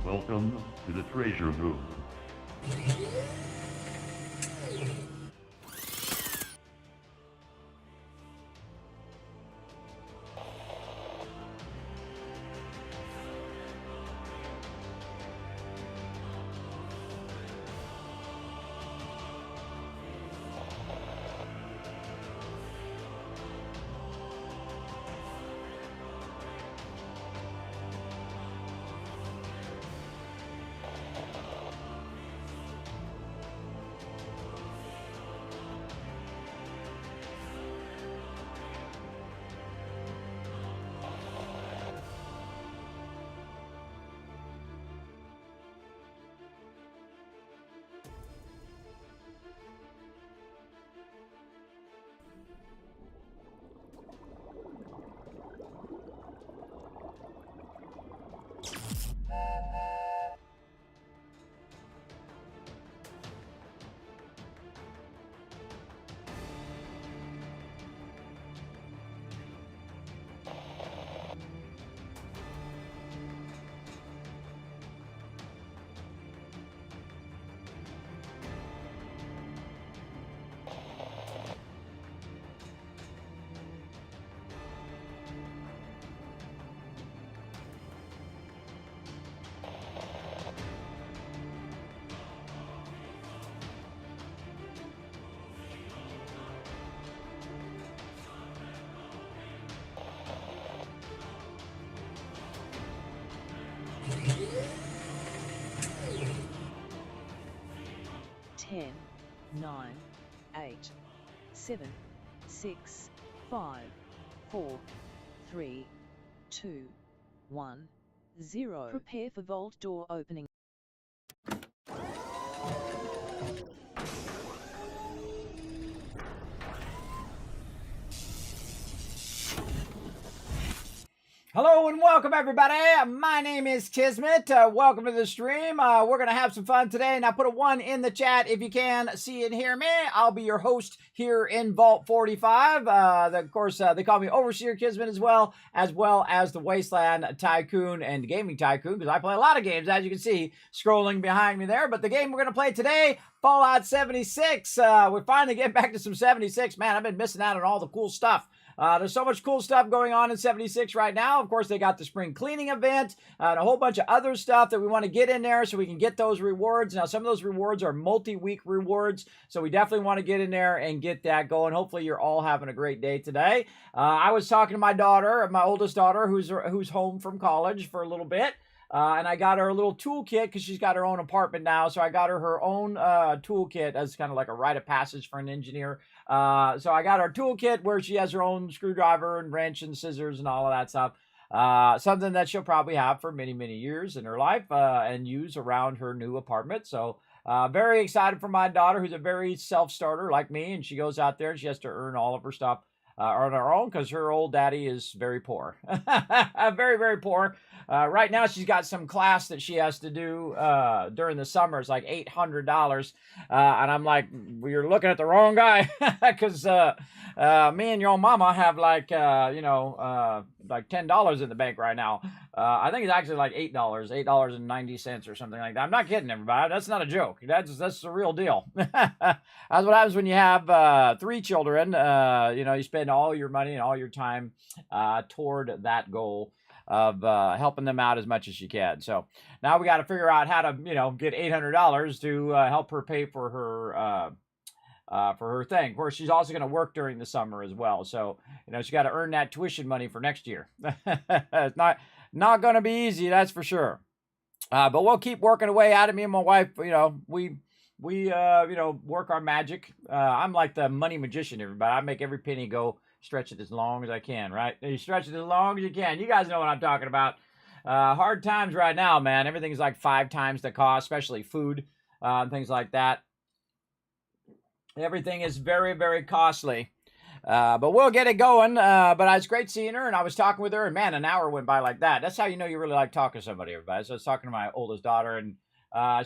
Welcome to the treasure room. Ten, 9, 8, 7, 6, 5, 4, 3, 2, 1, 0. Prepare for vault door opening. Hello and welcome everybody. My name is Kismet. Welcome to the stream. We're going to have some fun today. Now put a 1 in the chat if you can see and hear me. I'll be your host here in Vault 45. Of course, they call me Overseer Kismet as well as the Wasteland Tycoon and Gaming Tycoon, because I play a lot of games, as you can see, scrolling behind me there. But the game we're going to play today, Fallout 76. We're finally getting back to some 76. Man, I've been missing out on all the cool stuff. There's so much cool stuff going on in 76 right now. Of course, they got the spring cleaning event and a whole bunch of other stuff that we want to get in there so we can get those rewards. Now, some of those rewards are multi-week rewards, so we definitely want to get in there and get that going. Hopefully, you're all having a great day today. I was talking to my daughter, my oldest daughter, who's home from college for a little bit. And I got her a little toolkit because she's got her own apartment now. So I got her own toolkit as kind of like a rite of passage for an engineer. So I got her toolkit where she has her own screwdriver and wrench and scissors and all of that stuff. Something that she'll probably have for many, many years in her life and use around her new apartment. So very excited for my daughter, who's a very self-starter like me, and she goes out there and she has to earn all of her stuff on her own because her old daddy is very poor. Very, very poor. Right now, she's got some class that she has to do during the summer. It's like $800. And I'm like, well, you're looking at the wrong guy because me and your mama have like, like $10 in the bank right now. I think it's actually like $8.90 or something like that. I'm not kidding, everybody. That's not a joke. That's the real deal. That's what happens when you have 3 children. You spend all your money and all your time toward that goal of helping them out as much as you can. So now we got to figure out how to, get $800 to help her pay for her thing. Of course, she's also going to work during the summer as well. So, she got to earn that tuition money for next year. It's not going to be easy, that's for sure. But we'll keep working away at it. Me and my wife, we work our magic. I'm like the money magician, everybody. I make every penny go, stretch it as long as I can, right? You stretch it as long as you can. You guys know what I'm talking about. Hard times right now, man. Everything's like 5 times the cost, especially food and things like that. Everything is very, very costly. But we'll get it going. But it's great seeing her, and I was talking with her, and man, an hour went by like that. That's how you know you really like talking to somebody, everybody. So I was talking to my oldest daughter, and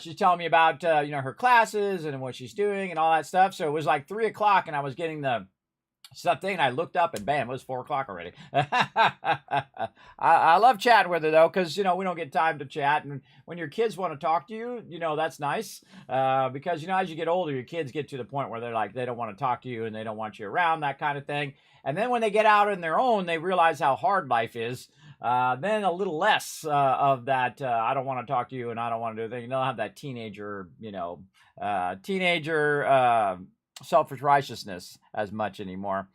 she's telling me about, her classes and what she's doing and all that stuff. So it was like 3 o'clock, and I was getting the stuff thing, and I looked up, and bam, it was 4 o'clock already. I love chatting with her, though, because, we don't get time to chat. And when your kids want to talk to you, that's nice. Because, as you get older, your kids get to the point where they're like, they don't want to talk to you, and they don't want you around, that kind of thing. And then when they get out on their own, they realize how hard life is. Then a little less of that, I don't want to talk to you, and I don't want to do anything. They'll have that teenager, selfish righteousness as much anymore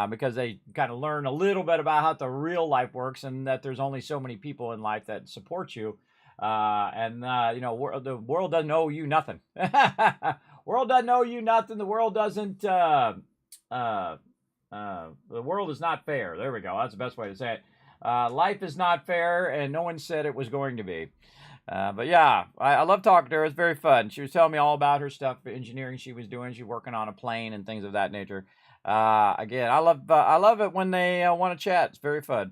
because they kind of learn a little bit about how the real life works and that there's only so many people in life that support you. The world doesn't owe you nothing. World doesn't owe you nothing. The world doesn't, the world is not fair. There we go. That's the best way to say it. Life is not fair, and no one said it was going to be. But yeah, I love talking to her. It's very fun. She was telling me all about her stuff, engineering she was doing. She's working on a plane and things of that nature. Again, I love it when they want to chat. It's very fun.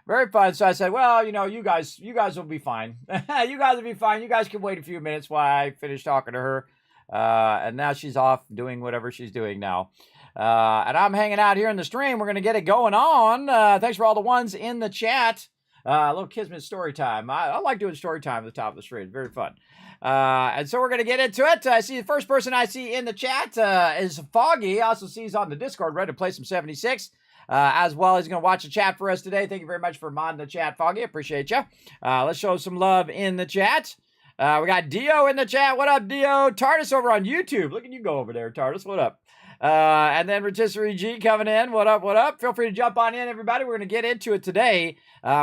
Very fun. So I said, well, you guys will be fine. You guys will be fine. You guys can wait a few minutes while I finish talking to her. And now she's off doing whatever she's doing now. And I'm hanging out here in the stream. We're going to get it going on. Thanks for all the ones in the chat. A little Kismet story time. I like doing story time at the top of the stream. It's very fun. And so we're going to get into it. I see the first person I see in the chat is Foggy. Also sees on the Discord, ready to play some 76. As well, he's going to watch the chat for us today. Thank you very much for modding the chat, Foggy. Appreciate you. Let's show some love in the chat. We got Dio in the chat. What up, Dio? Tardis over on YouTube. Look at you go over there, Tardis. What up? And then Rotisserie G coming in. What up, what up? Feel free to jump on in, everybody. We're going to get into it today.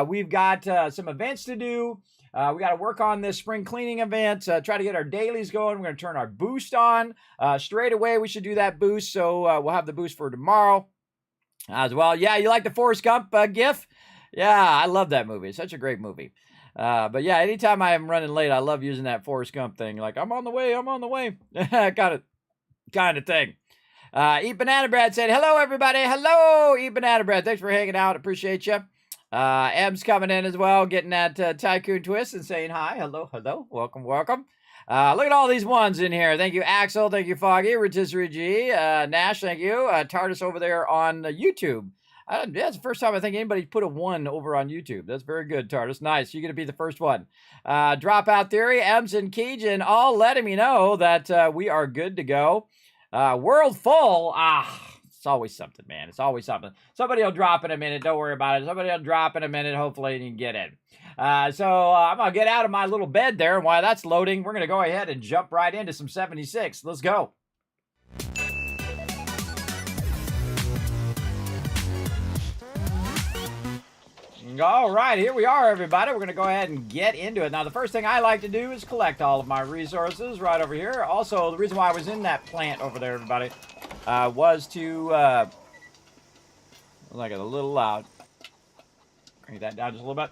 We've got some events to do. We got to work on this spring cleaning event, try to get our dailies going. We're going to turn our boost on. Straight away, we should do that boost. So we'll have the boost for tomorrow as well. Yeah, you like the Forrest Gump gif? Yeah, I love that movie. It's such a great movie. But yeah, anytime I am running late, I love using that Forrest Gump thing. Like, I'm on the way. kind of thing. Eat Banana Bread said, hello, everybody. Hello, Eat Banana Bread. Thanks for hanging out. Appreciate you. M's coming in as well, getting that Tycoon twist and saying hi. Hello. Welcome. Look at all these ones in here. Thank you, Axel. Thank you, Foggy. Rotisserie G. Nash, thank you. Tardis over there on YouTube. That's the first time I think anybody put a 1 over on YouTube. That's very good, Tardis. Nice. You're going to be the first one. Dropout Theory, Ems and Keegan all letting me know that we are good to go. World full. It's always something, man. It's always something. Somebody will drop in a minute. Don't worry about it. Somebody will drop in a minute. Hopefully, you can get in. So I'm going to get out of my little bed there. And while that's loading, we're going to go ahead and jump right into some 76. Let's go. All right, here we are, everybody. We're going to go ahead and get into it. Now, the first thing I like to do is collect all of my resources right over here. Also, the reason why I was in that plant over there, everybody, was to... like it a little loud. Crank that down just a little bit.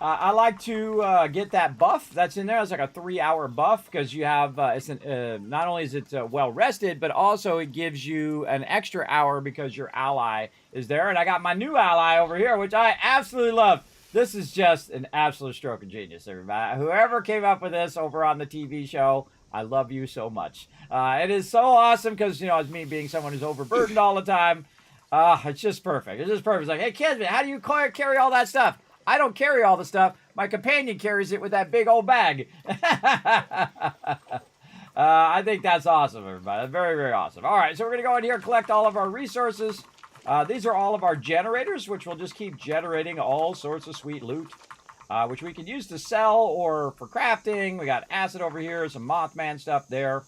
I like to get that buff that's in there. It's like a 3-hour buff because you have, not only is it well rested, but also it gives you an extra hour because your ally is there. And I got my new ally over here, which I absolutely love. This is just an absolute stroke of genius, everybody. Whoever came up with this over on the TV show, I love you so much. It is so awesome because, you know, as me being someone who's overburdened all the time, it's just perfect. It's just perfect. It's like, hey, Kismet, how do you carry all that stuff? I don't carry all the stuff. My companion carries it with that big old bag. I think that's awesome, everybody. Very, very awesome. All right, so we're going to go in here and collect all of our resources. These are all of our generators, which will just keep generating all sorts of sweet loot, which we can use to sell or for crafting. We got acid over here, some Mothman stuff there.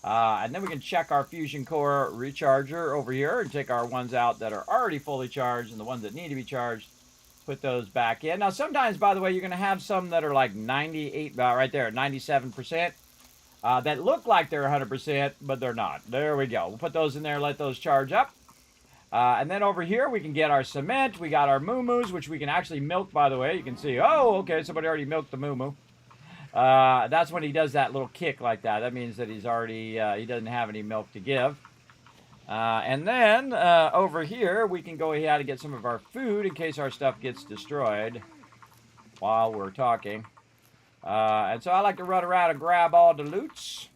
And then we can check our fusion core recharger over here and take our ones out that are already fully charged and the ones that need to be charged. Put those back in. Now, sometimes, by the way, you're going to have some that are like 98, right there, 97%, that look like they're 100%, but they're not. There we go. We'll put those in there, let those charge up. And then over here, we can get our cement. We got our moo-moos, which we can actually milk, by the way. You can see, oh, okay, somebody already milked the moo-moo. That's when he does that little kick like that. That means that he's already, he doesn't have any milk to give. And then over here, we can go ahead and get some of our food in case our stuff gets destroyed while we're talking. And so I like to run around and grab all the loots.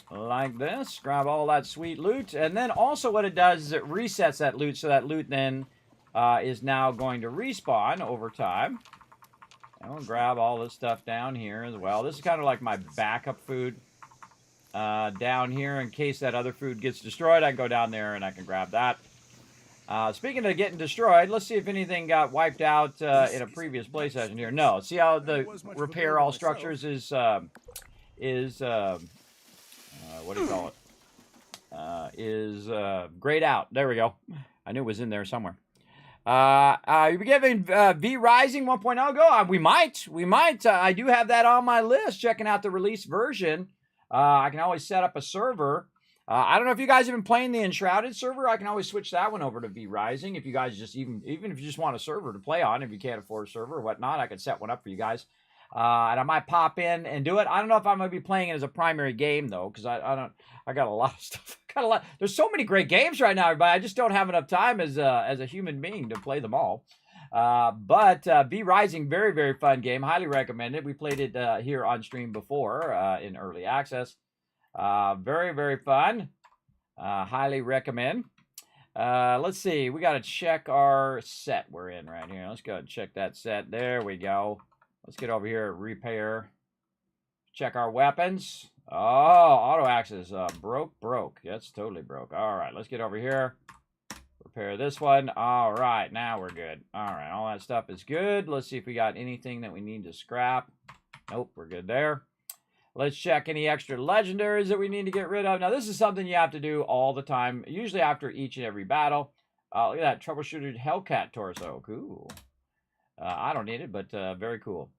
Like this. Grab all that sweet loot. And then also what it does is it resets that loot. So that loot then is now going to respawn over time. And we'll grab all this stuff down here as well. This is kind of like my backup food. Down here in case that other food gets destroyed. I can go down there and I can grab that. Speaking of getting destroyed, let's see if anything got wiped out in a previous play session here. No. See how the repair all structures is what do you call it? Is grayed out. There we go. I knew it was in there somewhere. You're giving V Rising 1.0 go? We might. I do have that on my list, checking out the release version. I can always set up a server. I don't know if you guys have been playing the Enshrouded server. I can always switch that one over to V Rising. If you guys just even if you just want a server to play on, if you can't afford a server or whatnot, I can set one up for you guys. And I might pop in and do it. I don't know if I'm going to be playing it as a primary game though, because I got a lot of stuff. There's so many great games right now, everybody. I just don't have enough time as a human being to play them all. But V Rising, very, very fun game. Highly recommend it. We played it here on stream before in early access. Very, very fun. Highly recommend. Let's see. We got to check our set we're in right here. Let's go ahead and check that set. There we go. Let's get over here at repair. Check our weapons. Oh, auto axis broke. That's totally broke. All right, let's get over here. Repair this one. All right, now we're good. All right, all that stuff is good. Let's see if we got anything that we need to scrap. Nope, we're good there. Let's check any extra legendaries that we need to get rid of. Now, this is something you have to do all the time, usually after each and every battle. Look at that, troubleshooted Hellcat torso. Cool. I don't need it, but very cool.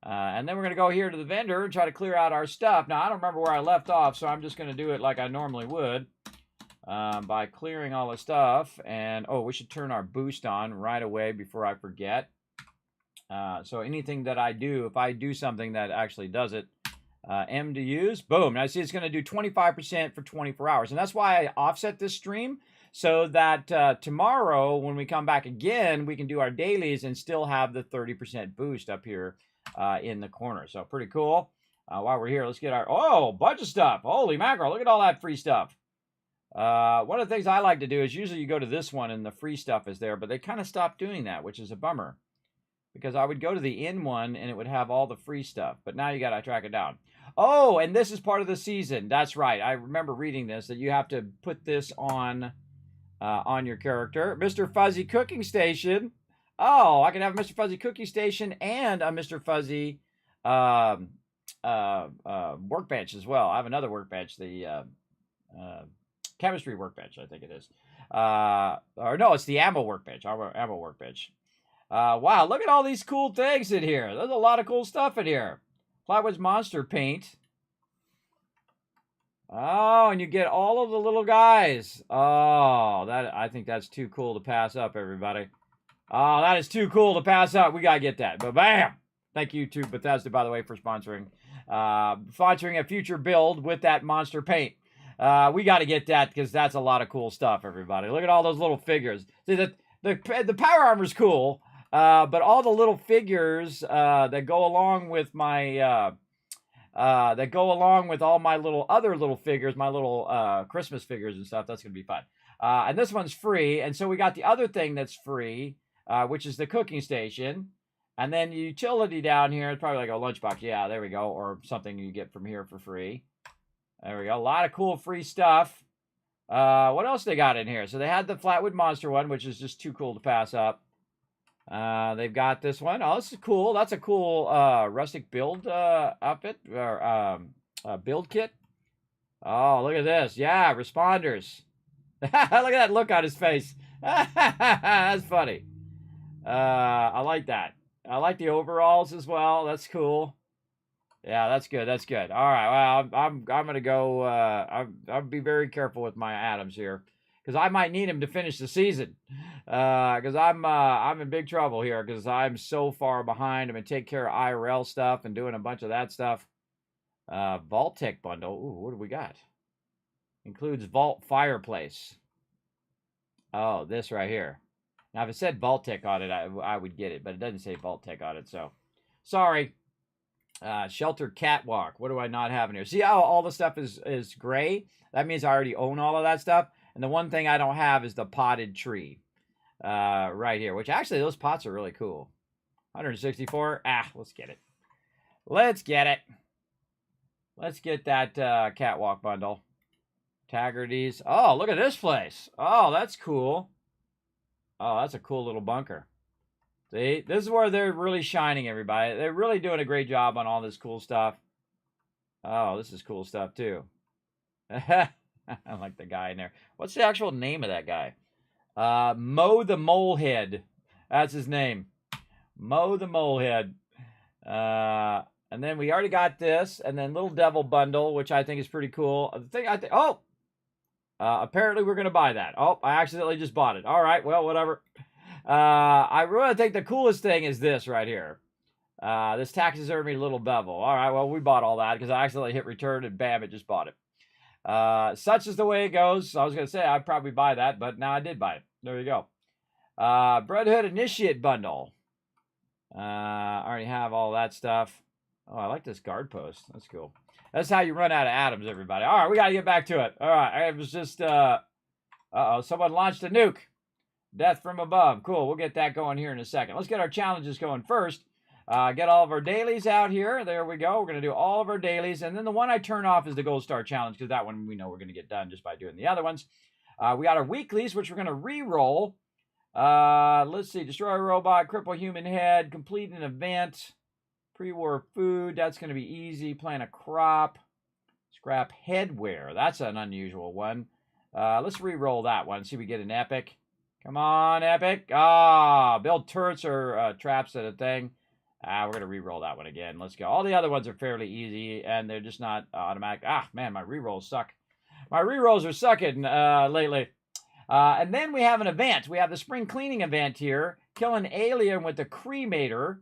And then we're going to go here to the vendor and try to clear out our stuff. Now, I don't remember where I left off, so I'm just going to do it like I normally would. By clearing all the stuff. And, oh, we should turn our boost on right away before I forget. So anything that I do, if I do something that actually does it, M to use, boom. Now, see, it's going to do 25% for 24 hours. And that's why I offset this stream, so that tomorrow, when we come back again, we can do our dailies and still have the 30% boost up here in the corner. So pretty cool. While we're here, let's get our, oh, bunch of stuff. Holy mackerel, look at all that free stuff. One of the things I like to do is usually you go to this one and the free stuff is there, but they kind of stopped doing that, which is a bummer. Because I would go to the in one and it would have all the free stuff, but now you got to track it down. Oh, and this is part of the season. That's right. I remember reading this, that you have to put this on your character. Mr. Fuzzy Cooking Station. Oh, I can have a Mr. Fuzzy Cooking Station and a Mr. Fuzzy workbench as well. I have another workbench, the chemistry workbench, I think it is. Or no, it's the ammo workbench. Our ammo workbench. Wow, look at all these cool things in here. There's a lot of cool stuff in here. Plywood's Monster Paint. Oh, and you get all of the little guys. Oh, I think that's too cool to pass up, everybody. Oh, that is too cool to pass up. We gotta get that. But bam! Thank you to Bethesda, by the way, for sponsoring a future build with that monster paint. We got to get that because that's a lot of cool stuff, everybody. Look at all those little figures. See, the power armor's cool, but all the little figures that go along with my that go along with all my other little figures, my little Christmas figures and stuff. That's gonna be fun. And this one's free, and so we got the other thing that's free, which is the cooking station. And then utility down here, it's probably like a lunchbox. Yeah, there we go. Or something you get from here for free. There we go. A lot of cool free stuff. What else they got in here? So they had the Flatwood Monster one, which is just too cool to pass up. They've got this one. Oh, this is cool. That's a cool rustic build outfit or build kit. Oh, look at this. Yeah, responders. Look at that look on his face. That's funny. I like that. I like the overalls as well. That's cool. Yeah, that's good. That's good. All right. Well, I'm gonna go. I'll be very careful with my atoms here because I might need him to finish the season. Because I'm in big trouble here because I'm so far behind. I'm gonna take care of IRL stuff and doing a bunch of that stuff. Vault Tech bundle. Ooh, what do we got? Includes Vault Fireplace. Oh, this right here. Now, if it said Vault-Tec on it, I would get it, but it doesn't say Vault-Tec on it, so sorry. Shelter Catwalk. What do I not have in here? See how all the stuff is gray? That means I already own all of that stuff. And the one thing I don't have is the potted tree right here, which actually those pots are really cool. 164. Let's get it. Let's get it. Let's get that Catwalk bundle. Taggarties. Oh, look at this place. Oh, that's cool. Oh, that's a cool little bunker. See, this is where they're really shining, everybody. They're really doing a great job on all this cool stuff. Oh, this is cool stuff, too. I like the guy in there. What's the actual name of that guy? Mo the Molehead. That's his name. Mo the Molehead. And then we already got this. And then Little Devil Bundle, which I think is pretty cool. The thing I think... Oh! Apparently we're going to buy that. Oh, I accidentally just bought it. All right, well, whatever. I really think the coolest thing is this right here. This taxidermy Little Devil. All right, well, we bought all that because I accidentally hit return and bam, it just bought it. Such is the way it goes. I was going to say I'd probably buy that, but now I did buy it. There you go. Brotherhood Initiate Bundle. I already have all that stuff. Oh, I like this guard post. That's cool. That's how you run out of atoms, everybody. All right, we got to get back to it. All right, it was just, uh-oh, someone launched a nuke. Death from above. Cool, we'll get that going here in a second. Let's get our challenges going first. Get all of our dailies out here. There we go. We're going to do all of our dailies. And then the one I turn off is the Gold Star Challenge because that one we know we're going to get done just by doing the other ones. We got our weeklies, which we're going to re-roll. Let's see. Destroy a robot, cripple human head, complete an event. Pre-war food, that's going to be easy. Plant a crop. Scrap headwear. That's an unusual one. Let's re-roll that one. See if we get an epic. Come on, epic. Build turrets or traps at a thing. We're going to re-roll that one again. Let's go. All the other ones are fairly easy, and they're just not automatic. Man, my re-rolls suck. My re-rolls are sucking lately. And then we have an event. We have the spring cleaning event here. Kill an alien with the cremator.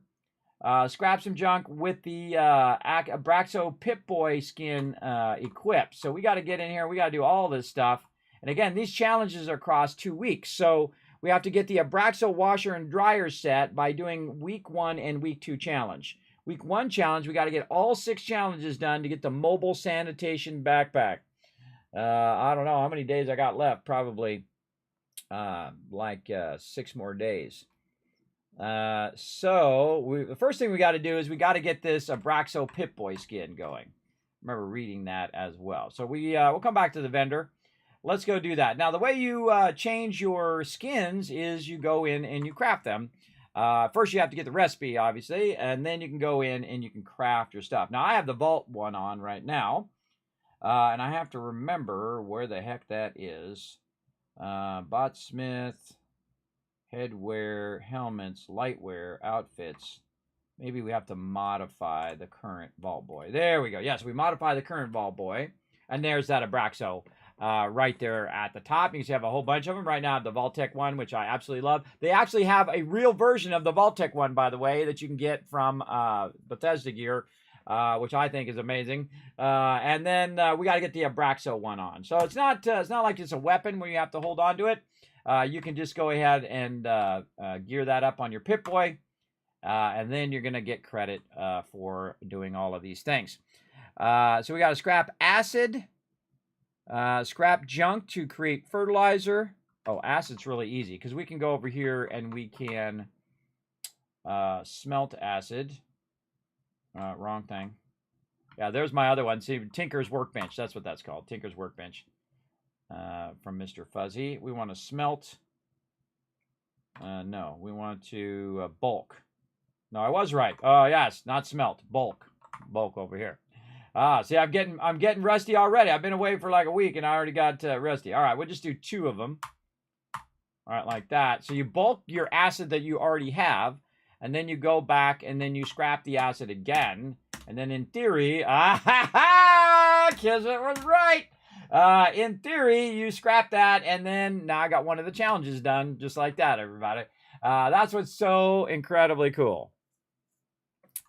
Scrap some junk with the Abraxo Pip-Boy skin equipped. So we got to get in here. We got to do all this stuff. And again, these challenges are across 2 weeks. So we have to get the Abraxo washer and dryer set by doing week 1 and week 2 challenge. Week 1 challenge, we got to get all 6 challenges done to get the mobile sanitation backpack. I don't know how many days I got left. Probably 6 more days. The first thing we got to do is we got to get this Abraxo Pip-Boy skin going. Remember reading that as well. So we'll come back to the vendor. Let's go do that. Now, the way you change your skins is you go in and you craft them. First, you have to get the recipe, obviously, and then you can go in and you can craft your stuff. Now, I have the Vault one on right now, and I have to remember where the heck that is. Botsmith, headwear, helmets, lightwear, outfits. Maybe we have to modify the current Vault Boy. There we go. Yes, we modify the current Vault Boy. And there's that Abraxo right there at the top. You can see I have a whole bunch of them. Right now I have the Vault-Tec one, which I absolutely love. They actually have a real version of the Vault-Tec one, by the way, that you can get from Bethesda Gear, which I think is amazing. And then we got to get the Abraxo one on. So it's not like it's a weapon where you have to hold on to it. You can just go ahead and gear that up on your Pip-Boy. And then you're going to get credit for doing all of these things. So we got to scrap acid, scrap junk to create fertilizer. Oh, acid's really easy because we can go over here and we can smelt acid. Wrong thing. Yeah, there's my other one. See, Tinker's Workbench. That's what that's called. Tinker's Workbench from Mr. Fuzzy. We want to smelt. No, we want to bulk. No, I was right. Oh, yes, not smelt. Bulk. Bulk over here. See, I'm getting rusty already. I've been away for like a week, and I already got rusty. All right, we'll just do 2 of them. All right, like that. So you bulk your acid that you already have, and then you go back, and then you scrap the acid again. And then in theory, Kismet was right. In theory, you scrap that, and then now I got one of the challenges done, just like that, everybody. That's what's so incredibly cool.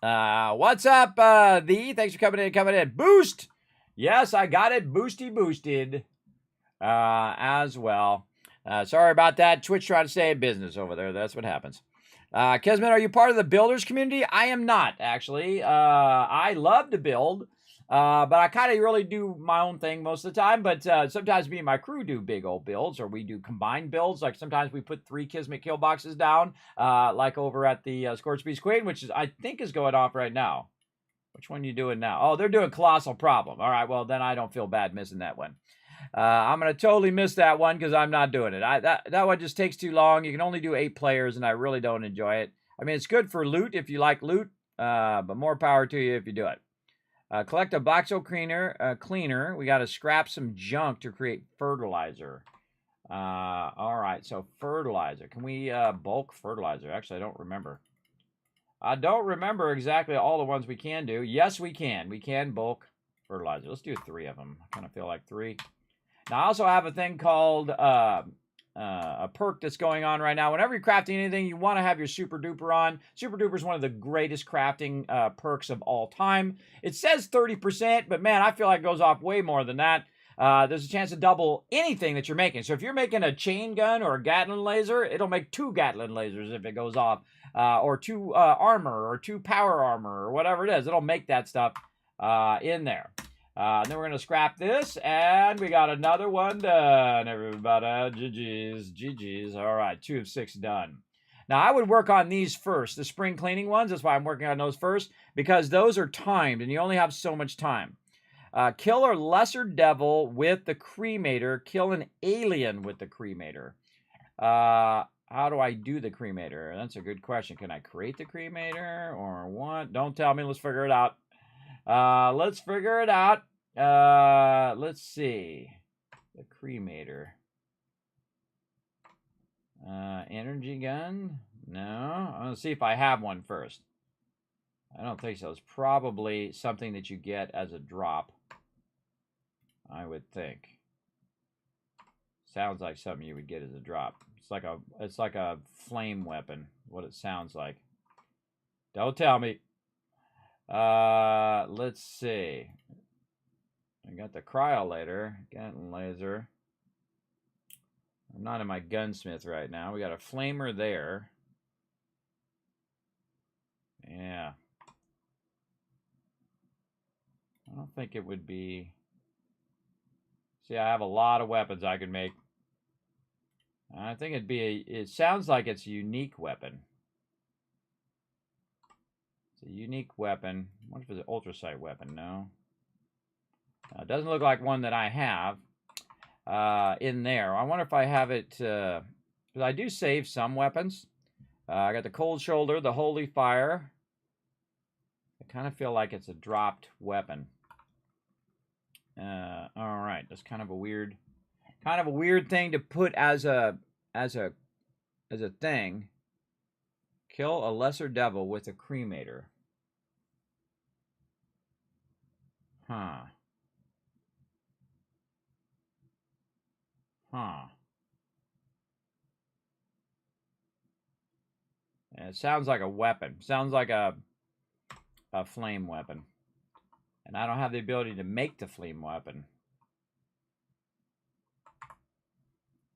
What's up, Thanks for coming in. Boost! Yes, I got it boosted as well. Sorry about that. Twitch trying to stay in business over there. That's what happens. Kismet, are you part of the builders community? I am not, actually. I love to build, but I kind of really do my own thing most of the time. But sometimes me and my crew do big old builds, or we do combined builds. Like sometimes we put 3 Kismet kill boxes down, like over at the Scorched Beast Queen, which is I think is going off right now. Which one are you doing now? Oh, they're doing Colossal Problem. All right, well, then I don't feel bad missing that one. I'm going to totally miss that one because I'm not doing it. That one just takes too long. You can only do 8 players, and I really don't enjoy it. I mean, it's good for loot if you like loot, but more power to you if you do it. Collect a Blackstone cleaner. We got to scrap some junk to create fertilizer. All right, so fertilizer. Can we bulk fertilizer? Actually, I don't remember. I don't remember exactly all the ones we can do. Yes, we can. We can bulk fertilizer. Let's do 3 of them. I kind of feel like 3. Now, I also have a thing called a perk that's going on right now. Whenever you're crafting anything, you want to have your Super Duper on. Super Duper is one of the greatest crafting perks of all time. It says 30%, but man, I feel like it goes off way more than that. There's a chance to double anything that you're making. So if you're making a chain gun or a Gatling laser, it'll make 2 Gatling lasers if it goes off. Or 2 armor or 2 power armor or whatever it is. It'll make that stuff in there. Then we're going to scrap this, and we got another one done, everybody. GG's. All right, 2 of 6 done. Now, I would work on these first, the spring cleaning ones. That's why I'm working on those first, because those are timed, and you only have so much time. Kill a lesser devil with the cremator. Kill an alien with the cremator. How do I do the cremator? That's a good question. Can I create the cremator or what? Don't tell me. Let's figure it out. Let's figure it out. Let's see. The cremator. Energy gun? No. I'm going to see if I have one first. I don't think so. It's probably something that you get as a drop. I would think. Sounds like something you would get as a drop. It's like a flame weapon, what it sounds like. Don't tell me. Let's see. I got the cryolator, gun laser. I'm not in my gunsmith right now. We got a flamer there. Yeah. I don't think it would be... See, I have a lot of weapons I could make. I think it'd be it sounds like it's a unique weapon. It's a unique weapon. What if it's an ultrasight weapon? No. It doesn't look like one that I have in there. I wonder if I have it, because I do save some weapons. I got the cold shoulder, the holy fire. I kind of feel like it's a dropped weapon. All right, that's kind of a weird thing to put as a thing. Kill a lesser devil with a cremator. Huh. Huh. And it sounds like a weapon. Sounds like a flame weapon. And I don't have the ability to make the flame weapon.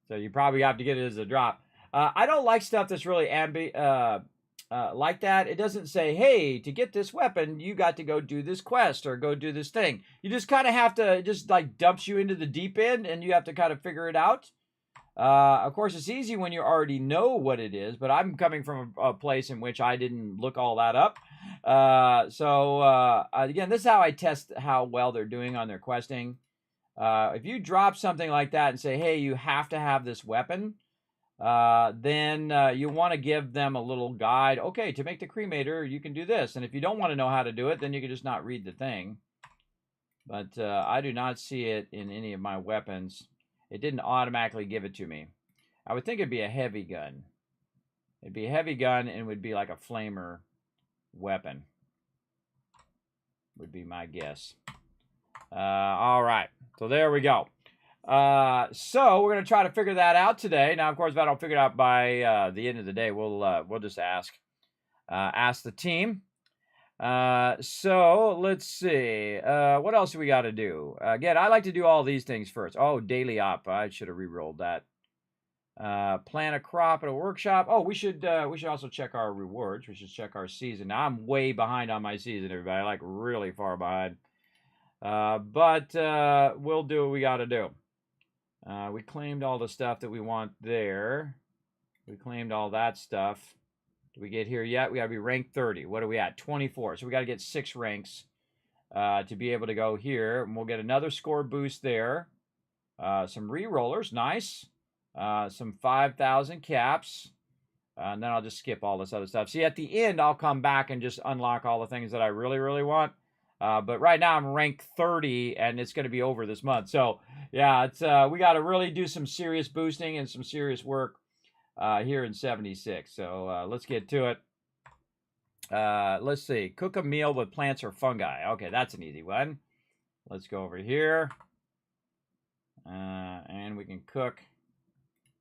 So you probably have to get it as a drop. I don't like stuff that's really like that. It doesn't say, hey, to get this weapon, you got to go do this quest or go do this thing. You just kind of have to, it just like dumps you into the deep end and you have to kind of figure it out. Of course, it's easy when you already know what it is, but I'm coming from a place in which I didn't look all that up. Again, this is how I test how well they're doing on their questing. If you drop something like that and say, hey, you have to have this weapon, then you want to give them a little guide. Okay, to make the cremator, you can do this. And if you don't want to know how to do it, then you can just not read the thing. But I do not see it in any of my weapons. It didn't automatically give it to me. I would think it'd be a heavy gun. It'd be a heavy gun and it would be like a flamer weapon. Would be my guess. All right. So there we go. So we're going to try to figure that out today. Now, of course, if I don't figure it out by the end of the day, we'll just ask the team. So let's see. What else do we got to do? Again, I like to do all these things first. Oh, daily op. I should have re-rolled that. Plant a crop at a workshop. Oh, we should also check our rewards. We should check our season. Now, I'm way behind on my season, everybody. Like really far behind. But we'll do what we got to do. We claimed all the stuff that we want there. We claimed all that stuff. Did we get here yet? We got to be ranked 30. What are we at? 24. So we got to get 6 ranks to be able to go here. And we'll get another score boost there. Some re-rollers. Nice. Some 5,000 caps. And then I'll just skip all this other stuff. See, at the end, I'll come back and just unlock all the things that I really, really want. But right now, I'm ranked 30, and it's going to be over this month. So, yeah, it's we got to really do some serious boosting and some serious work here in 76. So let's get to it. Let's see. Cook a meal with plants or fungi. Okay, that's an easy one. Let's go over here. And we can cook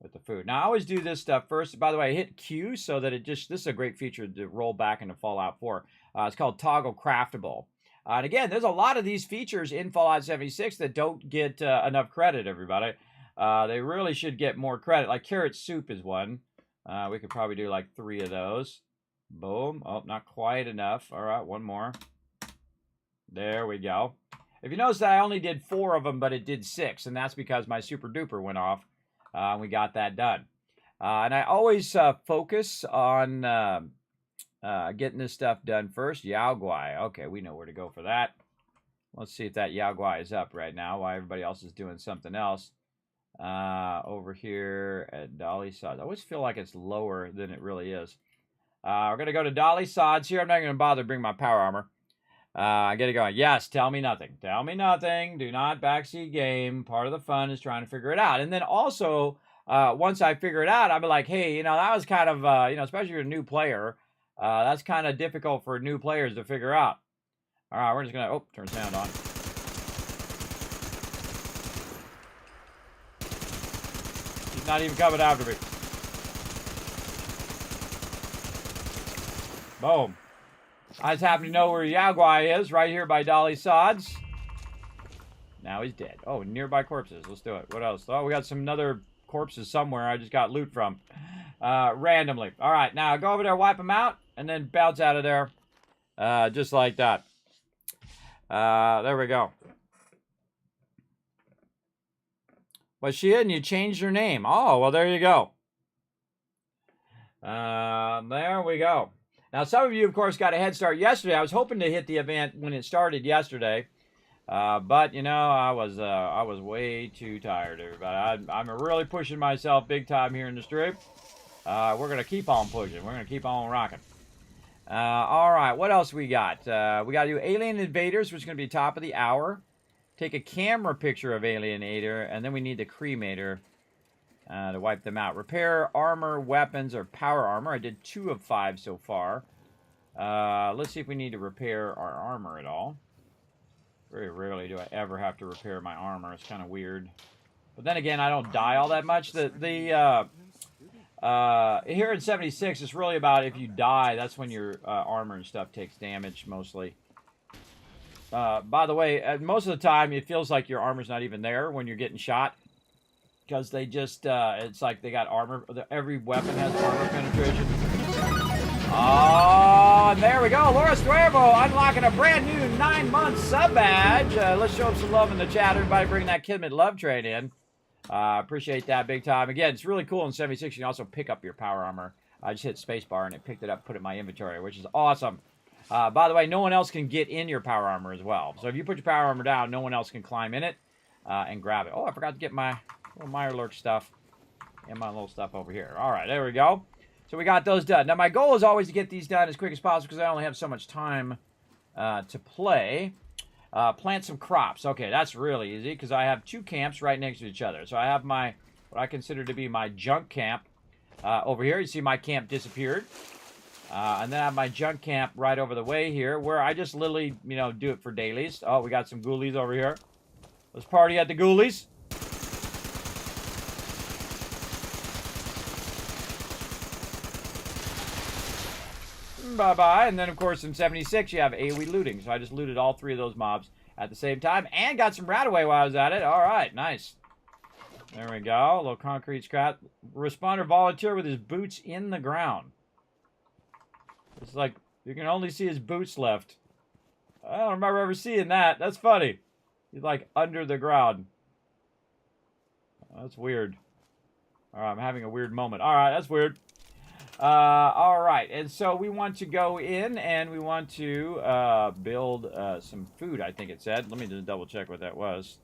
with the food. Now, I always do this stuff first. By the way, I hit Q so that it just, this is a great feature to roll back into Fallout 4. It's called Toggle Craftable. And again, there's a lot of these features in Fallout 76 that don't get enough credit, everybody. They really should get more credit. Like carrot soup is one. We could probably do like 3 of those. Boom. Oh, not quite enough. All right, one more. There we go. If you notice that I only did 4 of them, but it did 6. And that's because my super duper went off. We got that done. And I always focus on getting this stuff done first. Yao Guai. Okay, we know where to go for that. Let's see if that Yao Guai is up right now while everybody else is doing something else. Over here at Dolly Sods. I always feel like it's lower than it really is. We're going to go to Dolly Sods here. I'm not going to bother to bring my power armor. I get it going. Yes, tell me nothing. Tell me nothing. Do not backseat game. Part of the fun is trying to figure it out. And then also, once I figure it out, I'll be like, hey, you know, that was kind of, you know, especially if you're a new player, that's kind of difficult for new players to figure out. All right, we're just going to, oh, turn sound on. He's not even coming after me. Boom. I just happen to know where Yao Guai is, right here by Dolly Sods. Now he's dead. Oh, nearby corpses. Let's do it. What else? Oh, we got some other corpses somewhere I just got loot from. Randomly. All right, now go over there, wipe them out, and then bounce out of there. Just like that. There we go. Was she in? You changed her name. Oh, well, there you go. There we go. Now, some of you, of course, got a head start yesterday. I was hoping to hit the event when it started yesterday. But, you know, I was way too tired, everybody. I'm really pushing myself big time here in the strip. We're going to keep on pushing. We're going to keep on rocking. All right, what else we got? We got to do Alien Invaders, which is going to be top of the hour. Take a camera picture of Alienator, and then we need the cremator to wipe them out. Repair armor, weapons, or power armor. I did 2 of 5 so far. Let's see if we need to repair our armor at all. Very rarely do I ever have to repair my armor. It's kind of weird. But then again, I don't die all that much. Here in 76, it's really about if you die, that's when your armor and stuff takes damage mostly. By the way, most of the time, it feels like your armor's not even there when you're getting shot. Because they just, it's like they got armor. Every weapon has armor penetration. Oh, and there we go. Laura Stuevo unlocking a brand new 9-month sub badge. Let's show them some love in the chat. Everybody bring that Kismet love train in. Appreciate that big time. Again, it's really cool in 76. You can also pick up your power armor. I just hit spacebar and it picked it up, put it in my inventory, which is awesome. By the way, no one else can get in your power armor as well. So if you put your power armor down, no one else can climb in it and grab it. Oh, I forgot to get my little Mirelurk stuff and my little stuff over here. All right, there we go. So we got those done. Now, my goal is always to get these done as quick as possible because I only have so much time to play. Plant some crops. Okay, that's really easy because I have 2 camps right next to each other. So I have my, what I consider to be my junk camp over here. You see my camp disappeared. And then I have my junk camp right over the way here where I just literally, you know, do it for dailies. Oh, we got some ghoulies over here. Let's party at the ghoulies. Bye-bye. And then, of course, in 76, you have AoE looting. So I just looted all 3 of those mobs at the same time and got some Radaway while I was at it. All right, nice. There we go. A little concrete scrap. Responder volunteer with his boots in the ground. It's like you can only see his boots left. I don't remember ever seeing that. That's funny. He's like under the ground. That's weird. All right, I'm having a weird moment. All right, that's weird. All right, and so we want to go in and we want to build some food, I think it said. Let me just double check what that was.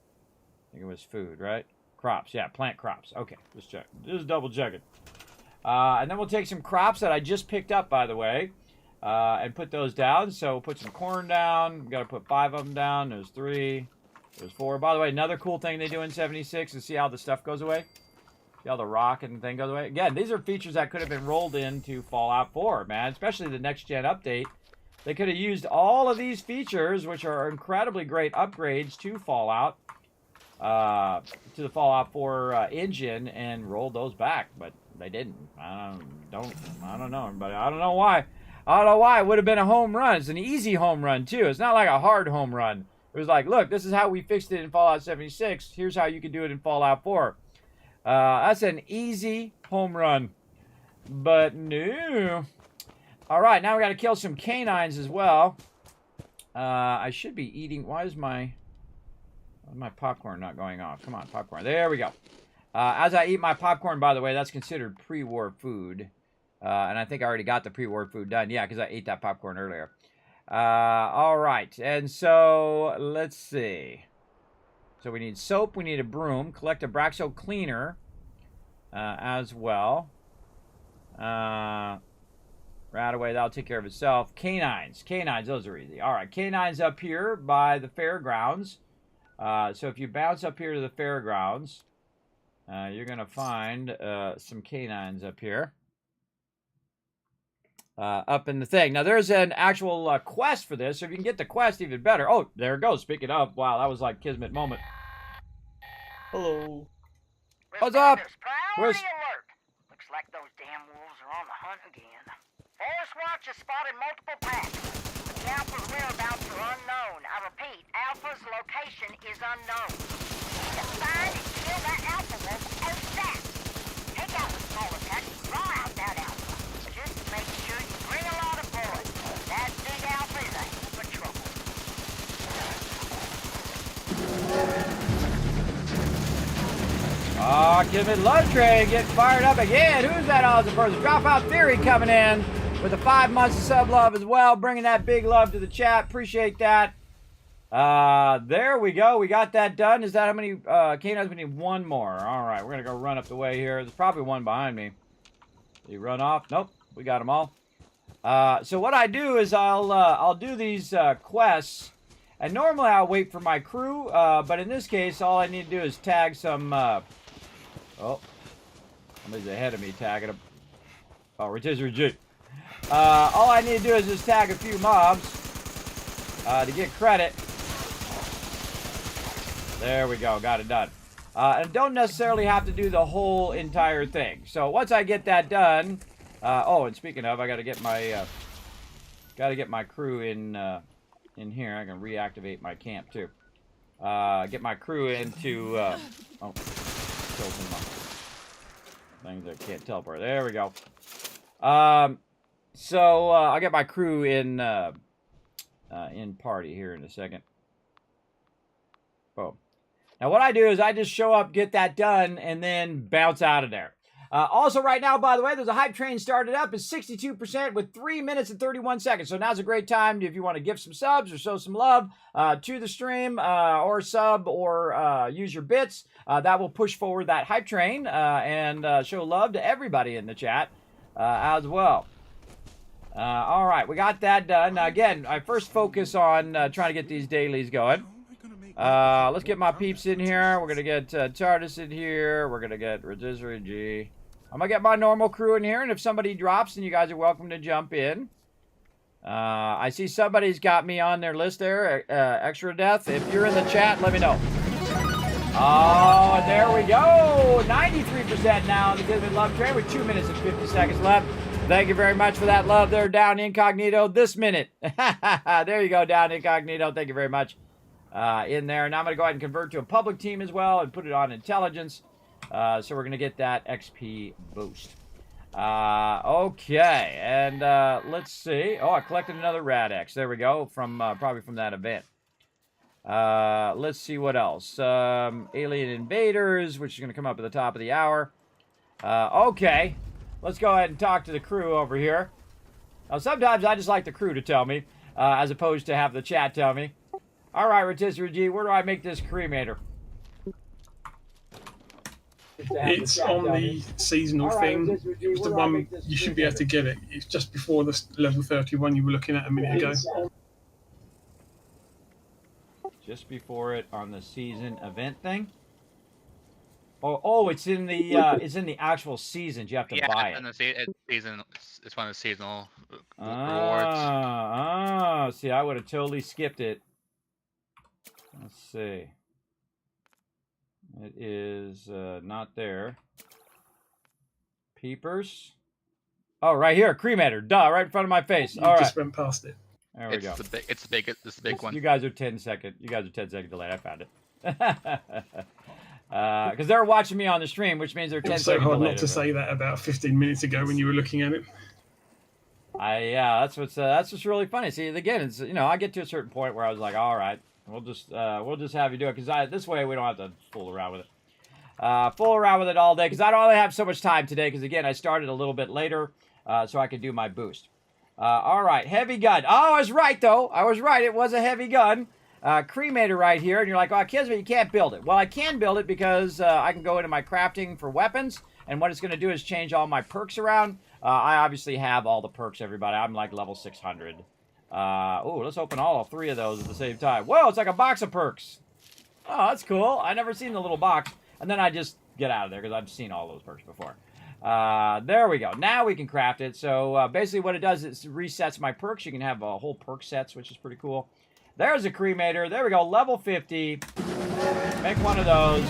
I think it was food, right? Crops, yeah, plant crops. Okay, just check. Just double check it. And then we'll take some crops that I just picked up, by the way, and put those down. So we'll put some corn down. We've got to put 5 of them down. There's 3. There's 4. By the way, another cool thing they do in 76 is see how the stuff goes away? See how the rock and thing goes away? Again, these are features that could have been rolled into Fallout 4, man. Especially the next-gen update. They could have used all of these features, which are incredibly great upgrades to Fallout, to the Fallout 4 engine, and rolled those back. But they didn't. I don't know, but I don't know why. I don't know why. It would have been a home run. It's an easy home run, too. It's not like a hard home run. It was like, look, this is how we fixed it in Fallout 76. Here's how you can do it in Fallout 4. That's an easy home run. But no. All right, now we got to kill some canines as well. I should be eating. Why is my popcorn not going off? Come on, popcorn. There we go. As I eat my popcorn, by the way, that's considered pre-war food. And I think I already got the pre-war food done. Yeah, because I ate that popcorn earlier. All right. And so, let's see. So we need soap. We need a broom. Collect a Braxo cleaner as well. Right away, that'll take care of itself. Canines. Canines, those are easy. All right. Canines up here by the fairgrounds. So if you bounce up here to the fairgrounds, you're going to find some canines up here. Up in the thing. Now, there's an actual quest for this, so if you can get the quest, even better. Oh, there it goes. Speaking of, wow, that was like Kismet moment. Hello. What's up? Priority alert. Looks like those damn wolves are on the hunt again. Forest Watch has spotted multiple packs. The Alpha's whereabouts are unknown. I repeat, Alpha's location is unknown. To find and kill that Alpha wolf ASAP. Take out the smaller pack and draw out that Alpha. Just make sure you bring a lot of bullets. That big Alpha is a heap of trouble. Kismet Love Train getting fired up again. Who's that awesome person? Dropout Theory coming in with the 5 months of sub love as well. Bringing that big love to the chat. Appreciate that. There we go. We got that done. Is that how many canines? We need 1 more. All right, we're going to go run up the way here. There's probably one behind me. Did he run off? Nope. We got them all. So what I do is I'll do these quests, and normally I'll wait for my crew, but in this case, all I need to do is tag some. Oh, somebody's ahead of me tagging them. Oh, rotisserie G. All I need to do is just tag a few mobs to get credit. There we go. Got it done. And don't necessarily have to do the whole entire thing. So once I get that done, oh, and speaking of, I got to get my crew in here. I can reactivate my camp too. Get my crew into oh, killed some things that can't teleport. There we go. So I'll get my crew in party here in a second. Boom. Now what I do is I just show up, get that done, and then bounce out of there. Also right now, by the way, there's a hype train started up. It's 62% with 3 minutes and 31 seconds. So now's a great time if you want to give some subs or show some love to the stream or sub or use your bits. That will push forward that hype train and show love to everybody in the chat as well. All right, we got that done. Now, again, I first focus on trying to get these dailies going. Let's get my peeps in here. We're going to get TARDIS in here. We're going to get Rotisserie G. I'm going to get my normal crew in here, and if somebody drops, then you guys are welcome to jump in. I see somebody's got me on their list there, Extra Death. If you're in the chat, let me know. Oh, and there we go. 93% now on the Kismet Love Train with 2 minutes and 50 seconds left. Thank you very much for that love there, Down Incognito, this minute. There you go, Down Incognito. Thank you very much. In there. Now I'm going to go ahead and convert to a public team as well and put it on intelligence. So we're going to get that XP boost. Okay, and let's see. Oh, I collected another Rad-X. There we go, from probably from that event. Let's see what else. Alien Invaders, which is going to come up at the top of the hour. Okay, let's go ahead and talk to the crew over here. Now, sometimes I just like the crew to tell me, as opposed to have the chat tell me. All right, Rotisserie G, where do I make this cremator? It's on the seasonal thing. It's the one you should be able to get it. It's just before the level 31 you were looking at a minute ago. Just before it on the season event thing. Oh, it's in the actual seasons. You have to buy it. It's one of the seasonal rewards. See, I would have totally skipped it. Let's see. It is not there. Peepers. Oh, right here, cremator. Duh, right in front of my face. All right. Just went past it. There we go. It's the big one. You guys are 10 seconds delayed. I found it. Because they're watching me on the stream, which means they're 10 seconds delayed. It's so hard not to say that about 15 minutes ago when you were looking at it. Yeah, that's what's really funny. See, again, it's I get to a certain point where I was like, all right, we'll just have you do it because this way we don't have to fool around with it. Fool around with it all day because I don't only have so much time today. Because again, I started a little bit later, so I could do my boost. All right, heavy gun. Oh, I was right though. I was right. It was a heavy gun. Cremator right here, and you're like, oh, Kismet, you can't build it. Well, I can build it because I can go into my crafting for weapons, and what it's going to do is change all my perks around. I obviously have all the perks, everybody. I'm like level 600. Oh, let's open all 3 of those at the same time. Whoa, it's like a box of perks. Oh, that's cool. I never seen the little box, and then I just get out of there because I've seen all those perks before. There we go. Now we can craft it. So basically what it does is it resets my perks. You can have whole perk sets, which is pretty cool. There's a cremator. There we go. Level 50. Make one of those.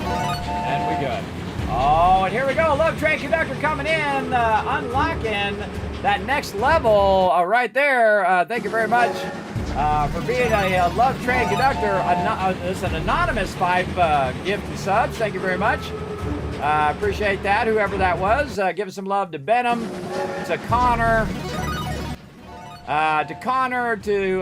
And we good. Oh, and here we go. Love Train Conductor coming in. Unlocking that next level right there. Thank you very much for being a Love Train Conductor. It's an anonymous 5 gift and subs. Thank you very much. Appreciate that, whoever that was. Give us some love to Benham, to Connor, to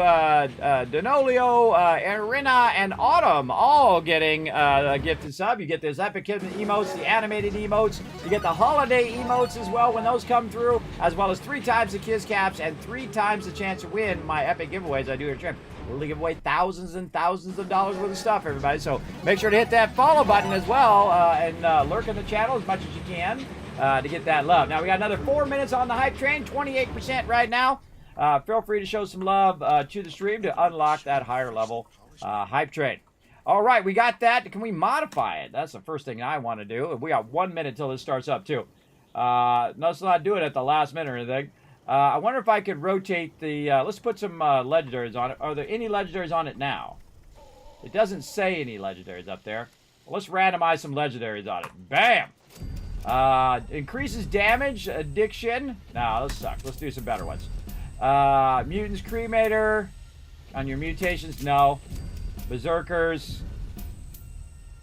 Denolio, Irina, and Autumn, all getting a gifted sub. You get those epic emotes, the animated emotes. You get the holiday emotes as well when those come through, as well as 3 times the Kiss Caps and 3 times the chance to win my epic giveaways I do here at Trim. We'll give away thousands and thousands of dollars worth of stuff, everybody. So make sure to hit that follow button as well and lurk in the channel as much as you can to get that love. Now, we got another 4 minutes on the hype train, 28% right now. Feel free to show some love to the stream to unlock that higher level hype train. All right, we got that. Can we modify it? That's the first thing I want to do. We got 1 minute till this starts up, too. Let's not do it at the last minute or anything. I wonder if I could rotate the... let's put some legendaries on it. Are there any legendaries on it now? It doesn't say any legendaries up there. Let's randomize some legendaries on it. Bam! Increases damage, addiction. No, those suck. Let's do some better ones. Mutants, Cremator. On your mutations, no. Berserkers.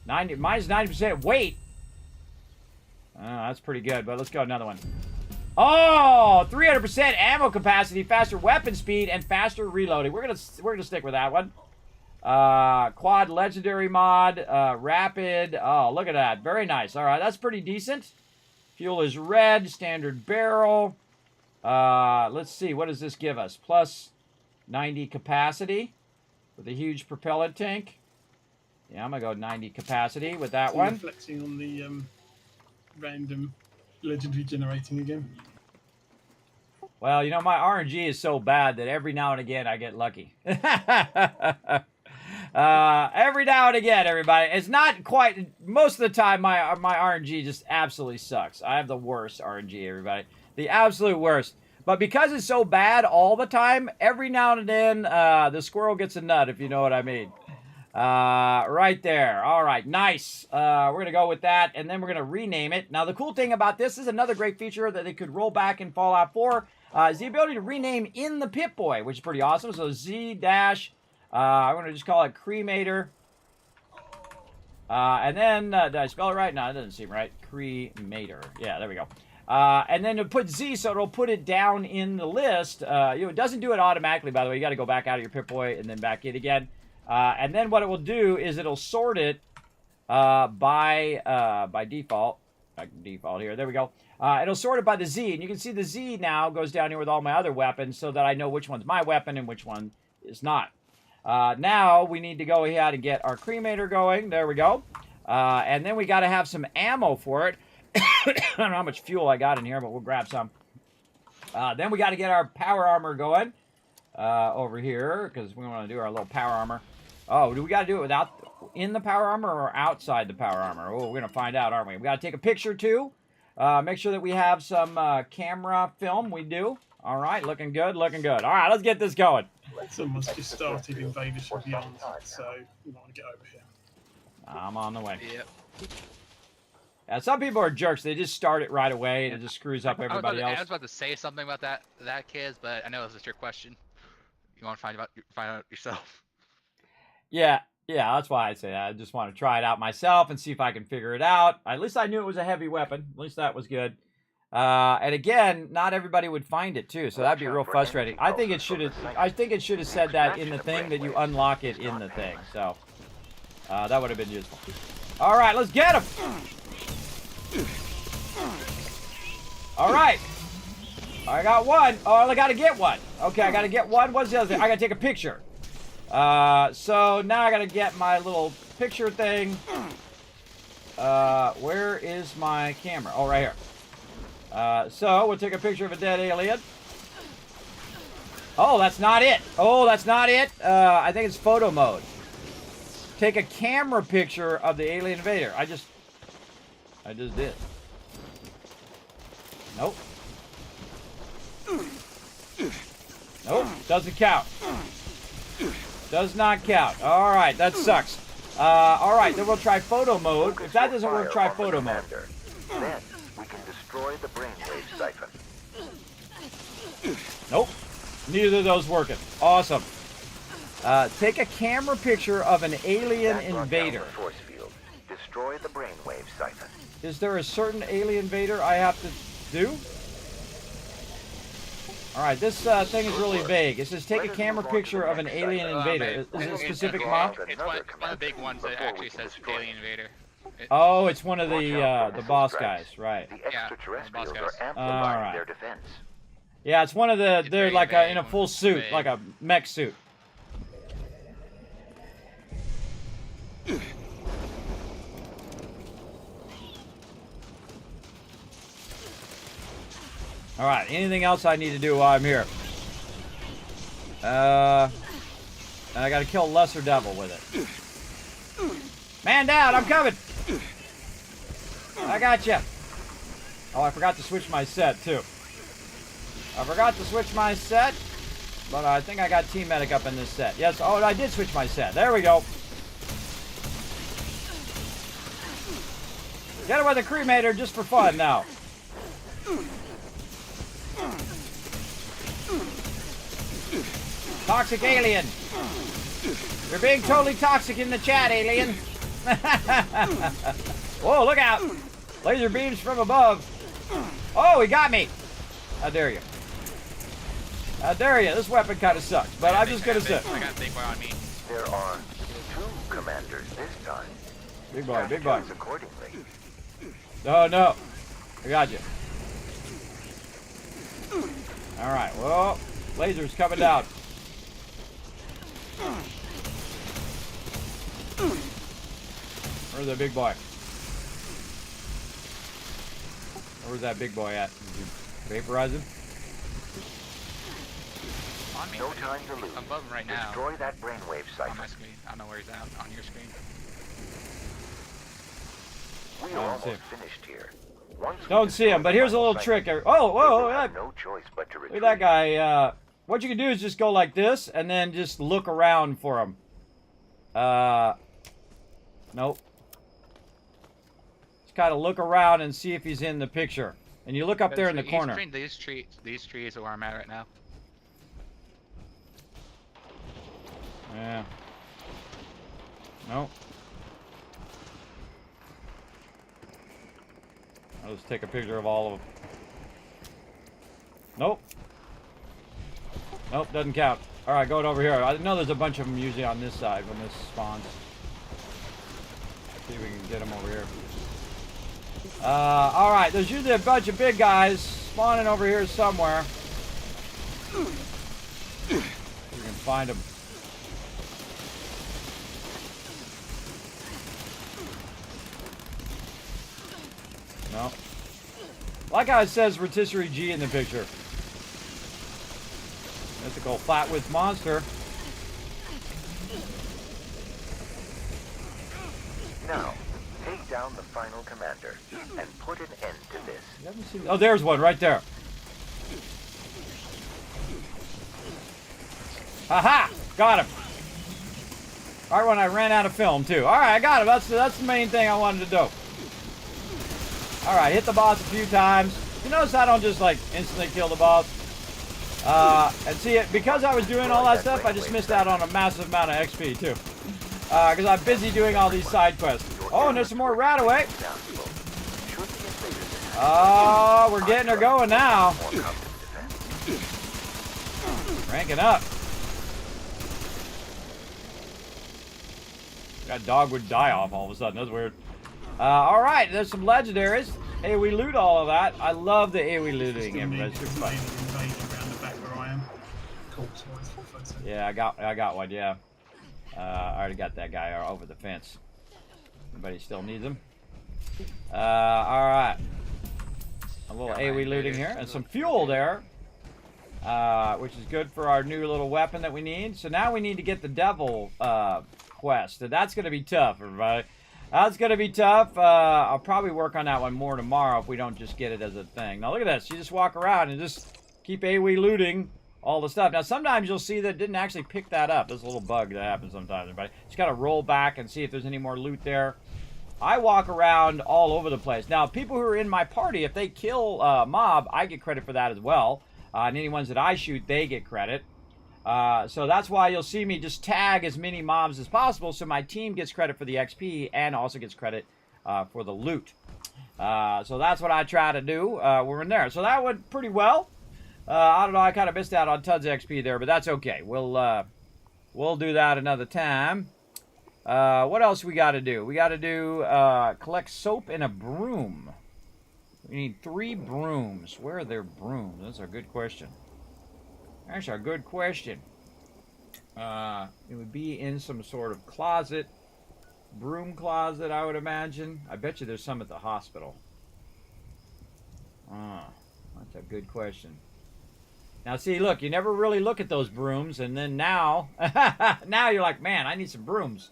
Minus 90% weight. That's pretty good, but let's go another one. Oh, 300% ammo capacity, faster weapon speed, and faster reloading. We're gonna stick with that one. Quad legendary mod, rapid. Oh, look at that. Very nice. All right, that's pretty decent. Fuel is red, standard barrel. Let's see, what does this give us? Plus 90 capacity with a huge propellant tank. Yeah, I'm gonna go 90 capacity with that one. Flexing on the random legendary generating again. Well, you know, my RNG is so bad that every now and again I get lucky. Every now and again, everybody. It's not quite, most of the time my RNG just absolutely sucks. I have the worst RNG, everybody. The absolute worst. But because it's so bad all the time, every now and then the squirrel gets a nut, if you know what I mean. Right there. All right, nice. We're going to go with that, and then we're going to rename it. Now, the cool thing about this is another great feature that they could roll back in Fallout 4 is the ability to rename in the Pip-Boy, which is pretty awesome. So Z dash, I'm going to just call it Cremator. And then, did I spell it right? No, it doesn't seem right. Cremator. Yeah, there we go. And then to put Z, so it'll put it down in the list. It doesn't do it automatically, by the way. You got to go back out of your Pip-Boy and then back in again. And then what it will do is it'll sort it by default. By default here. There we go. It'll sort it by the Z. And you can see the Z now goes down here with all my other weapons so that I know which one's my weapon and which one is not. Now we need to go ahead and get our Cremator going. There we go. And then we got to have some ammo for it. I don't know how much fuel I got in here, but we'll grab some. Then we got to get our power armor going over here because we want to do our little power armor. Oh, do we got to do it in the power armor or outside the power armor? Oh, we're going to find out, aren't we? We got to take a picture too. Make sure that we have some camera film. We do. All right, looking good, looking good. All right, let's get this going. Someone's just started Invaders from Beyond, so we want to get over here. I'm on the way. Yep. Yeah, some people are jerks. They just start it right away, and it just screws up everybody else. I was about to say something about that kids, but I know this is your question. You want to find out yourself. Yeah, that's why I say that. I just want to try it out myself and see if I can figure it out. At least I knew it was a heavy weapon. At least that was good. And again, not everybody would find it too, so that'd be real frustrating. I think it should have said that in the thing, that you unlock it in the thing. So that would have been useful. All right, let's get him. All right. I got one. Oh, I got to get one. Okay, I got to get one. What's the other thing? I got to take a picture. So now I got to get my little picture thing. Where is my camera? Oh, right here. So we'll take a picture of a dead alien. Oh, that's not it. Oh, that's not it. I think it's photo mode. Take a camera picture of the alien invader. I just did. Nope. Nope, doesn't count. Does not count. All right, that sucks. All right, then we'll try photo mode. If that doesn't work, try photo mode. Then we can destroy the brainwave siphon. Nope, neither of those working. Awesome. Take a camera picture of an alien invader. Force field. Destroy the brainwave siphon. Is there a certain alien invader I have to do? All right, this thing is really vague. It says take a camera picture of an alien invader. Is it a specific mod? It's one of the big ones that actually says alien invader. Oh, it's one of the boss guys, right? The extraterrestrials guys. are amplifying right. their defense. Yeah, it's one of the. They're like in a full suit, vague. like a mech suit. All right. Anything else I need to do while I'm here? I got to kill Lesser Devil with it. Man down! I'm coming. I got you. Oh, I forgot to switch my set too. I forgot to switch my set, but I think I got Team Medic up in this set. Yes. Oh, I did switch my set. There we go. Get it with a cremator just for fun now. Toxic alien. You're being totally toxic in the chat, alien. Whoa, look out. Laser beams from above. Oh, he got me. How dare you. How dare you. This weapon kind of sucks, but I'm just going to sit. I got a big boy on me. There are 2 commanders this time. Big boy, big boy. Choose accordingly. Oh, no. I got you. All right, well, laser's coming down. Where's the big boy? Where's that big boy at? Did you vaporize him? On me. No time to lose. I'm above him right now. Destroy that brainwave On my cipher. screen. I don't know where he's at. On your screen. We I are don't see almost finished here. Once we Don't see him, but here's a little destroy trick. the Oh, whoa, we have look. no choice but to Look retreat. at that guy. What you can do is just go like this and then just look around for him. Nope. Just kind of look around and see if he's in the picture. And you look up there in the He's corner. between these trees are where I'm at right now. Yeah. Nope. I'll just take a picture of all of them. Nope. Nope, doesn't count. Alright, going over here. I know there's a bunch of them usually on this side when this spawns. See if we can get them over here. Alright, there's usually a bunch of big guys spawning over here somewhere. We can find them. No. Like how it says rotisserie G in the picture. Mythical flatwidth monster. Now, take down the final commander and put an end to this. You haven't seen... Oh, there's one right there. Aha! Got him. Right when I ran out of film too. All right, I got him. That's the main thing I wanted to do. All right, hit the boss a few times. You notice I don't just like instantly kill the boss. And see it because I was doing all that stuff. I just missed out on a massive amount of XP too. Because I'm busy doing all these side quests. Oh, and there's some more rat away. Oh, we're getting her going now. Ranking up. That dog would die off all of a sudden. That's weird. All right, there's some legendaries. Hey, we loot all of that. I love the AoE looting. Everybody's super fun. Around the back where I am. Cool. So it's full photo. Yeah, I got one. Yeah, I already got that guy over the fence. Anybody still needs him? All right. A little AoE looting here and some fuel there, which is good for our new little weapon that we need. So now we need to get the devil quest. So that's going to be tough, everybody. That's going to be tough. I'll probably work on that one more tomorrow if we don't just get it as a thing. Now look at this. You just walk around and just keep AoE looting all the stuff. Now sometimes you'll see that it didn't actually pick that up. There's a little bug that happens sometimes, everybody. Just got to roll back and see if there's any more loot there. I walk around all over the place. Now, people who are in my party, if they kill a mob, I get credit for that as well. And any ones that I shoot, they get credit. So that's why you'll see me just tag as many mobs as possible so my team gets credit for the XP and also gets credit for the loot. So that's what I try to do. We're in there. So that went pretty well. I don't know, I kind of missed out on tons of XP there, but that's okay. We'll do that another time. What else we got to do? We got to do collect soap and a broom. We need 3 brooms. Where are their brooms? That's a good question. That's a good question. It would be in some sort of closet. Broom closet, I would imagine. I bet you there's some at the hospital. That's a good question. Now, see, look, you never really look at those brooms, and then now, now you're like, man, I need some brooms.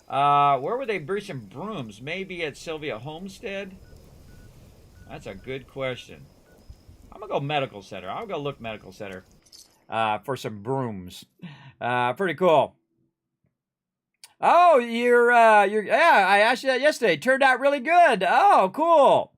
Where would they bring some brooms? Maybe at Sylvia Homestead? That's a good question. I'm going to go medical center. I'll go look medical center for some brooms. Pretty cool. Oh, yeah, I asked you that yesterday. Turned out really good. Oh, cool.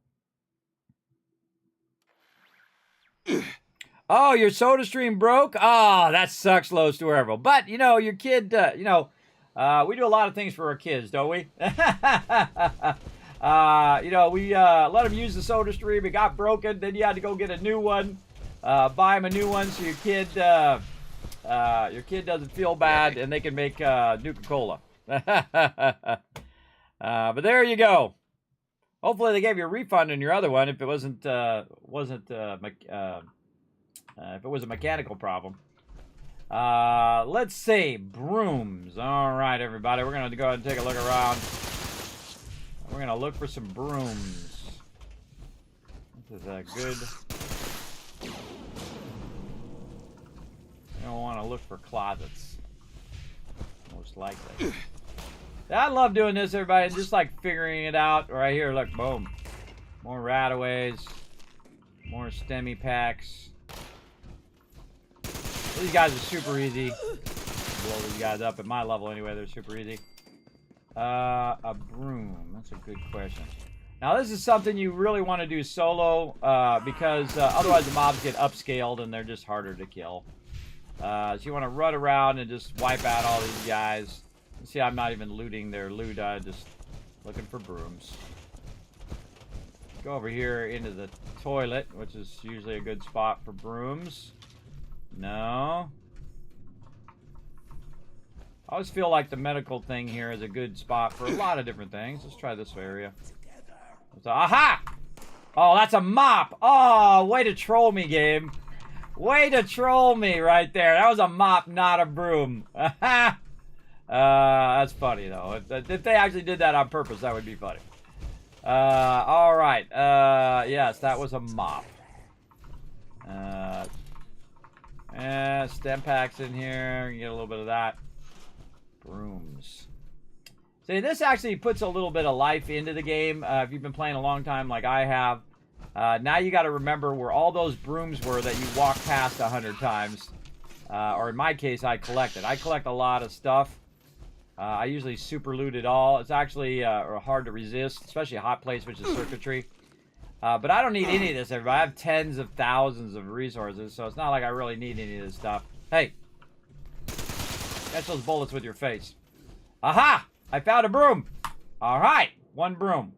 Oh, your soda stream broke? Oh, that sucks, Low Storable. But, you know, your kid, we do a lot of things for our kids, don't we? We let them use the soda stream. It got broken. Then you had to go get a new one. Buy them a new one so your kid doesn't feel bad and they can make Nuka-Cola. But there you go. Hopefully they gave you a refund on your other one if it wasn't if it was a mechanical problem. Let's see. Brooms. All right, everybody. We're going to go ahead and take a look around. We're going to look for some brooms. This is a good... I don't want to look for closets. Most likely. I love doing this, everybody. Just like figuring it out. Right here, look. Boom. More rataways. More STEMI packs. These guys are super easy. Blow these guys up at my level anyway. They're super easy. A broom. That's a good question. Now, this is something you really want to do solo because otherwise the mobs get upscaled and they're just harder to kill. So you want to run around and just wipe out all these guys. You see, I'm not even looting their loot. I'm just looking for brooms. Go over here into the toilet, which is usually a good spot for brooms. No. I always feel like the medical thing here is a good spot for a lot of different things. Let's try this area. Aha! Oh, that's a mop. Oh, way to troll me, game. Way to troll me right there. That was a mop, not a broom. That's funny, though. If they actually did that on purpose, that would be funny. All right. Yes, that was a mop. Stem packs in here. You get a little bit of that. Brooms. See, this actually puts a little bit of life into the game. If you've been playing a long time like I have, now you got to remember where all those brooms were that you walked past 100 times. Or in my case, I collected. I collect a lot of stuff. I usually super loot it all. It's actually hard to resist, especially hot plates, which is circuitry. But I don't need any of this, everybody. I have tens of thousands of resources, so it's not like I really need any of this stuff. Hey! Catch those bullets with your face. Aha! I found a broom! Alright! One broom.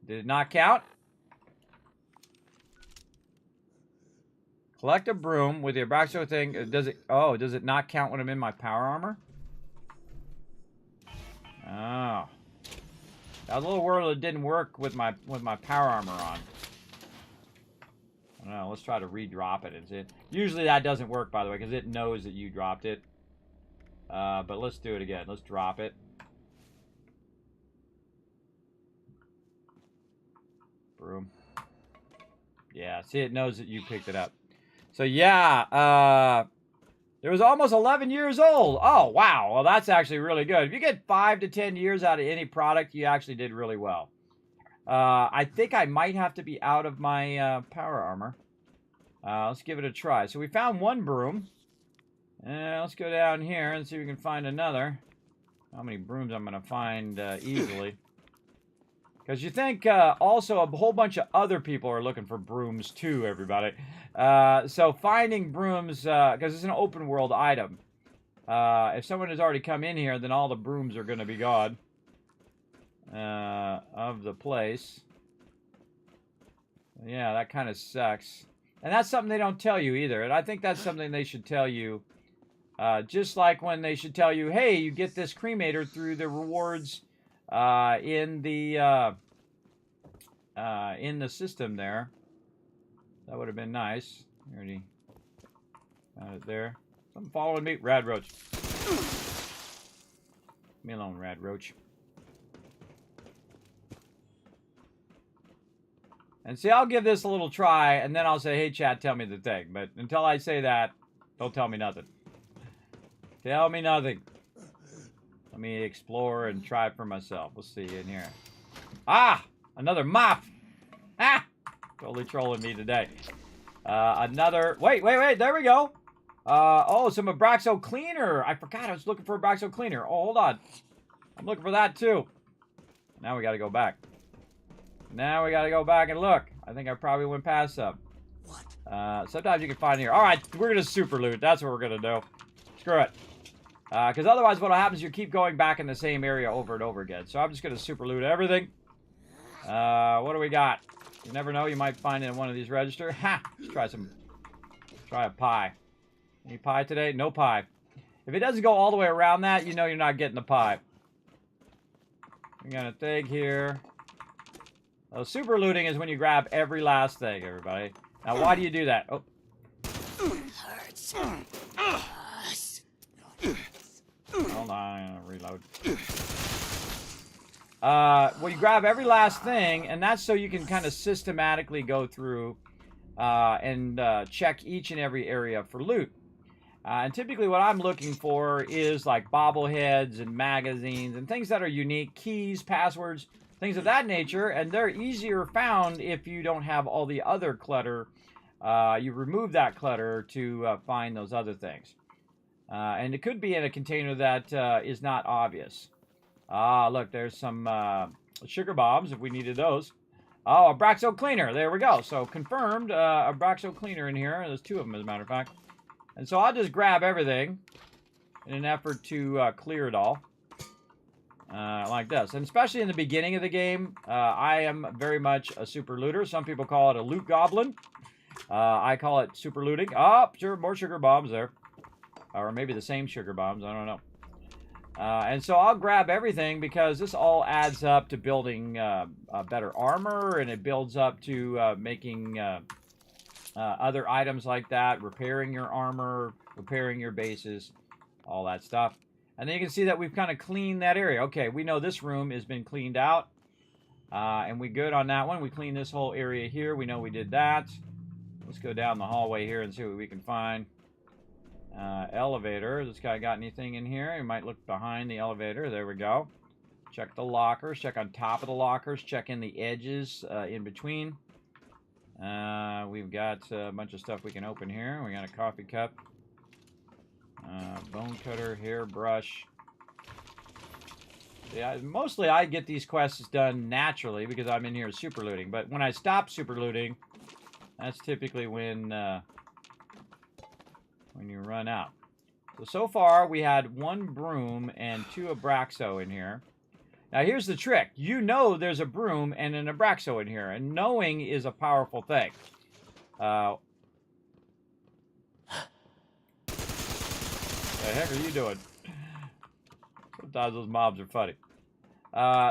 Did it not count? Collect a broom with your backstory thing. Does it not count when I'm in my power armor? Oh. That little world that didn't work with my power armor on. I don't know, let's try to re-drop it. Usually that doesn't work, by the way, because it knows that you dropped it. But let's do it again. Let's drop it. Broom. Yeah, see, it knows that you picked it up. So, yeah, it was almost 11 years old. Oh, wow. Well, that's actually really good. If you get 5 to 10 years out of any product, you actually did really well. I think I might have to be out of my power armor. Let's give it a try. So we found one broom. Let's go down here and see if we can find another. How many brooms I'm going to find easily. Because you think also a whole bunch of other people are looking for brooms too, everybody. So finding brooms, because it's an open world item. If someone has already come in here, then all the brooms are going to be gone. Of the place. Yeah, that kind of sucks. And that's something they don't tell you either. And I think that's something they should tell you. Just like when they should tell you, hey, you get this cremator through the rewards in the system there. That would have been nice. Already found it there. Something following me. Rad roach. Leave me alone, rad roach. And see, I'll give this a little try, and then I'll say, hey, chat, tell me the thing. But until I say that, don't tell me nothing. Tell me nothing. Let me explore and try for myself. We'll see in here. Ah! Another mop! Ah! Totally trolling me today. Another... Wait. There we go. Oh, some Abraxo cleaner. I forgot I was looking for a Abraxo cleaner. Oh, hold on. I'm looking for that too. Now we got to go back. Now we got to go back and look. I think I probably went past some. Sometimes you can find here. All right, we're going to super loot. That's what we're going to do. Screw it. Because otherwise what will happen is you keep going back in the same area over and over again. So I'm just going to super loot everything. What do we got? You never know. You might find it in one of these registers. Ha! Let's try a pie. Any pie today? No pie. If it doesn't go all the way around that, you know you're not getting the pie. We got a thing here. Well, super looting is when you grab every last thing, everybody. Now, why do you do that? Oh. Hold on, I'm gonna reload. Well, you grab every last thing, and that's so you can kind of systematically go through and check each and every area for loot. And typically what I'm looking for is like bobbleheads and magazines and things that are unique, keys, passwords, things of that nature, and they're easier found if you don't have all the other clutter. You remove that clutter to find those other things. And it could be in a container that is not obvious. Look, there's some sugar bombs if we needed those. Oh, a Abraxo cleaner. There we go. So confirmed, a Abraxo cleaner in here. There's 2 of them, as a matter of fact. And so I'll just grab everything in an effort to clear it all. Like this. And especially in the beginning of the game, I am very much a super looter. Some people call it a loot goblin. I call it super looting. Oh, sure, more sugar bombs there. Or maybe the same sugar bombs. I don't know. And so I'll grab everything because this all adds up to building better armor, and it builds up to making other items like that, repairing your armor, repairing your bases, all that stuff. And then you can see that we've kind of cleaned that area. Okay, we know this room has been cleaned out. And we good on that one. We cleaned this whole area here. We know we did that. Let's go down the hallway here and see what we can find. Elevator. This guy got anything in here? You might look behind the elevator. There we go. Check the lockers. Check on top of the lockers. Check in the edges in between. We've got a bunch of stuff we can open here. We got a coffee cup. Bone cutter, hairbrush. Yeah, mostly I get these quests done naturally because I'm in here super looting. But when I stop super looting, that's typically when you run out. So far we had 1 broom and 2 Abraxo in here. Now here's the trick. You know there's a broom and an Abraxo in here, and knowing is a powerful thing. What the heck are you doing? Sometimes those mobs are funny.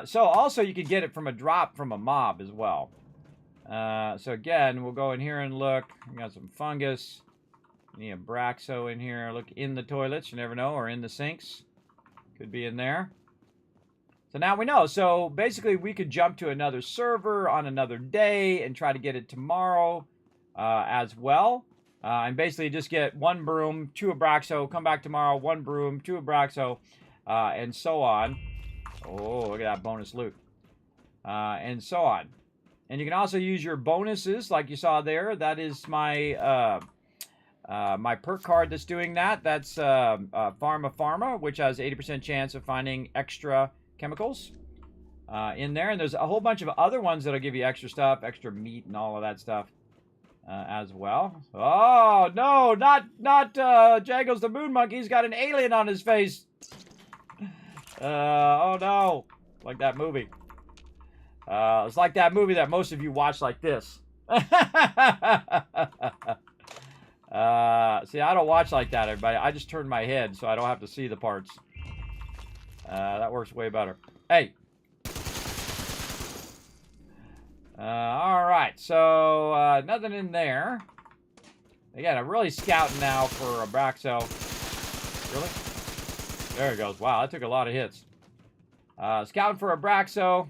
So also you can get it from a drop from a mob as well. So again, we'll go in here and look. We got some fungus. Any Abraxo in here. Look in the toilets, you never know, or in the sinks. Could be in there. So now we know. So basically we could jump to another server on another day and try to get it tomorrow as well. And basically just get 1 broom, 2 Abraxo, come back tomorrow, 1 broom, 2 Abraxo, and so on. Oh, look at that bonus loot. And so on. And you can also use your bonuses like you saw there. That is my my perk card that's doing that. That's Pharma, which has 80% chance of finding extra chemicals in there. And there's a whole bunch of other ones that'll give you extra stuff, extra meat and all of that stuff as well. Oh, no, not Jago's the Moon Monkey. He's got an alien on his face. Oh, no. Like that movie. It's like that movie that most of you watch like this. See, I don't watch like that, everybody. I just turn my head so I don't have to see the parts. That works way better. Hey. Alright, so nothing in there. Again, I'm really scouting now for Abraxo. Really? There it goes. Wow, that took a lot of hits. Scouting for Abraxo.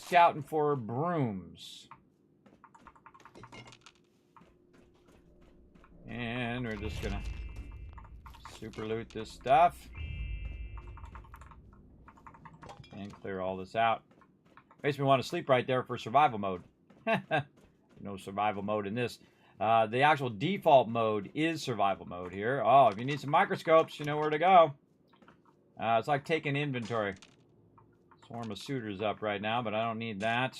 Scouting for brooms. And we're just gonna super loot this stuff. And clear all this out. Makes me want to sleep right there for survival mode. No survival mode in this. The actual default mode is survival mode here. Oh, if you need some microscopes, you know where to go. It's like taking inventory. Swarm of suitors up right now, but I don't need that.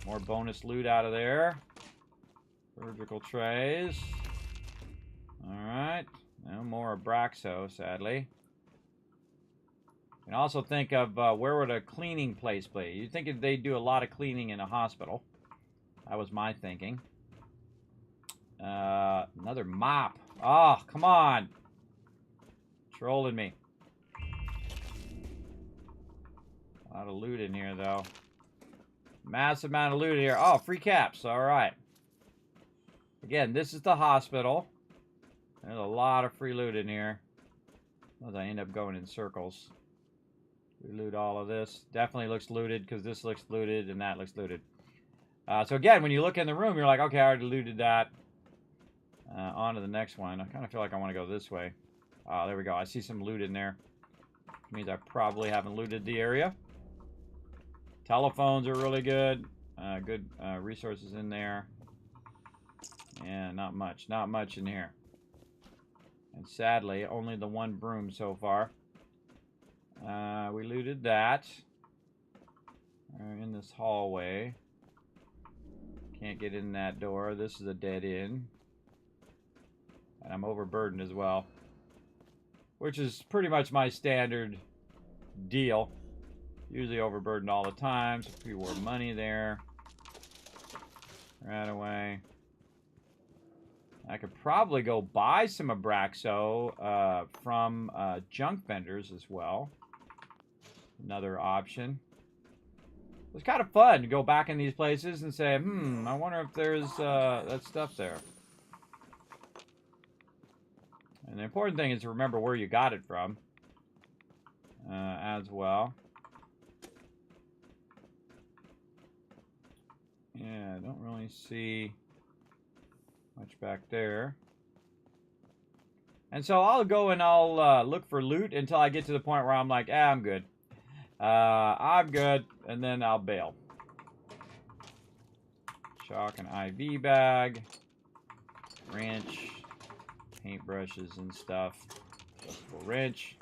More bonus loot out of there. Surgical trays. Alright. No more Abraxo, sadly. You can also think of where would a cleaning place be? You'd think they'd do a lot of cleaning in a hospital. That was my thinking. Another mop. Oh, come on. Trolling me. A lot of loot in here, though. Massive amount of loot here. Oh, free caps. All right. Again, this is the hospital. There's a lot of free loot in here. As I end up going in circles. We loot all of this. Definitely looks looted because this looks looted and that looks looted. So again, when you look in the room, you're like, okay, I already looted that. On to the next one. I kind of feel like I want to go this way. There we go. I see some loot in there. Which means I probably haven't looted the area. Telephones are really good. Good resources in there. Yeah, not much. Not much in here. And sadly, only the one broom so far. We looted that. In this hallway. Can't get in that door. This is a dead end. And I'm overburdened as well. Which is pretty much my standard deal. Usually overburdened all the time. So few more money there. Right away. I could probably go buy some Abraxo from junk vendors as well. Another option. It's kind of fun to go back in these places and say, I wonder if there's that stuff there. And the important thing is to remember where you got it from as well. Yeah, I don't really see much back there. And so I'll go and I'll look for loot until I get to the point where I'm like, I'm good. I'm good. And then I'll bail. Chalk and IV bag. Wrench. Paintbrushes and stuff. Adjustable wrench.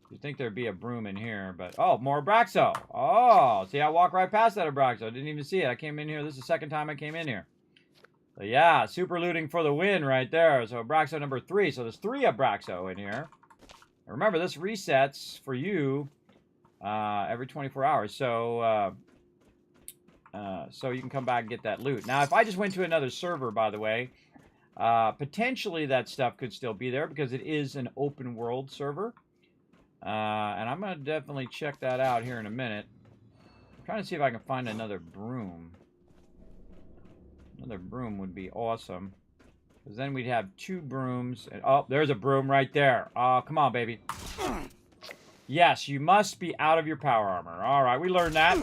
You'd think there'd be a broom in here, but... Oh, more Abraxo! Oh, see, I walked right past that Abraxo. I didn't even see it. I came in here. This is the second time I came in here. So, yeah, super looting for the win right there. So, Abraxo number 3. So, there's 3 Abraxo in here. And remember, this resets for you every 24 hours. So, so you can come back and get that loot. Now, if I just went to another server, by the way... potentially that stuff could still be there because it is an open world server. And I'm going to definitely check that out here in a minute. I'm trying to see if I can find another broom. Another broom would be awesome. Because then we'd have 2 brooms. And, oh, there's a broom right there. Oh, come on, baby. Yes, you must be out of your power armor. All right, we learned that.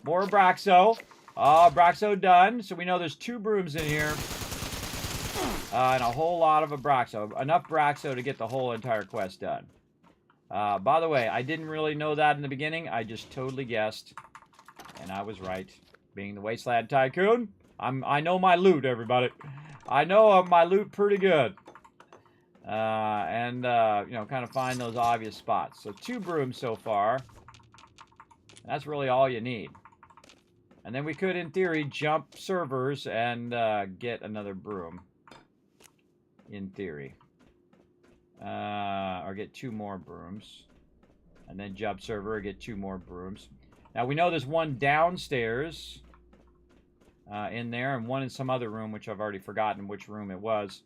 More Abraxo. Abraxo done. So we know there's 2 brooms in here. And a whole lot of Abraxo. Enough Abraxo to get the whole entire quest done. By the way, I didn't really know that in the beginning. I just totally guessed. And I was right. Being the Wasteland Tycoon, I know my loot, everybody. I know my loot pretty good. You know, kind of find those obvious spots. So 2 brooms so far. That's really all you need. And then we could, in theory, jump servers and get another broom. In theory. Or get 2 more brooms. And then jump server, get 2 more brooms. Now, we know there's one downstairs in there, and one in some other room, which I've already forgotten which room it was.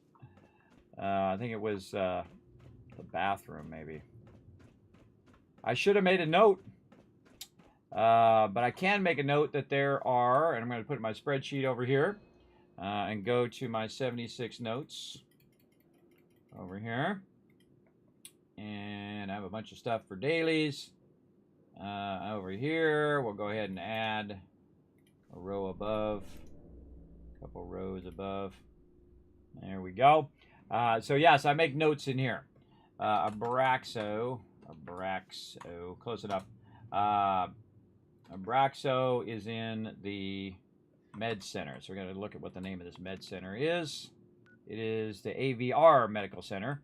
I think it was the bathroom, maybe. I should have made a note. But I can make a note that there are, and I'm going to put my spreadsheet over here, and go to my 76 notes over here. And I have a bunch of stuff for dailies. Over here, we'll go ahead and add a row above, a couple rows above. There we go. So yes, I make notes in here. Abraxo, close enough. Abraxo is in the med center. So we're going to look at what the name of this med center is. It is the AVR Medical Center.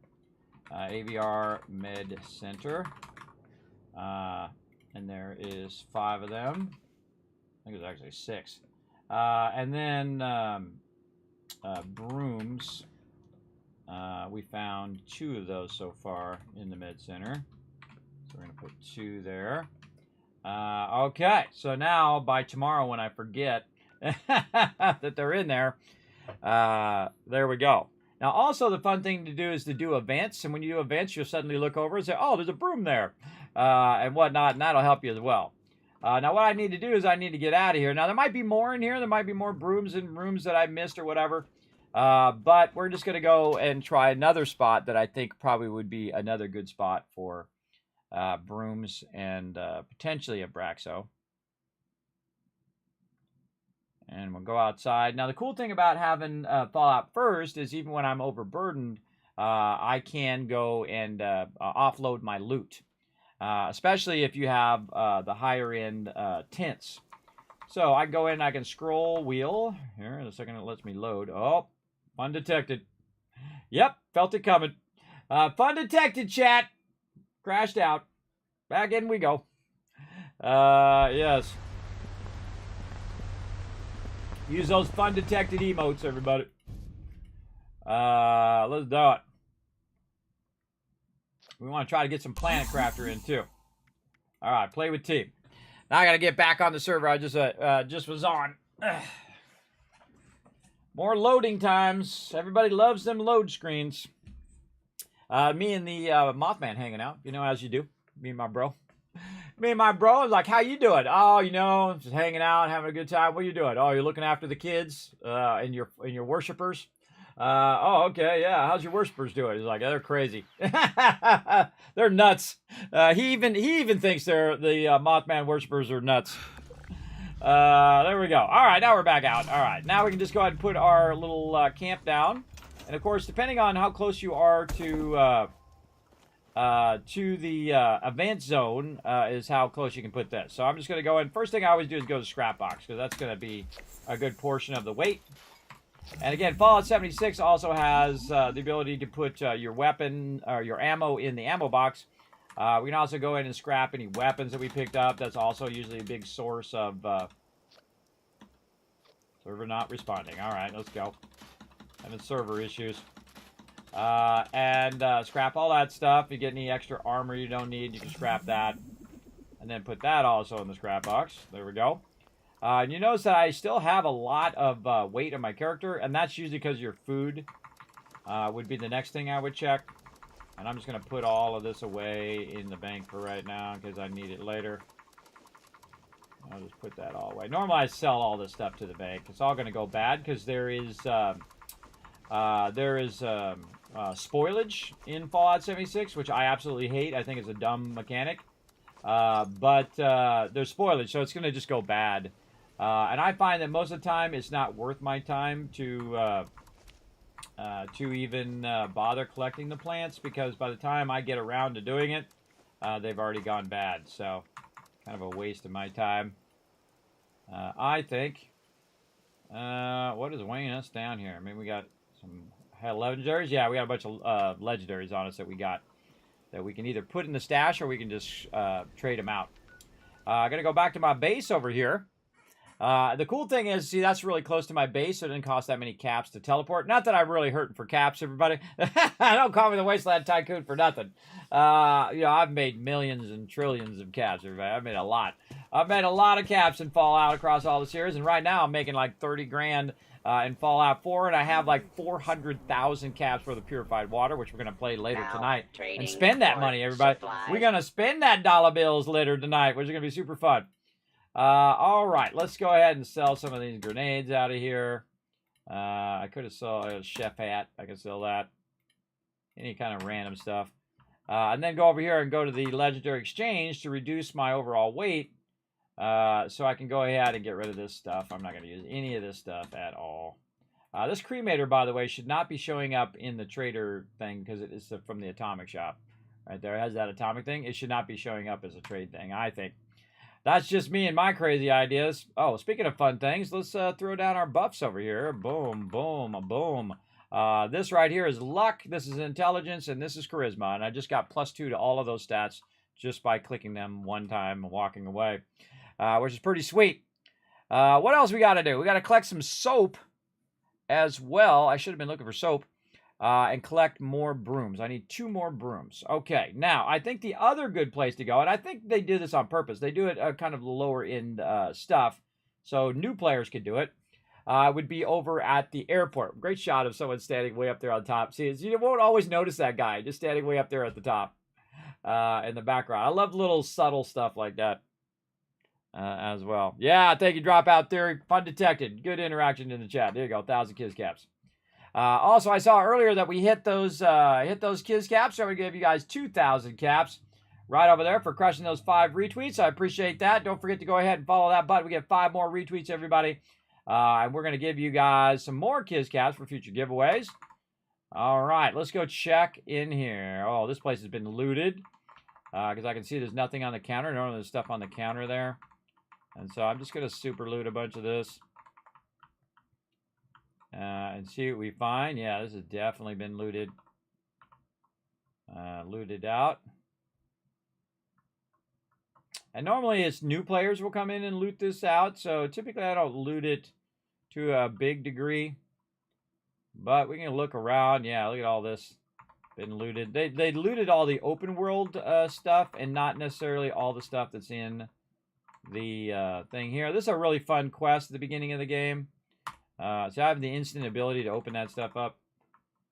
AVR Med Center. And there is 5 of them. I think it was actually 6. And then brooms. We found 2 of those so far in the med center. So we're going to put 2 there. Okay, so now by tomorrow when I forget that they're in there, there we go. Now also the fun thing to do is to do events, and when you do events you'll suddenly look over and say, oh, there's a broom there, and whatnot, and that'll help you as well. Now what I need to do is I need to get out of here. Now there might be more in here, there might be more brooms and rooms that I missed or whatever, but we're just going to go and try another spot that I think probably would be another good spot for brooms and potentially a Braxo. And we'll go outside. Now the cool thing about having Fallout First is even when I'm overburdened, I can go and offload my loot. Especially if you have the higher end tents. So I can go in and I can scroll wheel. Here, in a second it lets me load. Oh, fun detected. Yep, felt it coming. Fun detected, chat. Crashed out. Back in we go. Yes. Use those fun detected emotes, everybody. Let's do it. We want to try to get some Planet Crafter in too. All right, play with team. Now I got to get back on the server I just was on. More loading times. Everybody loves them load screens. Me and the Mothman hanging out, you know, as you do. Me and my bro. Me and my bro was like, how you doing? Oh, you know, just hanging out, having a good time. What are you doing? Oh, you're looking after the kids and your worshipers. Oh, okay, yeah. How's your worshipers doing? He's like, they're crazy. They're nuts. He even thinks the Mothman worshipers are nuts. There we go. All right, now we're back out. All right, now we can just go ahead and put our little camp down. And of course, depending on how close you are to the event zone, is how close you can put this. So I'm just going to go in. First thing I always do is go to scrap box, because that's going to be a good portion of the weight. And again, Fallout 76 also has the ability to put your weapon or your ammo in the ammo box. We can also go in and scrap any weapons that we picked up. That's also usually a big source of server not responding. All right, let's go. Having server issues. And scrap all that stuff. If you get any extra armor you don't need, you can scrap that. And then put that also in the scrap box. There we go. And you notice that I still have a lot of weight on my character, and that's usually because your food would be the next thing I would check. And I'm just going to put all of this away in the bank for right now because I need it later. I'll just put that all away. Normally I sell all this stuff to the bank. It's all going to go bad because there is spoilage in Fallout 76, which I absolutely hate. I think it's a dumb mechanic. But there's spoilage, so it's going to just go bad. And I find that most of the time it's not worth my time to even bother collecting the plants, because by the time I get around to doing it, they've already gone bad. So kind of a waste of my time, I think. What is weighing us down here? I mean, we got some legendaries. Yeah, we got a bunch of legendaries on us that we got that we can either put in the stash or we can just trade them out. I'm going to go back to my base over here. The cool thing is, see, that's really close to my base, so it didn't cost that many caps to teleport. Not that I'm really hurting for caps, everybody. Don't call me the Wasteland Tycoon for nothing. You know, I've made millions and trillions of caps, everybody. I've made a lot. I've made a lot of caps in Fallout across all the series, and right now I'm making like 30 grand in Fallout 4, and I have like 400,000 caps for the purified water, which we're going to play later tonight. And spend that money, everybody. We're going to spend that dollar bills later tonight, which is going to be super fun. All right, let's go ahead and sell some of these grenades out of here. I could have sold a chef hat. I could sell that. Any kind of random stuff. And then go over here and go to the legendary exchange to reduce my overall weight. So I can go ahead and get rid of this stuff. I'm not going to use any of this stuff at all. This cremator, by the way, should not be showing up in the trader thing because it is from the atomic shop. Right there, it has that atomic thing. It should not be showing up as a trade thing, I think. That's just me and my crazy ideas. Oh, speaking of fun things, let's throw down our buffs over here. Boom, boom, boom. This right here is luck, this is intelligence, and this is charisma. And I just got +2 to all of those stats just by clicking them one time and walking away, which is pretty sweet. What else we got to do? We got to collect some soap as well. I should have been looking for soap. And collect more brooms. I need 2 more brooms. Okay, now, I think the other good place to go, and I think they do this on purpose. They do it kind of lower end stuff, so new players could do it. Would be over at the airport. Great shot of someone standing way up there on top. See, you won't always notice that guy, just standing way up there at the top in the background. I love little subtle stuff like that as well. Yeah, thank you, Dropout Theory. Fun detected. Good interaction in the chat. There you go, 1,000 Kiz Caps. Also, I saw earlier that we hit those Kiz Caps, so I'm going to give you guys 2,000 caps right over there for crushing those 5 retweets. I appreciate that. Don't forget to go ahead and follow that button. We get 5 more retweets, everybody. And we're going to give you guys some more Kiz Caps for future giveaways. All right, let's go check in here. Oh, this place has been looted because I can see there's nothing on the counter. Normally there's stuff on the counter there. And so I'm just going to super loot a bunch of this. And see what we find. Yeah, this has definitely been looted. Looted out. And normally it's new players will come in and loot this out. So typically I don't loot it to a big degree. But we can look around. Yeah, look at all this. Been looted. They looted all the open world stuff and not necessarily all the stuff that's in the thing here. This is a really fun quest at the beginning of the game. So I have the instant ability to open that stuff up.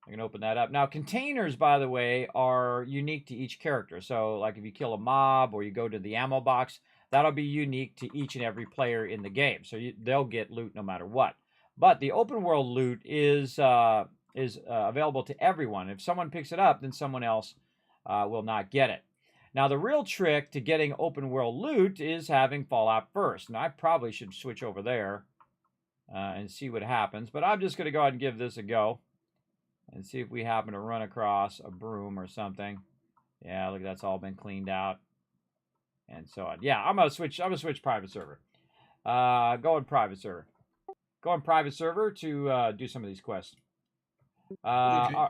I can open that up. Now, containers, by the way, are unique to each character. So, like if you kill a mob or you go to the ammo box, that'll be unique to each and every player in the game. So they'll get loot no matter what. But the open world loot is available to everyone. If someone picks it up, then someone else will not get it. Now, the real trick to getting open world loot is having Fallout first. Now, I probably should switch over there. And see what happens. But I'm just going to go ahead and give this a go. And see if we happen to run across a broom or something. Yeah, look, that's all been cleaned out. And so on. Yeah, I'm going to switch private server. Go in private server. Go in private server to do some of these quests. Okay.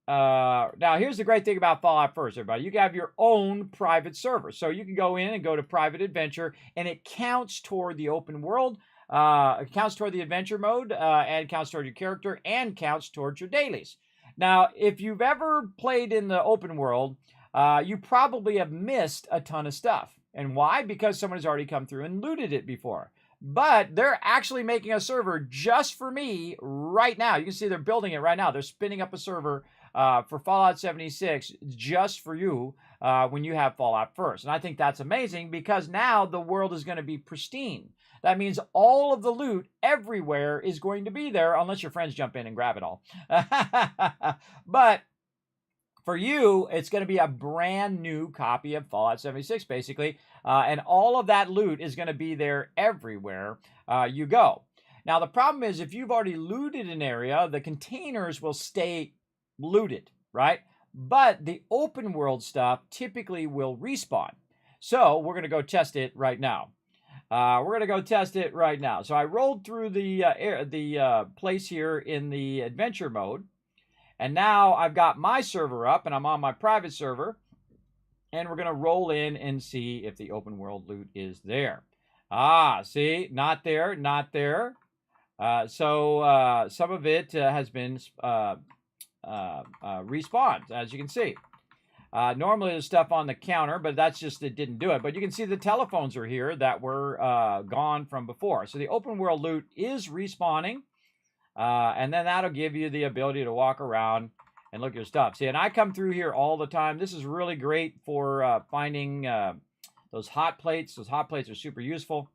Now, here's the great thing about Fallout First, everybody. You can have your own private server. So you can go in and go to private adventure. And it counts toward the open world. It counts toward the adventure mode, and counts toward your character, and counts towards your dailies. Now, if you've ever played in the open world, you probably have missed a ton of stuff. And why? Because someone has already come through and looted it before. But they're actually making a server just for me right now. You can see they're building it right now. They're spinning up a server for Fallout 76 just for you when you have Fallout First. And I think that's amazing because now the world is going to be pristine. That means all of the loot everywhere is going to be there unless your friends jump in and grab it all. But for you, it's going to be a brand new copy of Fallout 76, basically. And all of that loot is going to be there everywhere you go. Now, the problem is if you've already looted an area, the containers will stay looted, right? But the open world stuff typically will respawn. So we're going to go test it right now. We're going to go test it right now. So I rolled through the place here in the adventure mode. And now I've got my server up and I'm on my private server. And we're going to roll in and see if the open world loot is there. Ah, see, not there, not there. So some of it has been respawned, as you can see. Normally there's stuff on the counter, but that's just it didn't do it. But you can see the telephones are here that were gone from before. So the open world loot is respawning. And then that'll give you the ability to walk around and look at your stuff. See, and I come through here all the time. This is really great for finding those hot plates. Those hot plates are super useful.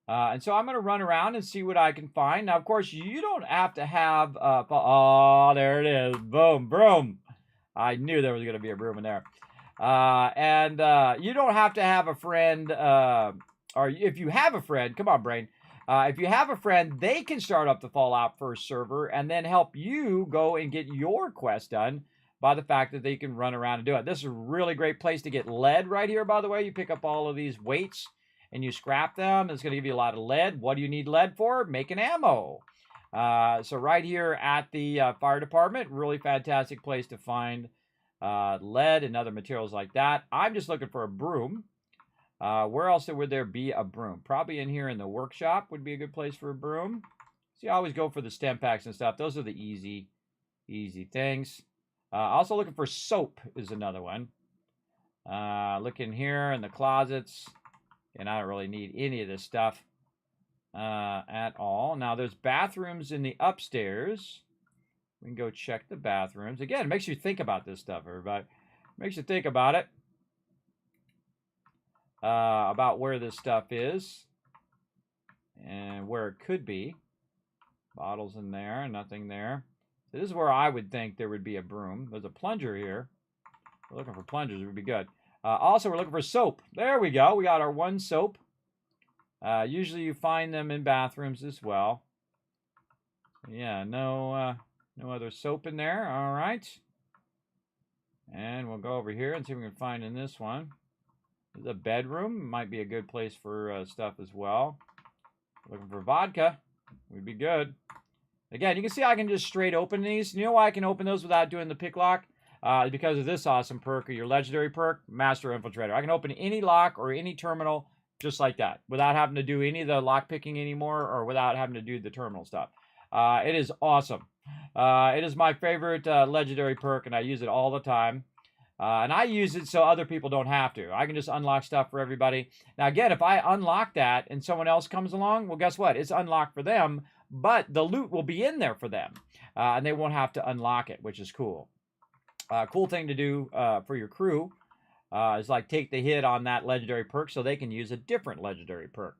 And so I'm going to run around and see what I can find. Now, of course, you don't have to have... oh, there it is. Boom, broom. I knew there was going to be a broom in there. And you don't have to have a friend, or if you have a friend, come on, brain. If you have a friend, they can start up the Fallout First server and then help you go and get your quest done by the fact that they can run around and do it. This is a really great place to get lead right here, by the way. You pick up all of these weights, and you scrap them, it's going to give you a lot of lead. What do you need lead for? Making ammo. So right here at the fire department, really fantastic place to find lead and other materials like that. I'm just looking for a broom. Where else would there be a broom? Probably in here in the workshop would be a good place for a broom. See, I always go for the stem packs and stuff. Those are the easy things. Also looking for soap is another one. Look in here in the closets. And I don't really need any of this stuff at all. Now, there's bathrooms in the upstairs. We can go check the bathrooms. Again, it makes you think about this stuff, everybody. Makes you think about it. About where this stuff is. And where it could be. Bottles in there, nothing there. So this is where I would think there would be a broom. There's a plunger here. We're looking for plungers, it would be good. Also, we're looking for soap. There we go. We got our one soap. Usually you find them in bathrooms as well. Yeah, no other soap in there. All right. And we'll go over here and see if we can find in this one. There's a bedroom. Might be a good place for stuff as well. Looking for vodka. Would be good. Again, you can see I can just straight open these. You know why I can open those without doing the pick lock? Because of this awesome perk, or your legendary perk, Master Infiltrator. I can open any lock or any terminal just like that, without having to do any of the lock picking anymore, or without having to do the terminal stuff. It is awesome. It is my favorite legendary perk, and I use it all the time. And I use it so other people don't have to. I can just unlock stuff for everybody. Now, again, if I unlock that and someone else comes along, well, guess what? It's unlocked for them, but the loot will be in there for them. And they won't have to unlock it, which is cool. Cool thing to do for your crew is like take the hit on that legendary perk so they can use a different legendary perk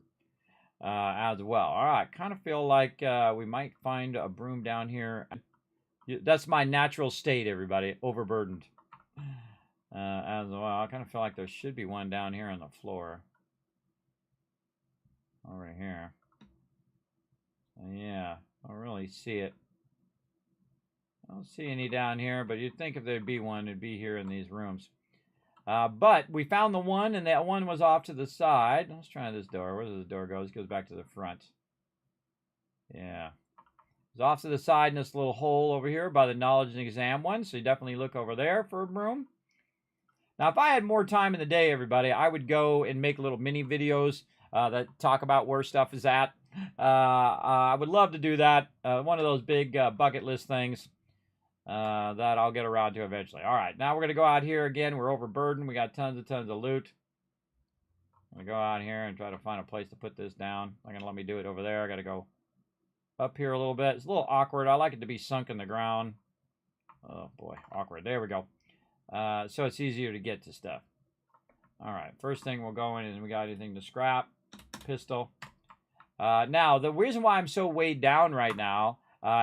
as well. All right, kind of feel like we might find a broom down here. That's my natural state, everybody, overburdened. As well, I kind of feel like there should be one down here on the floor. Over here. Yeah, I don't really see it. I don't see any down here, but you'd think if there'd be one, it'd be here in these rooms. But we found the one, and that one was off to the side. Let's try this door. Where does the door go? It goes back to the front. Yeah. It's off to the side in this little hole over here by the knowledge and exam one, so you definitely look over there for a broom. Now, if I had more time in the day, everybody, I would go and make little mini videos that talk about where stuff is at. I would love to do that. One of those big bucket list things that I'll get around to eventually. All right, now we're going to go out here again. We're overburdened. We got tons of loot. I'm going to go out here and try to find a place to put this down. They're going to let me do it over there. I got to go up here a little bit. It's a little awkward. I like it to be sunk in the ground. Oh, boy, awkward. There we go. So it's easier to get to stuff. All right, first thing we'll go in is we got anything to scrap. Pistol. Now, the reason why I'm so weighed down right now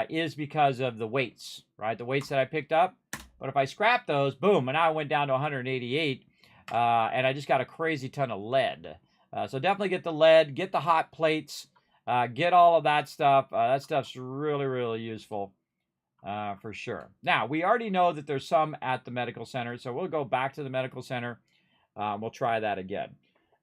is because of the weights, right? The weights that I picked up. But if I scrap those, boom, and now I went down to 188, and I just got a crazy ton of lead. So definitely get the lead, get the hot plates, get all of that stuff. That stuff's really, really useful for sure. Now, we already know that there's some at the medical center, so we'll go back to the medical center. We'll try that again.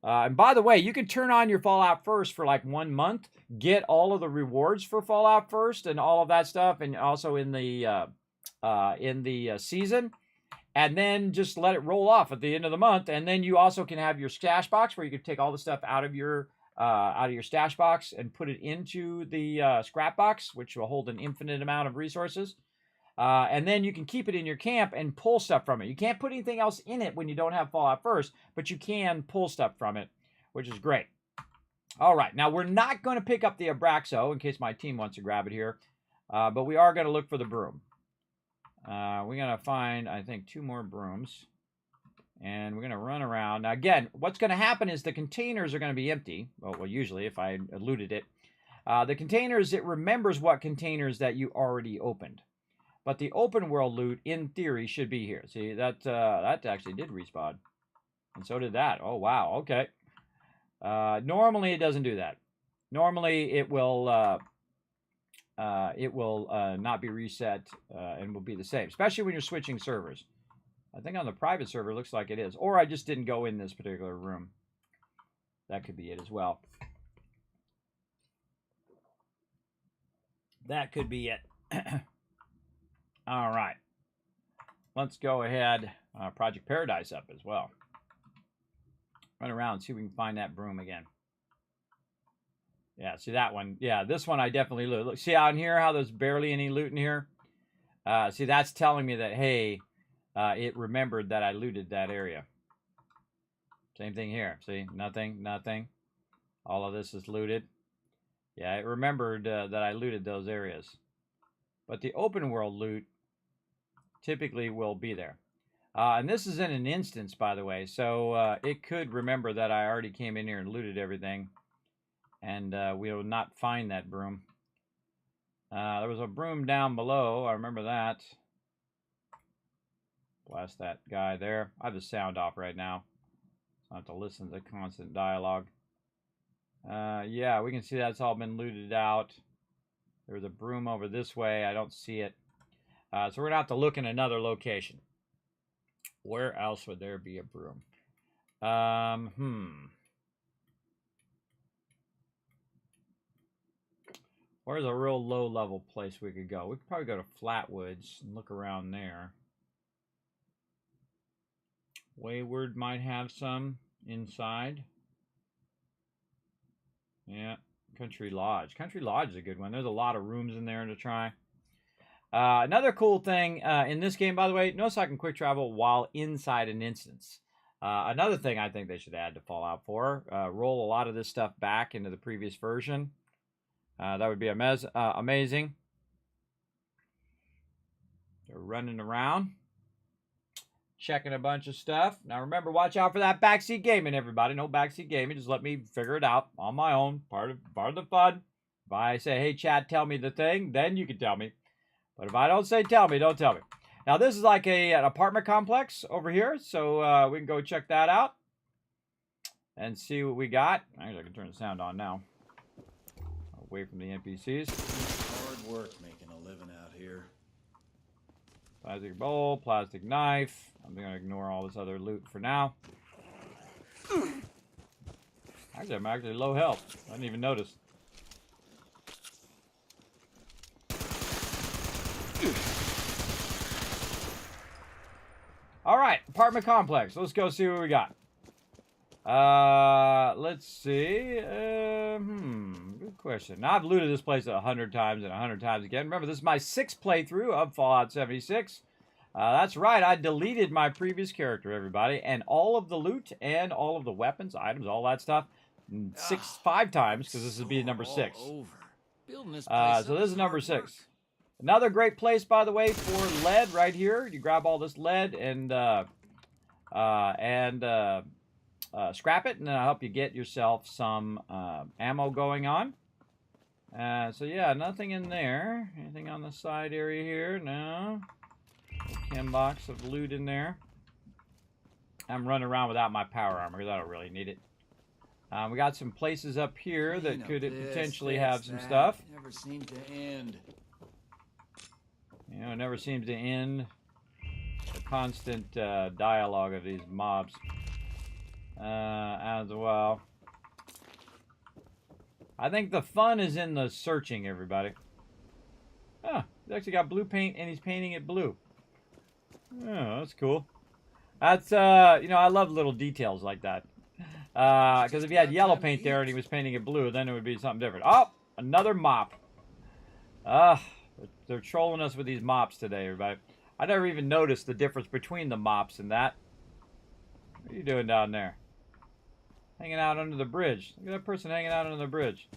And by the way, you can turn on your Fallout First for like 1 month, get all of the rewards for Fallout First and all of that stuff, and also in the season, and then just let it roll off at the end of the month. And then you also can have your stash box where you can take all the stuff out of your stash box and put it into the scrap box, which will hold an infinite amount of resources. And then you can keep it in your camp and pull stuff from it. You can't put anything else in it when you don't have Fallout First, but you can pull stuff from it, which is great. All right, now we're not going to pick up the Abraxo in case my team wants to grab it here, but we are going to look for the broom. We're going to find, I think, 2 more brooms, and we're going to run around. Now, again, what's going to happen is the containers are going to be empty. Well, usually, if I looted it. The containers, it remembers what containers that you already opened. But the open world loot, in theory, should be here. See, that actually did respawn. And so did that. Oh, wow. Okay. Normally, it doesn't do that. Normally, it will not be reset and will be the same, especially when you're switching servers. I think on the private server, it looks like it is. Or I just didn't go in this particular room. That could be it as well. That could be it. All right. Let's go ahead. Project Paradise up as well. Run around and see if we can find that broom again. Yeah, see that one. Yeah, this one I definitely loot. Look, see out in here how there's barely any loot in here? See, that's telling me that, hey, it remembered that I looted that area. Same thing here. See, nothing, nothing. All of this is looted. Yeah, it remembered that I looted those areas. But the open world loot typically will be there. And this is in an instance, by the way, so it could remember that I already came in here and looted everything. And we will not find that broom. There was a broom down below. I remember that. Blast that guy there. I have the sound off right now. So I have to listen to the constant dialogue. Yeah, we can see that's all been looted out. There's a broom over this way. I don't see it. So we're going to have to look in another location. Where else would there be a broom? Where's a real low-level place we could go? We could probably go to Flatwoods and look around there. Wayward might have some inside. Yeah, Country Lodge. Country Lodge is a good one. There's a lot of rooms in there to try. Another cool thing in this game, by the way, notice I can quick travel while inside an instance. Another thing I think they should add to Fallout 4, roll a lot of this stuff back into the previous version. That would be amazing. They're running around, checking a bunch of stuff. Now remember, watch out for that backseat gaming, everybody. No backseat gaming. Just let me figure it out on my own. Part of the fun. If I say, hey, chat, tell me the thing, then you can tell me. But if I don't say tell me, don't tell me. Now, this is like an apartment complex over here, so we can go check that out and see what we got. Actually, I can turn the sound on now. Away from the NPCs. Hard work making a living out here. Plastic bowl, plastic knife. I'm going to ignore all this other loot for now. Actually, I'm actually low health. I didn't even notice. All right, apartment complex. Let's go see what we got. Let's see. Good question. Now, I've looted this place 100 times and 100 times again. Remember, this is my 6th playthrough of Fallout 76. That's right. I deleted my previous character, everybody, and all of the loot and all of the weapons, items, all that stuff, 5 times, because this would be number 6. So this is number 6. Another great place, by the way, for lead right here. You grab all this lead and scrap it, and then I'll help you get yourself some ammo going on. So yeah, nothing in there. Anything on the side area here? No. Chem box of loot in there. I'm running around without my power armor because I don't really need it. We got some places up here that could potentially have some stuff. Never seemed to end. You know, it never seems to end. The constant dialogue of these mobs. As well. I think the fun is in the searching, everybody. Oh, he's actually got blue paint and he's painting it blue. Oh, that's cool. That's, you know, I love little details like that. Because if he had yellow paint there and he was painting it blue, then it would be something different. Oh, another mop. They're trolling us with these mops today, everybody. I never even noticed the difference between the mops and that. What are you doing down there? Hanging out under the bridge. Look at that person hanging out under the bridge.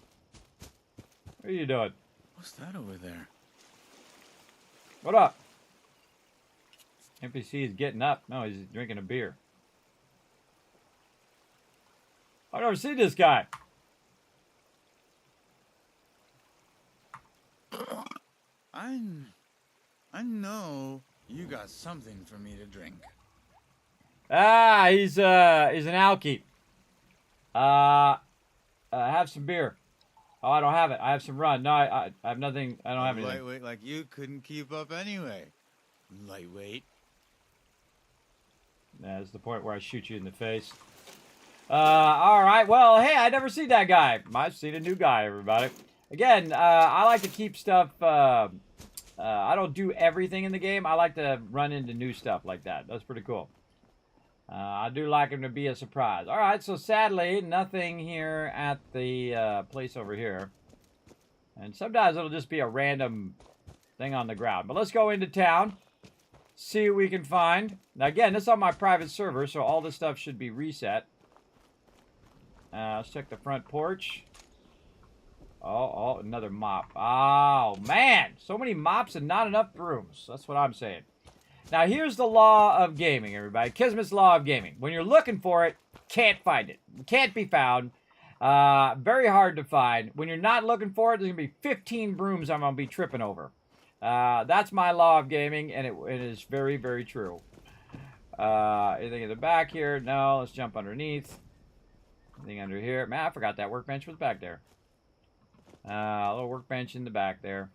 What are you doing? What's that over there? What up? NPC is getting up. No, he's drinking a beer. I've never seen this guy. I know you got something for me to drink. Ah, he's an alky. Have some beer. Oh, I don't have it. I have some run. No, I have nothing. I don't have anything. Lightweight like you couldn't keep up anyway. Lightweight. Yeah, that's the point where I shoot you in the face. All right. Well, hey, I never seen that guy. I've seen a new guy, everybody. Again, I like to keep stuff. I don't do everything in the game. I like to run into new stuff like that. That's pretty cool. I do like him to be a surprise. All right. So sadly, nothing here at the place over here. And sometimes it'll just be a random thing on the ground. But let's go into town. See what we can find. Now, again, this is on my private server, so all this stuff should be reset. Let's check the front porch. Oh, another mop. Oh, man. So many mops and not enough brooms. That's what I'm saying. Now, here's the law of gaming, everybody. Kismet's law of gaming. When you're looking for it, can't find it. Can't be found. Very hard to find. When you're not looking for it, there's going to be 15 brooms I'm going to be tripping over. That's my law of gaming, and it is very, very true. Anything in the back here? No. Let's jump underneath. Anything under here? Man, I forgot that workbench was back there. A little workbench in the back there.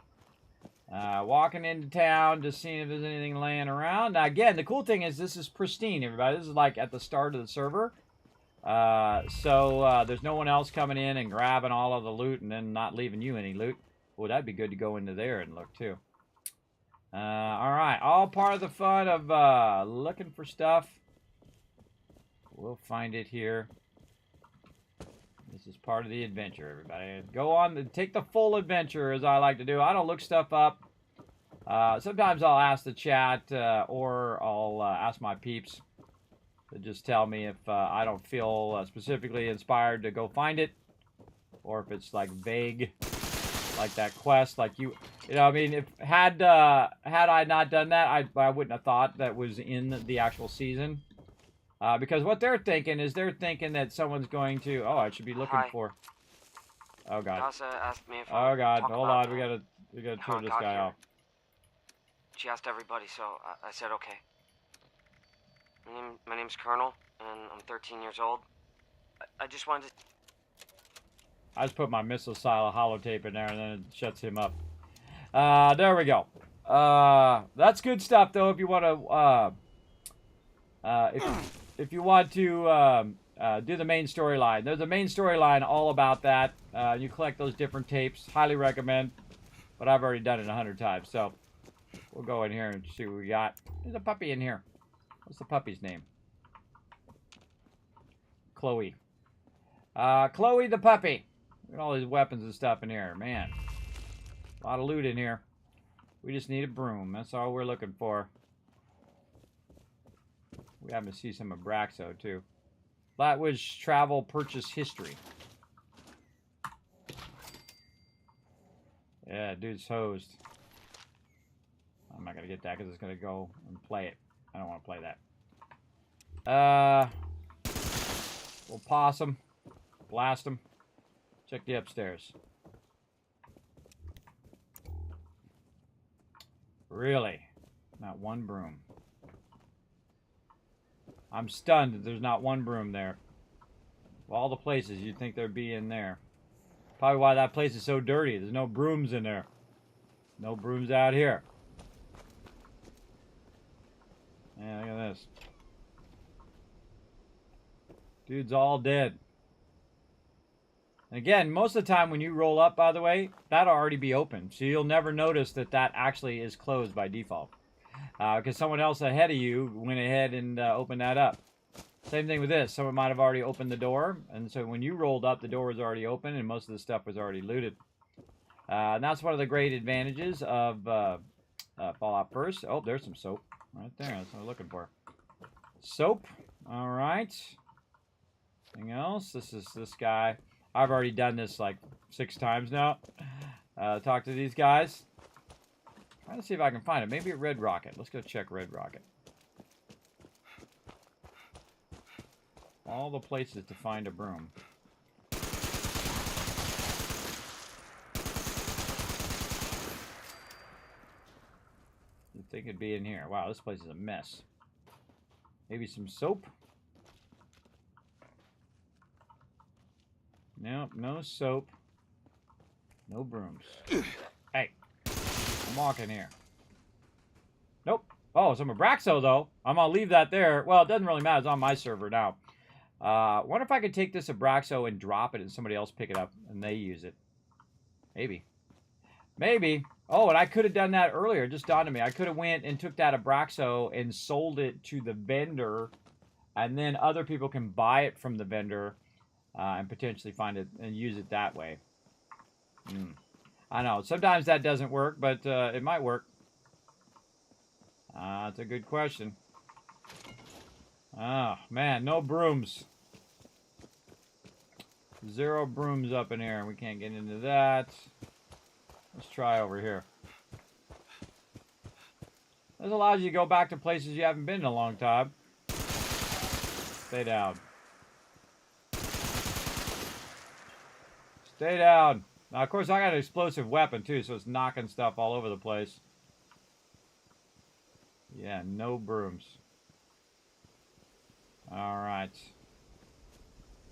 Walking into town, just seeing if there's anything laying around. Now, again, the cool thing is this is pristine, everybody. This is like at the start of the server. So there's no one else coming in and grabbing all of the loot and then not leaving you any loot. Well, that'd be good to go into there and look, too. All right. All part of the fun of looking for stuff. We'll find it here. This is part of the adventure, everybody. Go on and take the full adventure, as I like to do. I don't look stuff up. Sometimes I'll ask the chat, or I'll ask my peeps to just tell me if I don't feel specifically inspired to go find it, or if it's like vague, like that quest. Like you know, I mean, if had I not done that, I wouldn't have thought that was in the actual season. Because what they're thinking is they're thinking that someone's going to... Oh, I should be looking for... Oh, God. Casa asked me if Oh, God. talk Hold about on. We gotta how turn I this got guy here. off. She asked everybody, so I said okay. My name's Colonel, and I'm 13 years old. I just wanted to... I just put my missile silo holotape in there, and then it shuts him up. There we go. That's good stuff, though, if you want to... If you want to do the main storyline. There's a main storyline all about that. You collect those different tapes. Highly recommend. But I've already done it 100 times. So we'll go in here and see what we got. There's a puppy in here. What's the puppy's name? Chloe. Chloe the puppy. Look at all these weapons and stuff in here. Man. A lot of loot in here. We just need a broom. That's all we're looking for. We happen to see some of Braxo, too. Flatwoods travel purchase history. Yeah, dude's hosed. I'm not going to get that because it's going to go and play it. I don't want to play that. We'll pause him. Blast him. Check the upstairs. Really? Not one broom. I'm stunned that there's not one broom there. Of all the places you'd think there'd be in there. Probably why that place is so dirty. There's no brooms in there. No brooms out here. Yeah, look at this. Dude's all dead. And again, most of the time when you roll up, by the way, that'll already be open. So you'll never notice that that actually is closed by default. Because someone else ahead of you went ahead and opened that up. Same thing with this. Someone might have already opened the door. And so when you rolled up, the door was already open and most of the stuff was already looted. And that's one of the great advantages of Fallout First. Oh, there's some soap. Right there. That's what I'm looking for. Soap. All right. Anything else? This is this guy. I've already done this like 6 times now. Talk to these guys. Trying to see if I can find it. Maybe a Red Rocket. Let's go check Red Rocket. All the places to find a broom. You'd think it'd be in here. Wow, this place is a mess. Maybe some soap? Nope, no soap. No brooms. Hey. I'm walking here. Nope. Oh, some Abraxo, though. I'm going to leave that there. Well, it doesn't really matter. It's on my server now. Wonder if I could take this Abraxo and drop it and somebody else pick it up and they use it. Maybe. Maybe. Oh, and I could have done that earlier. It just dawned on me. I could have went and took that Abraxo and sold it to the vendor, and then other people can buy it from the vendor and potentially find it and use it that way. I know. Sometimes that doesn't work, but it might work. That's a good question. Oh, man. No brooms. 0 brooms up in here. We can't get into that. Let's try over here. This allows you to go back to places you haven't been in a long time. Stay down. Stay down. Now, of course, I got an explosive weapon, too, so it's knocking stuff all over the place. Yeah, no brooms. Alright.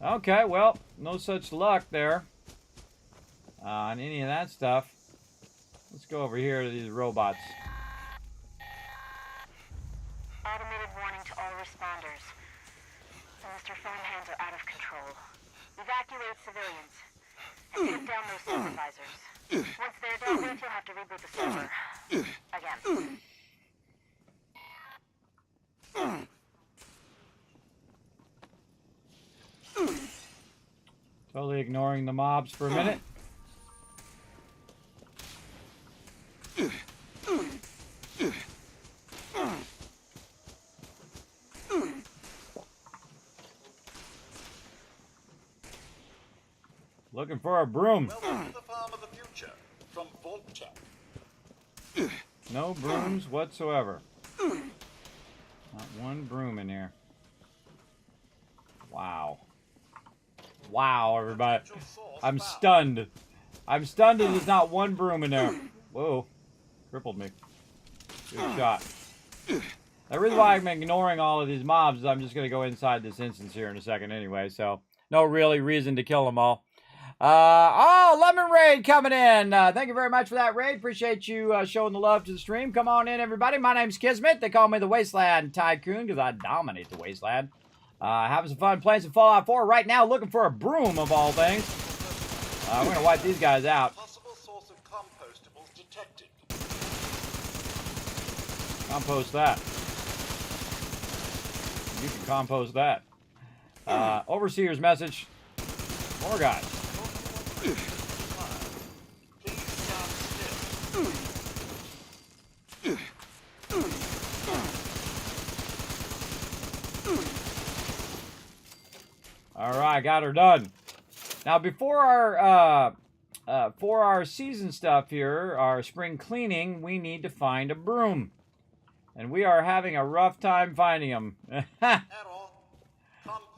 Okay, well, no such luck there on any of that stuff. Let's go over here to these robots. Automated warning to all responders. Mr. Farmhands are out of control. Evacuate civilians and take down those supervisors. Once they're dealt with, you'll have to reboot the server. Again. Totally ignoring the mobs for a minute. Looking for a broom. Welcome to the farm of the future from Vault Tech. No brooms whatsoever. Not one broom in here. Wow. Wow, everybody. I'm stunned. I'm stunned that there's not one broom in there. Whoa. Crippled me. Good shot. The reason why I'm ignoring all of these mobs is I'm just going to go inside this instance here in a second anyway, so no really reason to kill them all. Oh, Lemon Raid coming in. Thank you very much for that raid. Appreciate you showing the love to the stream. Come on in, everybody. My name's Kismet. They call me the Wasteland Tycoon because I dominate the Wasteland. Having some fun playing some Fallout 4 right now, looking for a broom of all things. We're going to wipe these guys out. Possible source of compostables detected. Compost that. You can compost that. Overseer's message. More guys. Please stand still. All right, got her done. Now, before for our season stuff here, our spring cleaning, we need to find a broom, and we are having a rough time finding them.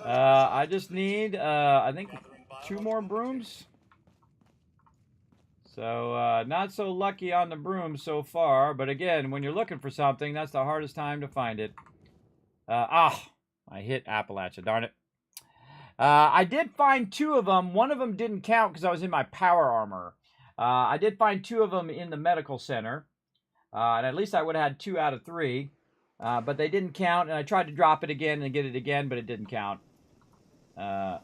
I just need, I think, 2 more brooms. So, not so lucky on the brooms so far. But again, when you're looking for something, that's the hardest time to find it. I hit Appalachia, darn it. I did find 2 of them. One of them didn't count because I was in my power armor. I did find 2 of them in the medical center. And at least I would have had 2 out of 3. But they didn't count, and I tried to drop it again and get it again, but it didn't count as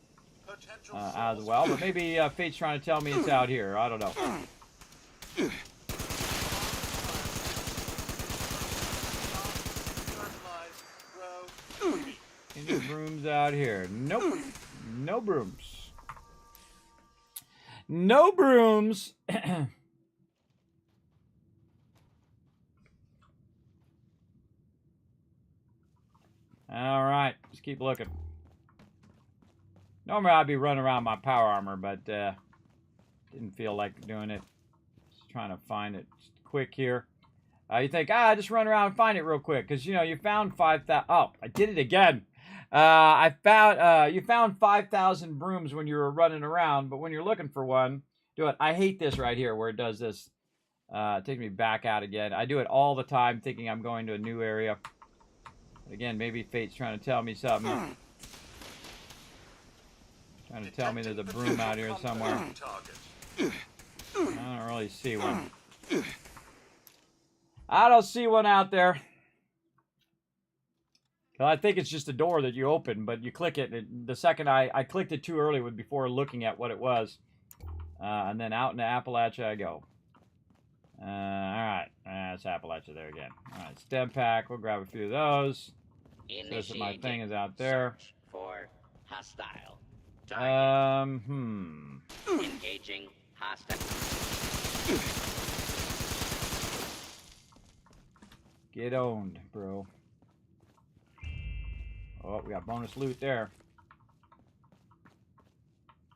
well. But maybe Fate's trying to tell me it's out here. I don't know. Any brooms out here? Nope. No brooms. No brooms. All right, just keep looking. Normally I'd be running around my power armor, but didn't feel like doing it. Just trying to find it quick here. You think, just run around and find it real quick, because, you know, you found 5,000. Oh, I did it again. You found 5,000 brooms when you were running around, but when you're looking for one, do it. I hate this right here where it does this. Take me back out again. I do it all the time, thinking I'm going to a new area. Again, maybe Fate's trying to tell me something. Trying to tell me there's a broom out here somewhere. I don't really see one. I don't see one out there. I think it's just a door that you open, but you click it. The second I clicked it too early before looking at what it was. And then out into Appalachia I go. All right. It's Appalachia there again. All right, stem pack. We'll grab a few of those. Says that my thing is out there. Search for hostile. Engaging hostile. Get owned, bro. Oh, we got bonus loot there.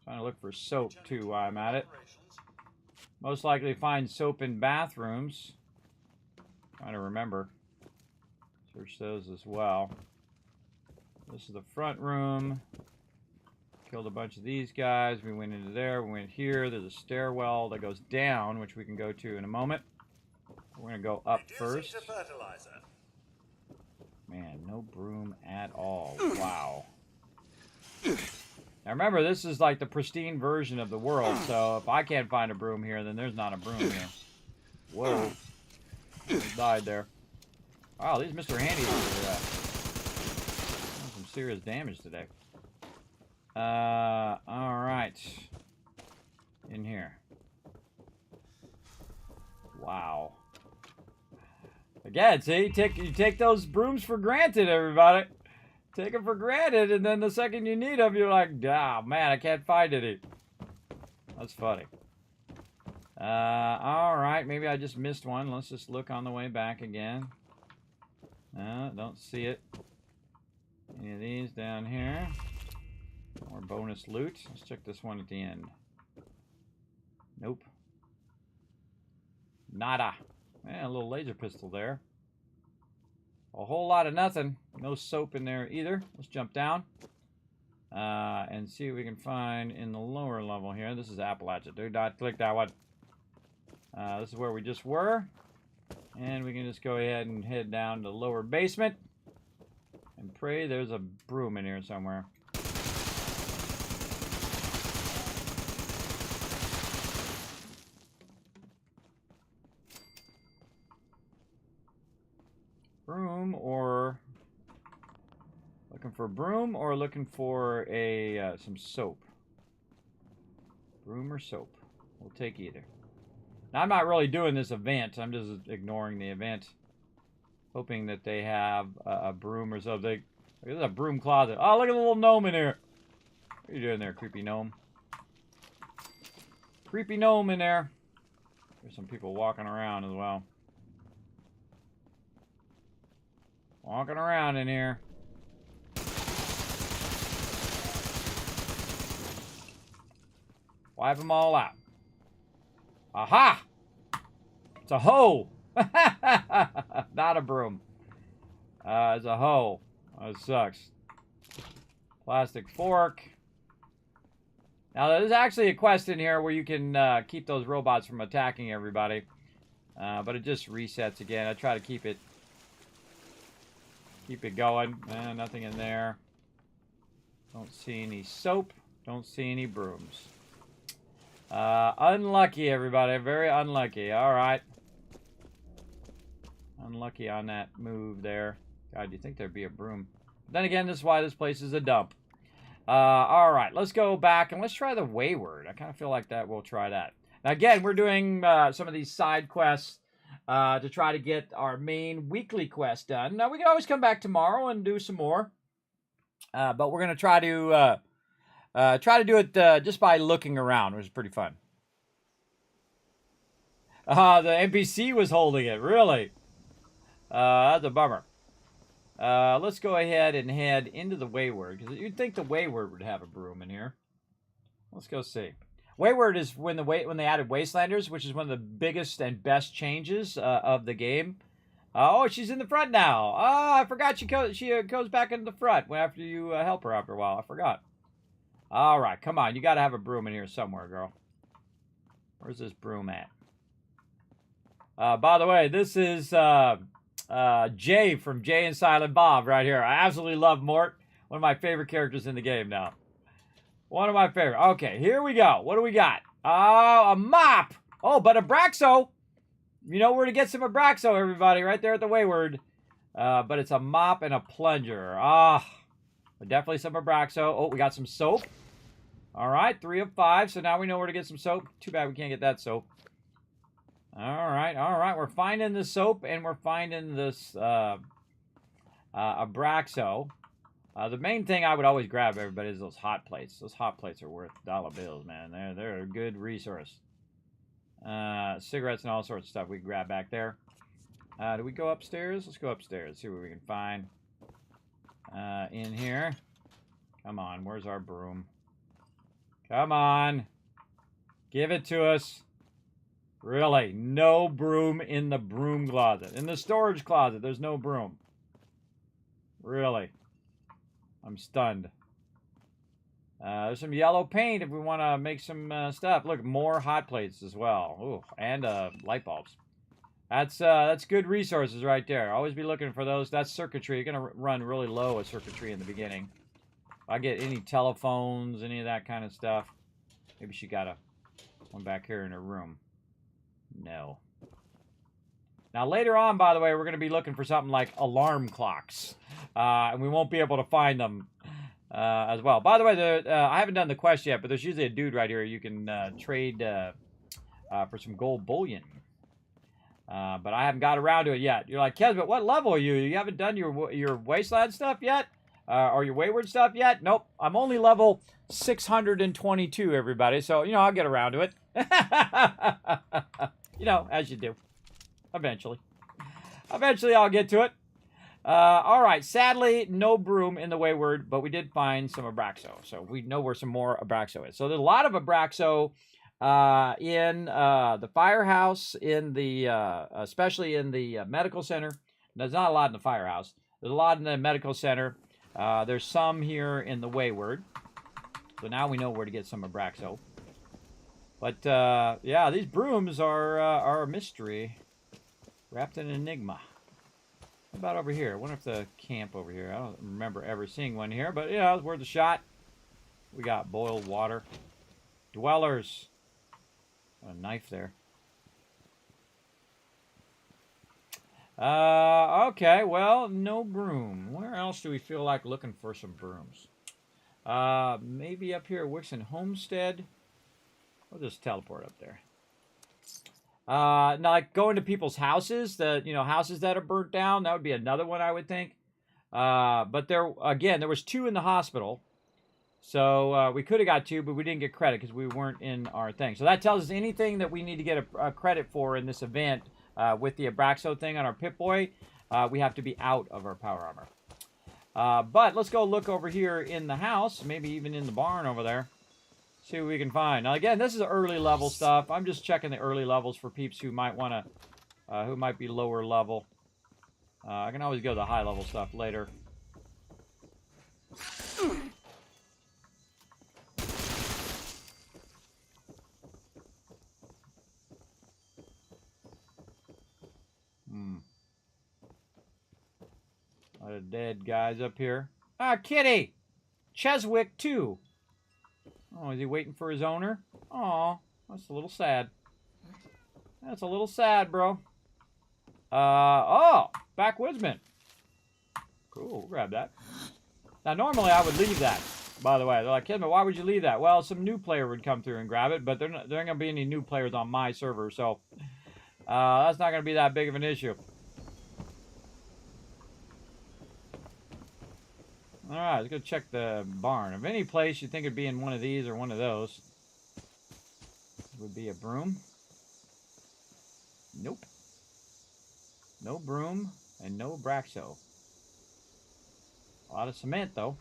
Trying to look for soap too while I'm at it. Most likely find soap in bathrooms. Trying to remember. Search those as well. This is the front room. Killed a bunch of these guys. We went into there. We went here. There's a stairwell that goes down, which we can go to in a moment. We're going to go up first. Man, no broom at all. Wow. Now remember, this is like the pristine version of the world, so if I can't find a broom here, then there's not a broom here. Whoa. Just died there. Wow, these Mr. Handies are doing some serious damage today. Alright. In here. Wow. Again, see, you take those brooms for granted, everybody. Take them for granted, and then the second you need them, you're like, ah, man, I can't find any. That's funny. Alright, maybe I just missed one. Let's just look on the way back again. Don't see it. Any of these down here? More bonus loot. Let's check this one at the end. Nope. Nada. Yeah, a little laser pistol there. A whole lot of nothing. No soap in there either. Let's jump down. And see what we can find in the lower level here. This is Appalachia. Do not click that one. This is where we just were. And we can just go ahead and head down to the lower basement. And pray there's a broom in here somewhere. Broom or looking for broom or looking for a some soap. Broom or soap. We'll take either. Now, I'm not really doing this event. I'm just ignoring the event. Hoping that they have a broom or something. There's a broom closet. Oh, look at the little gnome in here. What are you doing there, creepy gnome? Creepy gnome in there. There's some people walking around as well. Walking around in here. Wipe them all out. Aha! It's a hoe! Not a broom. It's a hoe. That sucks. Plastic fork. Now, there's actually a quest in here where you can keep those robots from attacking everybody. But it just resets again. I try to keep it going. Nothing in there. Don't see any soap. Don't see any brooms. Unlucky, everybody. Very unlucky. Alright. Unlucky on that move there. God, you'd think there'd be a broom. But then again, this is why this place is a dump. Alright, let's go back and let's try the Wayward. I kind of feel like that we'll try that. Now, again, we're doing some of these side quests to try to get our main weekly quest done. Now, we can always come back tomorrow and do some more. But we're going to try to do it just by looking around, which is pretty fun. The NPC was holding it, really. That's a bummer. Let's go ahead and head into the Wayward, because you'd think the Wayward would have a broom in here. Let's go see. Wayward is when they added Wastelanders, which is one of the biggest and best changes of the game. Oh, she's in the front now. Oh, I forgot she goes back into the front after you help her after a while. I forgot. All right, come on. You got to have a broom in here somewhere, girl. Where's this broom at? By the way, this is Jay from Jay and Silent Bob right here. I absolutely love Mort. One of my favorite characters in the game now. One of my favorite. Okay, here we go. What do we got? Oh, a mop. Oh, but Abraxo. You know where to get some Abraxo, everybody. Right there at the Wayward. But it's a mop and a plunger. Ah, definitely some Abraxo. Oh, we got some soap. All right, 3 of 5. So now we know where to get some soap. Too bad we can't get that soap. All right. We're finding the soap and we're finding this Abraxo. The main thing I would always grab, everybody, is those hot plates. Those hot plates are worth dollar bills, man. They're a good resource. Cigarettes and all sorts of stuff we can grab back there. Do we go upstairs? Let's go upstairs. See what we can find in here. Come on, where's our broom? Come on. Give it to us. Really, no broom in the broom closet. In the storage closet, there's no broom. Really. I'm stunned. There's some yellow paint if we want to make some stuff. Look, more hot plates as well. Ooh, and light bulbs. That's good resources right there. Always be looking for those. That's circuitry. You're going to run really low with circuitry in the beginning. If I get any telephones, any of that kind of stuff. Maybe she got one back here in her room. No. Now, later on, by the way, we're going to be looking for something like alarm clocks. And we won't be able to find them as well. By the way, I haven't done the quest yet, but there's usually a dude right here you can trade for some gold bullion. But I haven't got around to it yet. You're like, Kismet, what level are you? You haven't done your wasteland stuff yet? Or your wayward stuff yet? Nope. I'm only level 622, everybody. So, you know, I'll get around to it. You know, as you do. Eventually. Eventually, I'll get to it. All right. Sadly, no broom in the wayward, but we did find some Abraxo. So we know where some more Abraxo is. So there's a lot of Abraxo in the firehouse, in the especially in the medical center. There's not a lot in the firehouse. There's a lot in the medical center. There's some here in the wayward. So now we know where to get some Abraxo. But yeah, these brooms are a mystery, wrapped in an enigma. What about over here? I wonder if the camp over here. I don't remember ever seeing one here, but yeah, it's worth a shot. We got boiled water. Dwellers. A knife there. Okay, well, no broom. Where else do we feel like looking for some brooms? Maybe up here at Wixon Homestead. We'll just teleport up there. Now, like going to people's houses, houses that are burnt down, that would be another one I would think. But there was 2 in the hospital. So we could have got 2, but we didn't get credit because we weren't in our thing. So that tells us anything that we need to get a credit for in this event with the Abraxo thing on our Pip-Boy, we have to be out of our power armor. But let's go look over here in the house, maybe even in the barn over there. See what we can find. Now, again, this is early level stuff. I'm just checking the early levels for peeps who might want to, who might be lower level. I can always go to the high level stuff later. A lot of dead guys up here. Ah, Kitty! Cheswick, too. Oh, is he waiting for his owner? Aw, that's a little sad. That's a little sad, bro. Oh, backwoodsman. Cool, we'll grab that. Now, normally I would leave that, by the way. They're like, Kismet, why would you leave that? Well, some new player would come through and grab it, but there aren't going to be any new players on my server, so that's not going to be that big of an issue. All right, let's go check the barn. If any place you think it'd be in one of these or one of those, would be a broom. Nope. No broom and no Abraxo. A lot of cement, though.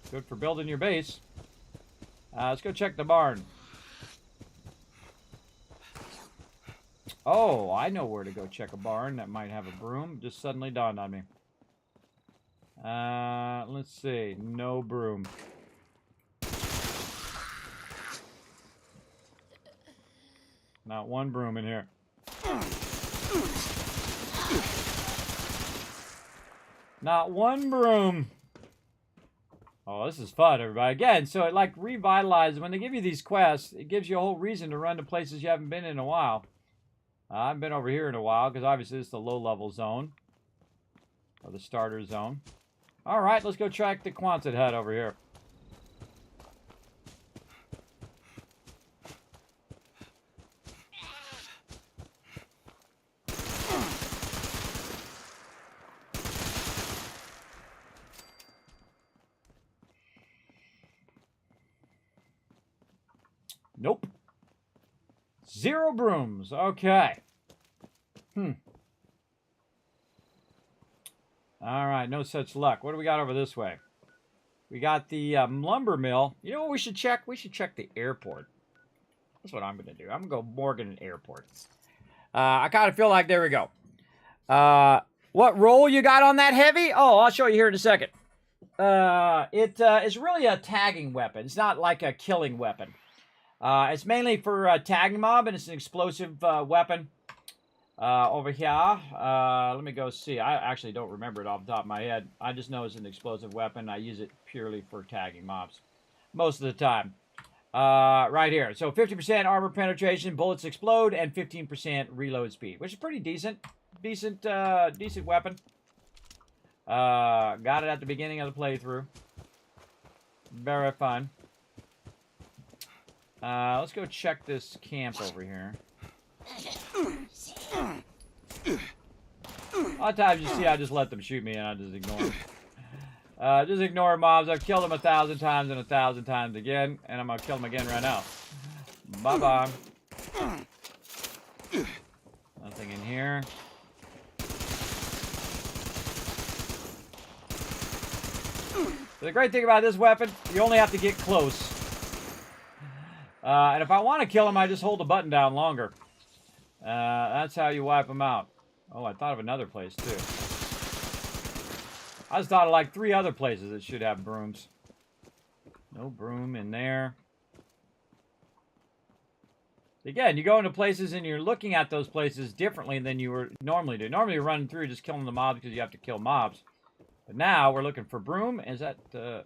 Good for building your base. Let's go check the barn. Oh, I know where to go check a barn that might have a broom. Just suddenly dawned on me. Let's see. No broom. Not one broom in here. Not one broom. Oh, this is fun, everybody. Again, so it like revitalizes. When they give you these quests, it gives you a whole reason to run to places you haven't been in a while. I haven't been over here in a while because obviously it's the low-level zone. Or the starter zone. Alright, let's go track the Quonset hut over here. Nope. 0 brooms. Okay. Alright, no such luck. What do we got over this way? We got the lumber mill. You know what we should check? We should check the airport. That's what I'm going to do. I'm going to go Morgan Airport. I kind of feel like, there we go. What roll you got on that heavy? Oh, I'll show you here in a second. It's really a tagging weapon. It's not like a killing weapon. It's mainly for tagging mob, and it's an explosive weapon. Over here, let me go see. I actually don't remember it off the top of my head. I just know it's an explosive weapon. I use it purely for tagging mobs most of the time. Right here. So 50% armor penetration, bullets explode, and 15% reload speed, which is pretty decent. Decent weapon. Got it at the beginning of the playthrough. Very fun. Let's go check this camp over here. A lot of times you see I just let them shoot me and I just ignore them. Just ignore mobs. I've killed them 1,000 times and 1,000 times again, and I'm gonna kill them again right now. Bye-bye. Nothing in here. So the great thing about this weapon, you only have to get close. And if I want to kill him, I just hold the button down longer. That's how you wipe them out. Oh, I thought of another place, too. I just thought of like 3 other places that should have brooms. No broom in there. Again, you go into places and you're looking at those places differently than you would normally do. Normally you're running through just killing the mobs because you have to kill mobs. But now we're looking for broom. Is that,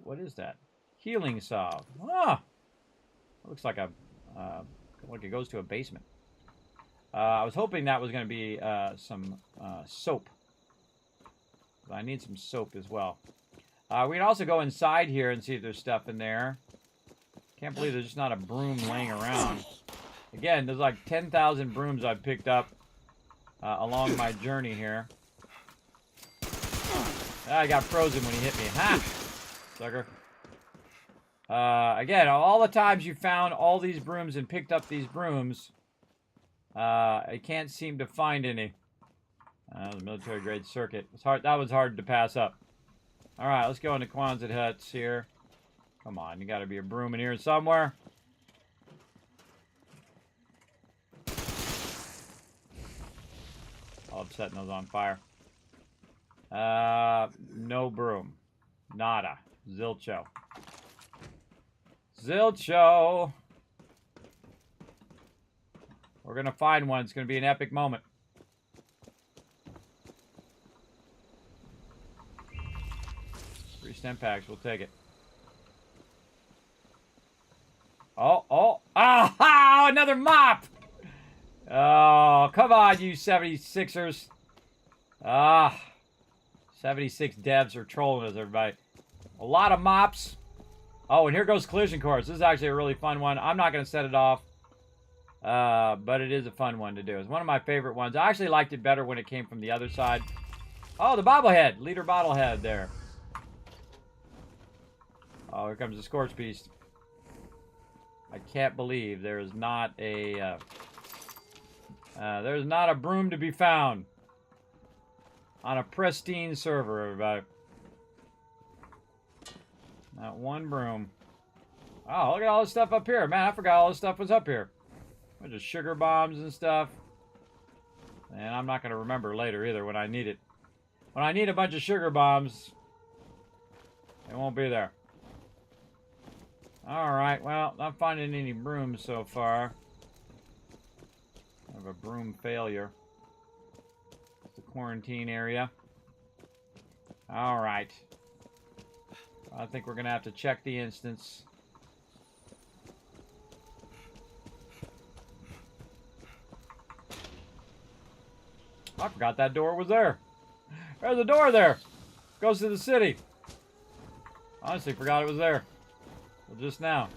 what is that? Healing salve. Ah! Looks like a, like it goes to a basement. I was hoping that was going to be some soap. But I need some soap as well. We can also go inside here and see if there's stuff in there. Can't believe there's just not a broom laying around. Again, there's like 10,000 brooms I've picked up along my journey here. I got frozen when he hit me. Ha! Sucker. Again, all the times you found all these brooms and picked up these brooms, I can't seem to find any. The military grade circuit. It's hard. That was hard to pass up. All right, let's go into Quonset huts here. Come on, you got to be a broom in here somewhere. All of setting those on fire. No broom. Nada. Zilcho. Zilcho. We're going to find one. It's going to be an epic moment. Free stem packs. We'll take it. Oh. Ah! Another mop! Oh, come on, you 76ers. 76 devs are trolling us, everybody. A lot of mops. Oh, and here goes collision course. This is actually a really fun one. I'm not going to set it off. But it is a fun one to do. It's one of my favorite ones. I actually liked it better when it came from the other side. Oh, the bobblehead. Leader bobblehead there. Oh, here comes the Scorch Beast. I can't believe there is not a... there's not a broom to be found. On a pristine server, everybody. Not one broom. Oh, look at all this stuff up here. Man, I forgot all this stuff was up here. Bunch of sugar bombs and stuff. And I'm not going to remember later either when I need it. When I need a bunch of sugar bombs, it won't be there. Alright, well, not finding any brooms so far. I have a broom failure. It's the quarantine area. Alright. I think we're going to have to check the instance. I forgot that door was there. There's a door there. Goes to the city. Honestly, forgot it was there. Well, just now.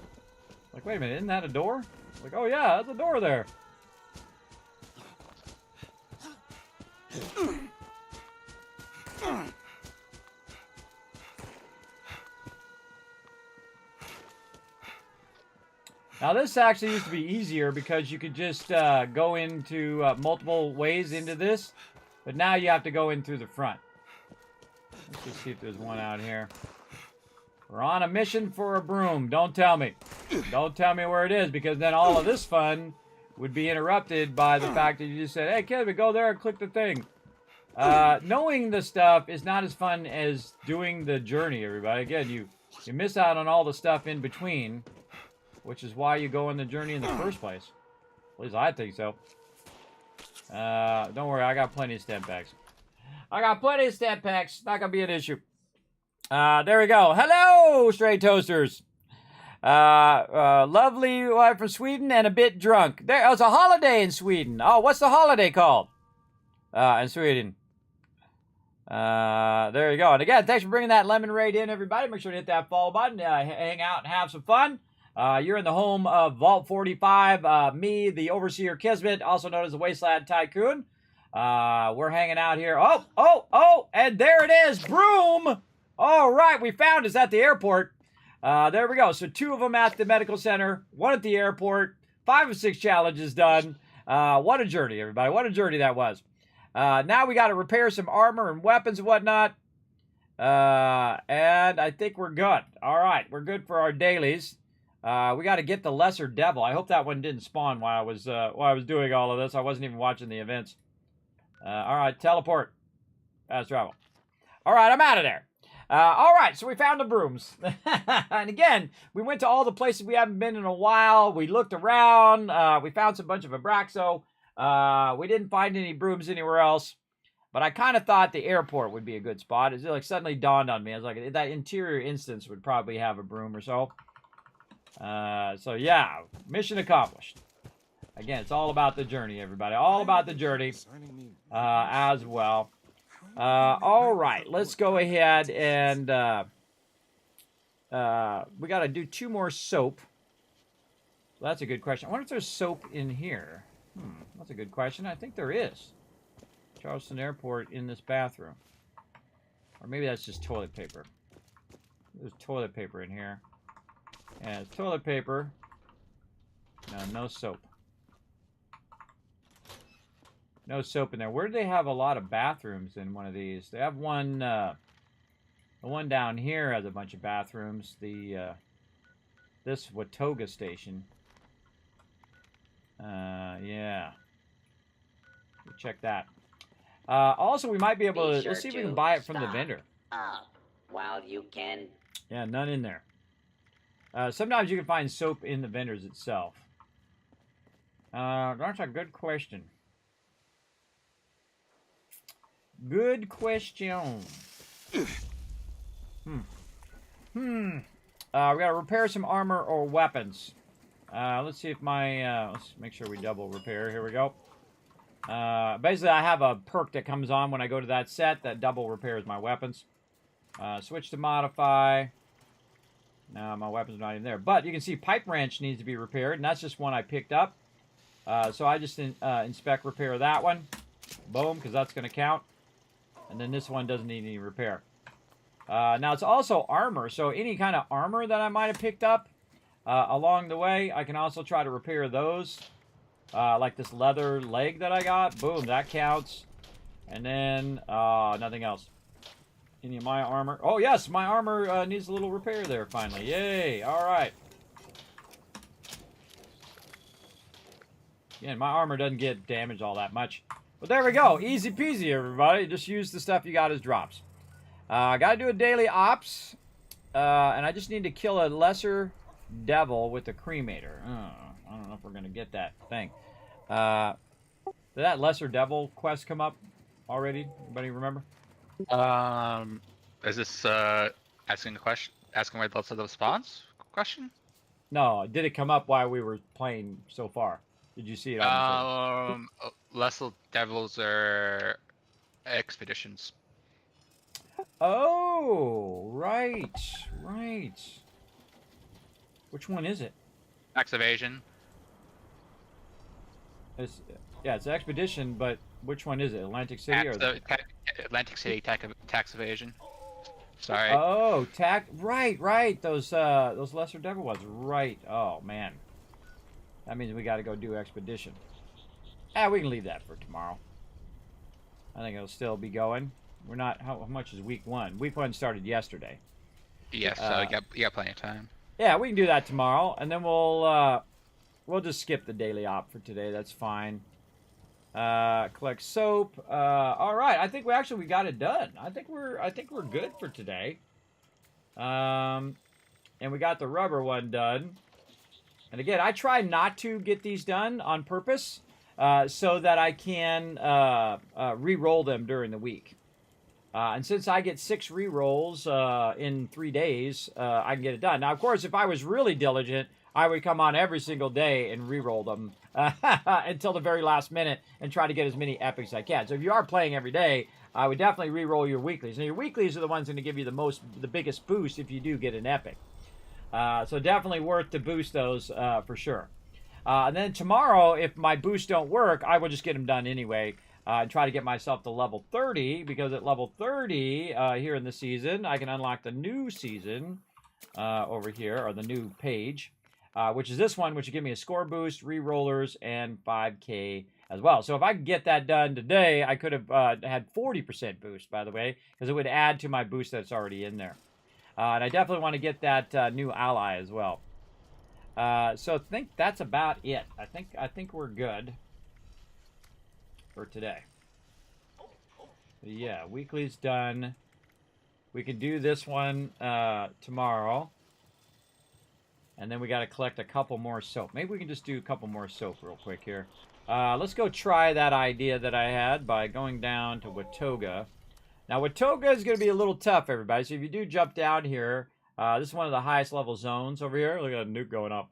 Like, wait a minute, isn't that a door? Like, oh yeah, that's a door there. Now this actually used to be easier because you could just go into multiple ways into this, but now you have to go in through the front. Let's just see if there's one out here. We're on a mission for a broom. Don't tell me. Don't tell me where it is, because then all of this fun would be interrupted by the fact that you just said, hey kid, we go there and click the thing. Knowing the stuff is not as fun as doing the journey, everybody. Again, you miss out on all the stuff in between, which is why you go on the journey in the first place. At least I think so. Don't worry, I got plenty of stem packs. I got plenty of stem packs. Not gonna be an issue. There we go. Hello, Stray Toasters. Lovely wife from Sweden and a bit drunk. There, it's a holiday in Sweden. Oh, what's the holiday called? In Sweden. There you go. And again, thanks for bringing that lemon raid in, everybody. Make sure to hit that follow button. Hang out and have some fun. You're in the home of Vault 45. Me, the Overseer Kismet, also known as the Wasteland Tycoon. We're hanging out here. Oh, and there it is. Broom. All right, we found us at the airport. There we go. So 2 of them at the medical center, 1 at the airport, 5 of 6 challenges done. What a journey, everybody. What a journey that was. Now we got to repair some armor and weapons and whatnot. And I think we're good. All right, we're good for our dailies. We got to get the Lesser Devil. I hope that one didn't spawn while I was doing all of this. I wasn't even watching the events. All right, teleport. Fast travel. All right, I'm out of there. All right, so we found the brooms. And again, we went to all the places we haven't been in a while. We looked around. We found some bunch of Abraxo. We didn't find any brooms anywhere else. But I kind of thought the airport would be a good spot. It like suddenly dawned on me. I was like, that interior instance would probably have a broom or so. So yeah, mission accomplished. Again, it's all about the journey, everybody. All about the journey as well. All right, let's go ahead and we got to do 2 more soap. So that's a good question. I wonder if there's soap in here. That's a good question. I think there is. Charleston Airport in this bathroom. Or maybe that's just toilet paper. There's toilet paper in here. Yeah, it's toilet paper. No soap. No soap in there. Where do they have a lot of bathrooms in one of these? They have one, the one down here has a bunch of bathrooms. This Watoga station. Yeah. We'll check that. Also, we might be able to, let's see if we can buy it from the vendor. While you can. Yeah, none in there. Sometimes you can find soap in the vendors itself. That's a good question. Good question. We gotta repair some armor or weapons. Let's see if my, let's make sure we double repair. Here we go. Basically, I have a perk that comes on when I go to that set that double repairs my weapons. Switch to modify. No, my weapon's not even there. But you can see pipe wrench needs to be repaired, and that's just one I picked up. So I just inspect repair that one. Boom, because that's going to count. And then this one doesn't need any repair. Now, it's also armor. So any kind of armor that I might have picked up along the way, I can also try to repair those. Like this leather leg that I got. Boom, that counts. And then nothing else. Any of my armor. Oh, yes, my armor needs a little repair there, finally. Yay, all right. Again, my armor doesn't get damaged all that much. But there we go. Easy peasy, everybody. Just use the stuff you got as drops. I got to do a daily ops. And I just need to kill a lesser devil with the cremator. I don't know if we're going to get that thing. Did that lesser devil quest come up already? Anybody remember? Is this asking a question? Asking where the lesser spawns? Question? No. Did it come up while we were playing so far? Did you see it on Lesser devils are expeditions. Oh, right, right. Which one is it? Tax evasion. It's, yeah, it's Expedition, but which one is it? Atlantic City or the... Atlantic City tax evasion. Sorry. Oh, right. Those lesser devil ones. Right. Oh man. That means we got to go do Expedition. We can leave that for tomorrow. I think it'll still be going. We're not. How much is week 1? Week 1 started yesterday. Yes, so you got plenty of time. Yeah, we can do that tomorrow, and then we'll just skip the daily op for today. That's fine. Collect soap. All right. I think we got it done. I think we're good for today. And we got the rubber one done. And again, I try not to get these done on purpose, so that I can re-roll them during the week. And since I get 6 re-rolls in 3 days, I can get it done. Now, of course, if I was really diligent, I would come on every single day and re-roll them until the very last minute and try to get as many epics as I can. So if you are playing every day, I would definitely re-roll your weeklies. Now, your weeklies are the ones going to give you the biggest boost if you do get an epic. So definitely worth to boost those for sure. And then tomorrow, if my boosts don't work, I will just get them done anyway and try to get myself to level 30, because at level 30 here in the season, I can unlock the new season over here, or the new page. Which is this one, which will give me a score boost, re-rollers, and 5K as well. So if I could get that done today, I could have had 40% boost, by the way, because it would add to my boost that's already in there. And I definitely want to get that new ally as well. So I think that's about it. I think we're good for today. Yeah, weekly's done. We can do this one tomorrow. And then we got to collect a couple more soap. Maybe we can just do a couple more soap real quick here. Let's go try that idea that I had by going down to Watoga. Now, Watoga is going to be a little tough, everybody. So if you do jump down here, this is one of the highest level zones over here. Look at a nuke going up.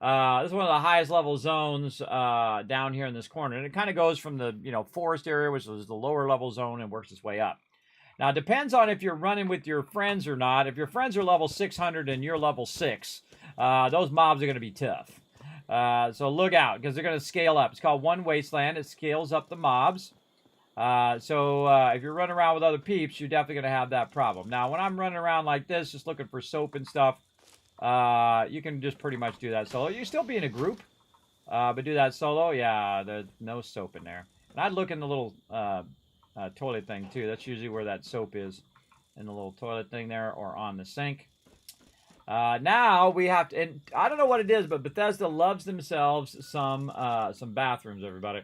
This is one of the highest level zones down here in this corner. And it kind of goes from the forest area, which is the lower level zone, and works its way up. Now, it depends on if you're running with your friends or not. If your friends are level 600 and you're level 6, those mobs are going to be tough. So look out, because they're going to scale up. It's called One Wasteland. It scales up the mobs. So if you're running around with other peeps, you're definitely going to have that problem. Now, when I'm running around like this, just looking for soap and stuff, you can just pretty much do that solo. You can still be in a group, but do that solo. Yeah, there's no soap in there. And I'd look in the little toilet thing, too. That's usually where that soap is, in the little toilet thing there, or on the sink. Now we have to, and I don't know what it is, but Bethesda loves themselves some bathrooms, everybody.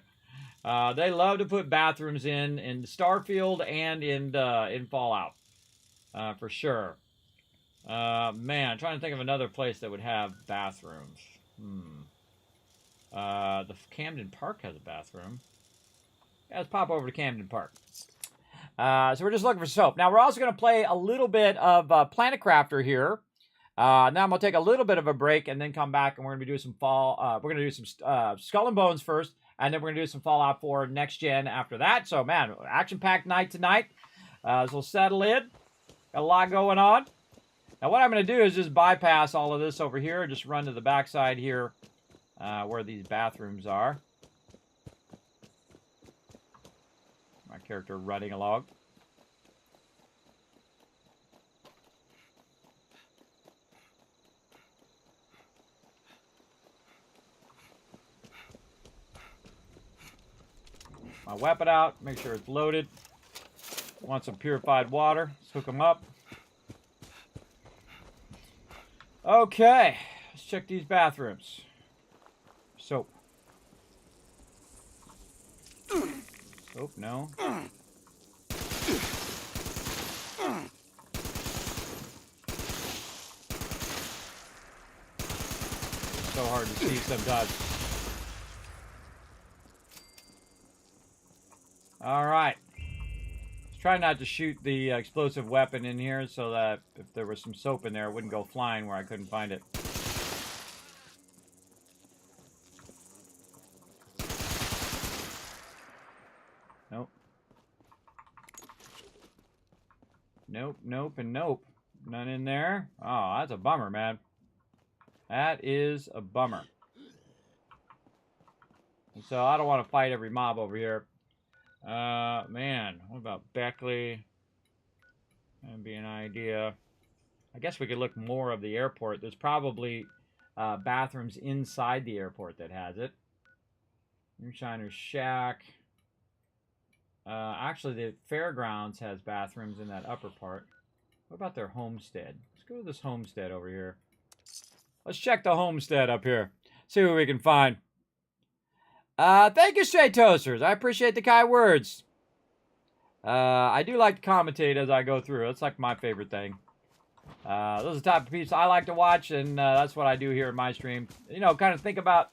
They love to put bathrooms in Starfield and in Fallout, for sure. Man, I'm trying to think of another place that would have bathrooms. The Camden Park has a bathroom. Yeah, let's pop over to Camden Park. So we're just looking for soap. Now we're also going to play a little bit of Planet Crafter here. Now I'm gonna take a little bit of a break and then come back, and we're gonna do some we're gonna do some Skull and Bones first, and then we're gonna do some Fallout 4 next gen after that. So man, action-packed night tonight. So we'll settle in. Got a lot going on. Now what I'm gonna do is just bypass all of this over here and just run to the backside here, where these bathrooms are. My character running along. My weapon out, make sure it's loaded. Want some purified water, let's hook them up. Okay, let's check these bathrooms. Soap. Soap, no. It's so hard to see sometimes. All right. Let's try not to shoot the explosive weapon in here so that if there was some soap in there, it wouldn't go flying where I couldn't find it. Nope. Nope, nope, and nope. None in there. Oh, that's a bummer, man. That is a bummer. And so I don't want to fight every mob over here. Man, what about Beckley? That'd be an idea. I guess we could look more of the airport. There's probably bathrooms inside the airport that has it. Moonshiner's Shack. Actually, the fairgrounds has bathrooms in that upper part. What about their homestead? Let's go to this homestead over here. Let's check the homestead up here. See what we can find. Thank you, Straight Toasters. I appreciate the kind words. I do like to commentate as I go through. It's like my favorite thing. Those are the type of people I like to watch, and that's what I do here in my stream. You know, kind of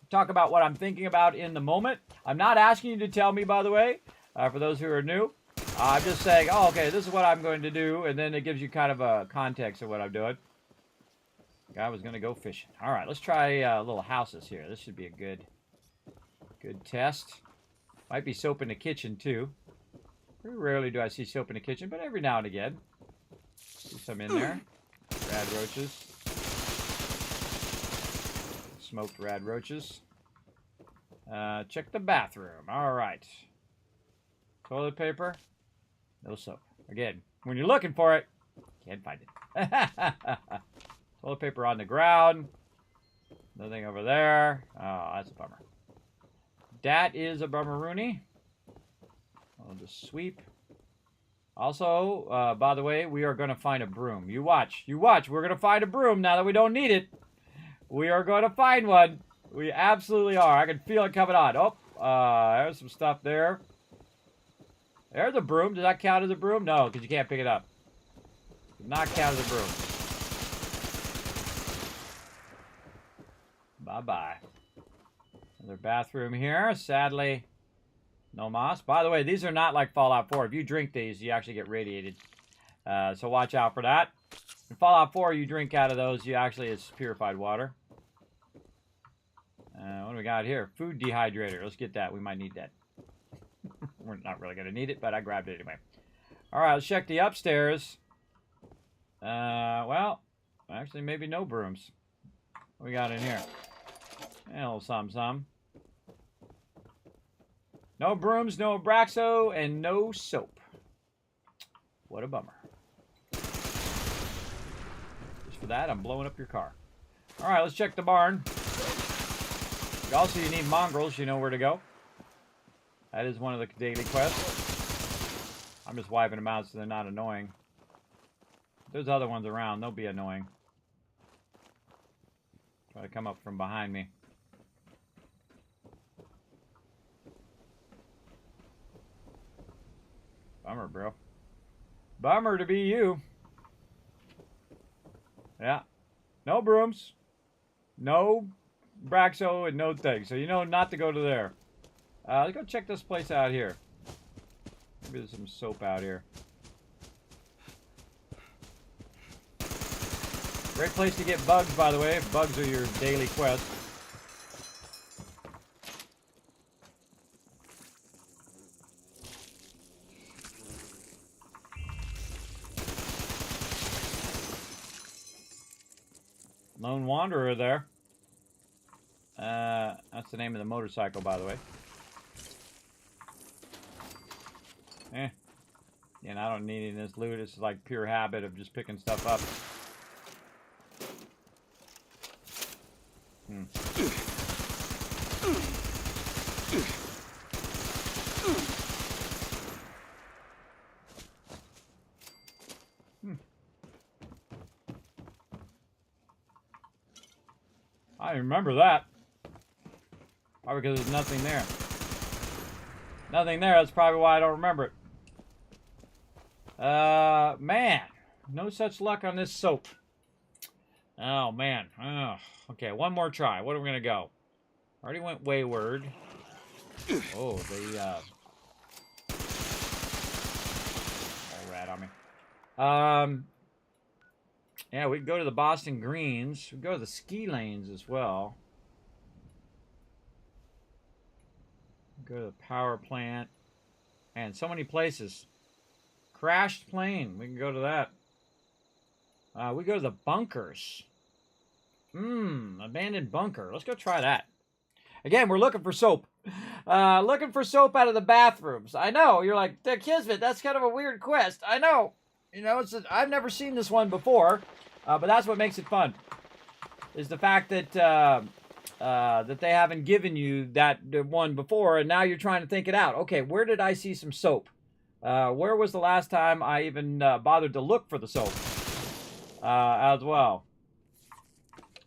talk about what I'm thinking about in the moment. I'm not asking you to tell me, by the way, for those who are new. I'm just saying, oh, okay, this is what I'm going to do, and then it gives you kind of a context of what I'm doing. Guy was going to go fishing. All right, let's try little houses here. This should be a good test. Might be soap in the kitchen, too. Very rarely do I see soap in the kitchen, but every now and again. See some in there. Rad roaches. Smoked rad roaches. Check the bathroom. All right. Toilet paper. No soap. Again, when you're looking for it, can't find it. Toilet paper on the ground. Nothing over there. Oh, that's a bummer. That is a bummer-rooney. I'll just sweep. Also, by the way, we are going to find a broom. You watch. You watch. We're going to find a broom now that we don't need it. We are going to find one. We absolutely are. I can feel it coming on. Oh, there's some stuff there. There's a broom. Does that count as a broom? No, because you can't pick it up. Does not count as a broom. Bye-bye. Another bathroom here. Sadly, no moss. By the way, these are not like Fallout 4. If you drink these, you actually get radiated. So watch out for that. In Fallout 4, you drink out of those, it's purified water. What do we got here? Food dehydrator. Let's get that. We might need that. We're not really going to need it, but I grabbed it anyway. All right, let's check the upstairs. Well, actually, maybe no brooms. What we got in here? A little some. No brooms, no Abraxo, and no soap. What a bummer. Just for that, I'm blowing up your car. All right, let's check the barn. Also, you need mongrels. You know where to go. That is one of the daily quests. I'm just wiping them out so they're not annoying. If there's other ones around, they'll be annoying. Try to come up from behind me. Bummer, bro. Bummer to be you. Yeah. No brooms. No Braxo and no thing. So you know not to go to there. Let's go check this place out here. Maybe there's some soap out here. Great place to get bugs, by the way. Bugs are your daily quest. Lone Wanderer there. That's the name of the motorcycle, by the way. And I don't need any of this loot. It's like pure habit of just picking stuff up. I remember that. Probably because there's nothing there. Nothing there, that's probably why I don't remember it. Man. No such luck on this soap. Oh, man. Oh, okay, one more try. What are we going to go? Already went wayward. Oh, they, all rat on me. Yeah, we can go to the Boston Greens. We can go to the ski lanes as well. Go to the power plant. And so many places. Crashed plane. We can go to that. We go to the bunkers. Abandoned bunker. Let's go try that. Again, we're looking for soap. Looking for soap out of the bathrooms. I know. You're like, Kismet, that's kind of a weird quest. I know. You know, I've never seen this one before. But that's what makes it fun. Is the fact that that they haven't given you that one before, and now you're trying to think it out. Okay, where did I see some soap? Where was the last time I even bothered to look for the soap? As well.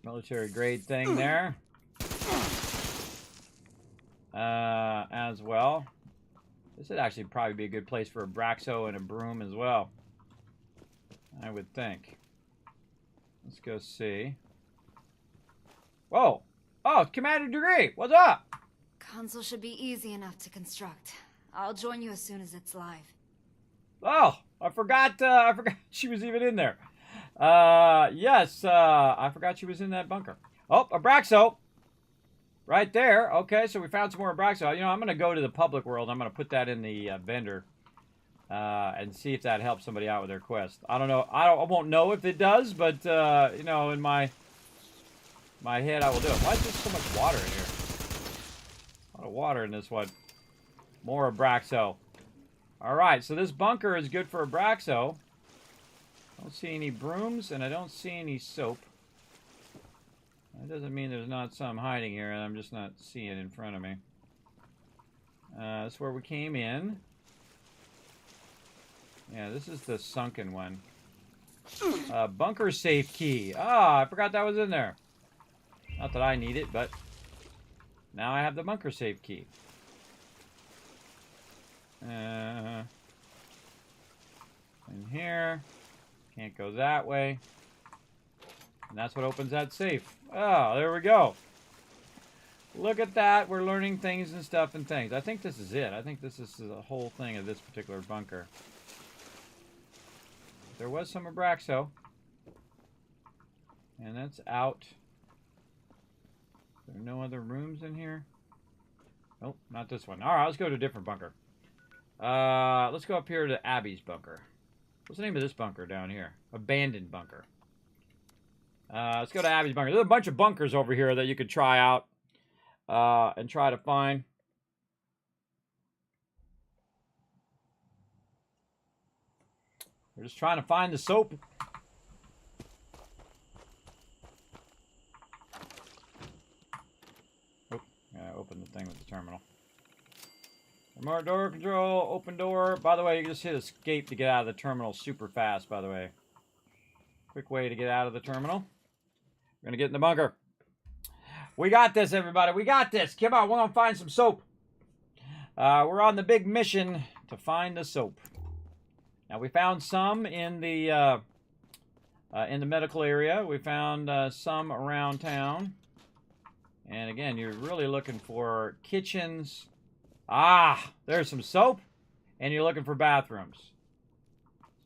Military grade thing there. As well. This would actually probably be a good place for a Braxo and a broom as well. I would think. Let's go see. Whoa! Oh, Commander Degree! What's up? Console should be easy enough to construct. I'll join you as soon as it's live. Oh, I forgot she was even in there. Yes, I forgot she was in that bunker. Oh, a Braxo! Right there. Okay, so we found some more Braxo. You know, I'm going to go to the public world. I'm going to put that in the vendor. And see if that helps somebody out with their quest. I don't know. I won't know if it does, but, you know, in my head, I will do it. Why is there so much water in here? A lot of water in this one. More Braxo. Alright, so this bunker is good for a Braxo. I don't see any brooms, and I don't see any soap. That doesn't mean there's not some hiding here, and I'm just not seeing it in front of me. That's where we came in. Yeah, this is the sunken one. Bunker safe key. Ah, I forgot that was in there. Not that I need it, but now I have the bunker safe key. In here. Can't go that way. And that's what opens that safe. Oh, there we go. Look at that. We're learning things and stuff and things. I think this is it. I think this is the whole thing of this particular bunker. There was some Abraxo. And that's out. There are no other rooms in here? Nope, not this one. Alright, let's go to a different bunker. Let's go up here to Abby's bunker. What's the name of this bunker down here? Abandoned bunker. Let's go to Abby's bunker. There's a bunch of bunkers over here that you could try out. And try to find. We're just trying to find the soap. Oh, yeah, open the thing with the terminal. Remote door control, open door. By the way, you can just hit escape to get out of the terminal super fast, by the way. Quick way to get out of the terminal. We're going to get in the bunker. We got this, everybody. We got this. Come on, we're going to find some soap. We're on the big mission to find the soap. Now, we found some in the medical area. We found some around town. And again, you're really looking for kitchens. Ah, there's some soap. And you're looking for bathrooms.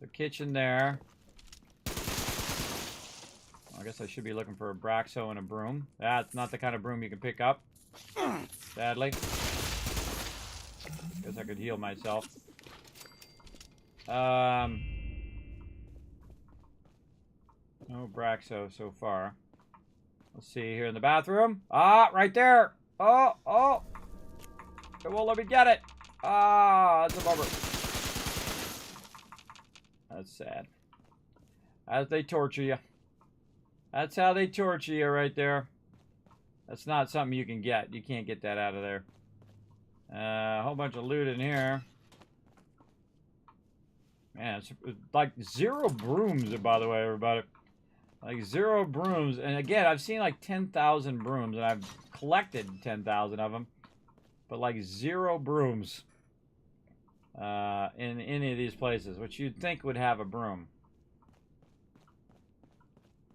So kitchen there. I guess I should be looking for a Braxo and a broom. That's not the kind of broom you can pick up. Sadly. Guess I could heal myself. No Braxo so far. Let's see here in the bathroom. Ah, right there. Oh. It won't let me get it. Ah, that's a bummer. That's sad. As they torture you. That's how they torture you right there. That's not something you can get. You can't get that out of there. A whole bunch of loot in here. Man, it's like 0 brooms, by the way, everybody. Like 0 brooms. And again, I've seen like 10,000 brooms, and I've collected 10,000 of them. But like 0 brooms in any of these places, which you'd think would have a broom.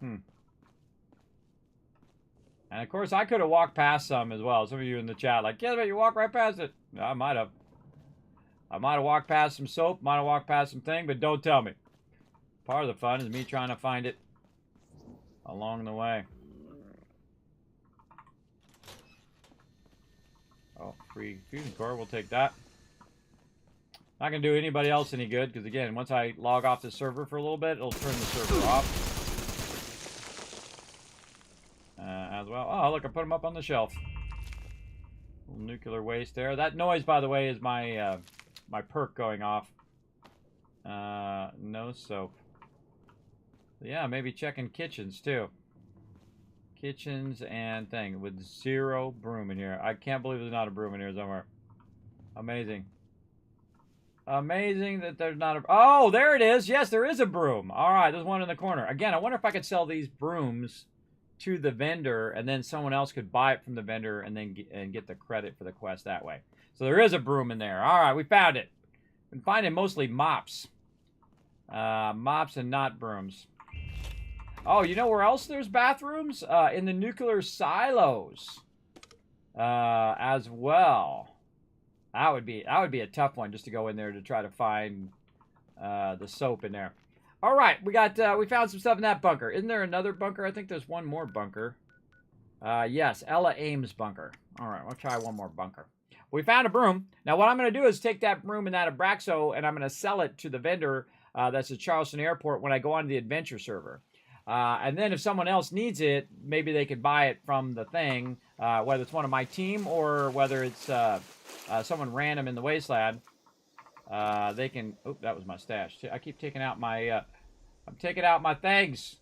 And of course, I could have walked past some as well. Some of you in the chat, like, yeah, but you walk right past it. No, I might have. I might have walked past some soap, might have walked past some thing, but don't tell me. Part of the fun is me trying to find it along the way. Oh, free fusion core, we'll take that. Not going to do anybody else any good, because again, once I log off the server for a little bit, it'll turn the server off. As well. Oh, look, I put them up on the shelf. Little nuclear waste there. That noise, by the way, is my my perk going off. No soap. Yeah, maybe checking kitchens, too. Kitchens and thing with 0 broom in here. I can't believe there's not a broom in here somewhere. Amazing. Amazing that there's not a... Oh, there it is. Yes, there is a broom. All right, there's one in the corner. Again, I wonder if I could sell these brooms to the vendor, and then someone else could buy it from the vendor and then get the credit for the quest that way. So there is a broom in there. All right, we found it. Been finding mostly mops. Mops and not brooms. Oh, you know where else there's bathrooms? In the nuclear silos. As well. That would be a tough one just to go in there to try to find the soap in there. All right, we found some stuff in that bunker. Isn't there another bunker? I think there's one more bunker. Yes, Ella Ames bunker. All right, we'll try one more bunker. We found a broom. Now, what I'm going to do is take that broom and that Abraxo, and I'm going to sell it to the vendor that's at Charleston Airport when I go onto the adventure server. And then if someone else needs it, maybe they could buy it from the thing, whether it's one of my team or whether it's someone random in the wasteland. They can... Oh, that was my stash. I keep taking out my... I'm taking out my things.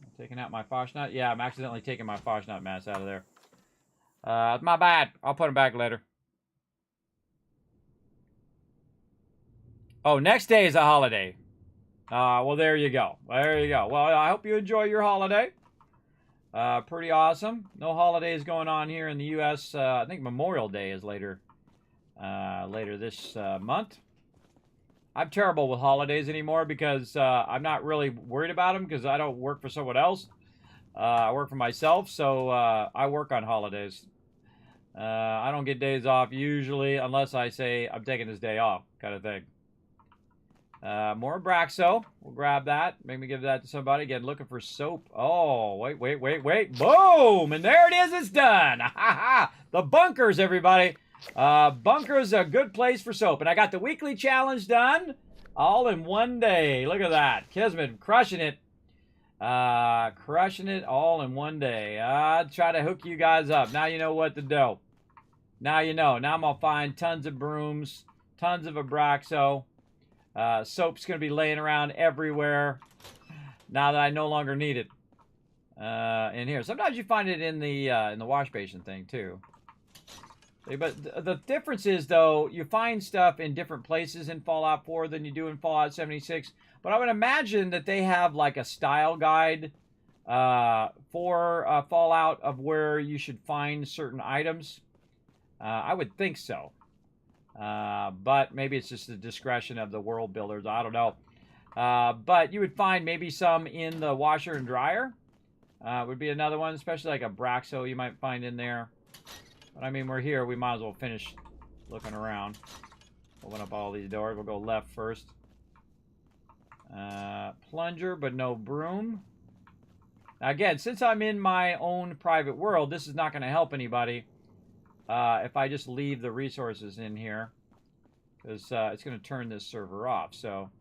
I'm taking out my Foshnut. Yeah, I'm accidentally taking my Foshnut mask out of there. My bad. I'll put them back later. Oh, next day is a holiday. Well, there you go. There you go. Well, I hope you enjoy your holiday. Pretty awesome. No holidays going on here in the U.S. I think Memorial Day is later this month. I'm terrible with holidays anymore because I'm not really worried about them because I don't work for someone else. I work for myself, so I work on holidays. I don't get days off usually unless I say I'm taking this day off kind of thing. More Abraxo. We'll grab that. Maybe give that to somebody. Again, looking for soap. Oh, wait. Boom! And there it is. It's done. The bunkers, everybody. Bunkers a good place for soap. And I got the weekly challenge done all in one day. Look at that. Kismet crushing it. Crushing it all in one day. Try to hook you guys up. Now you know what to do. Now you know. Now I'm going to find tons of brooms, tons of Abraxo. Soap's going to be laying around everywhere now that I no longer need it in here. Sometimes you find it in the wash basin thing too. But the difference is, though, you find stuff in different places in Fallout 4 than you do in Fallout 76. But I would imagine that they have like a style guide for Fallout of where you should find certain items. I would think so. But maybe it's just the discretion of the world builders. I don't know. But you would find maybe some in the washer and dryer. Would be another one, especially like a Abraxo you might find in there. But I mean, we're here. We might as well finish looking around. Open up all these doors. We'll go left first. Plunger, but no broom. Now again, since I'm in my own private world, this is not going to help anybody. If I just leave the resources in here, because it's going to turn this server off. So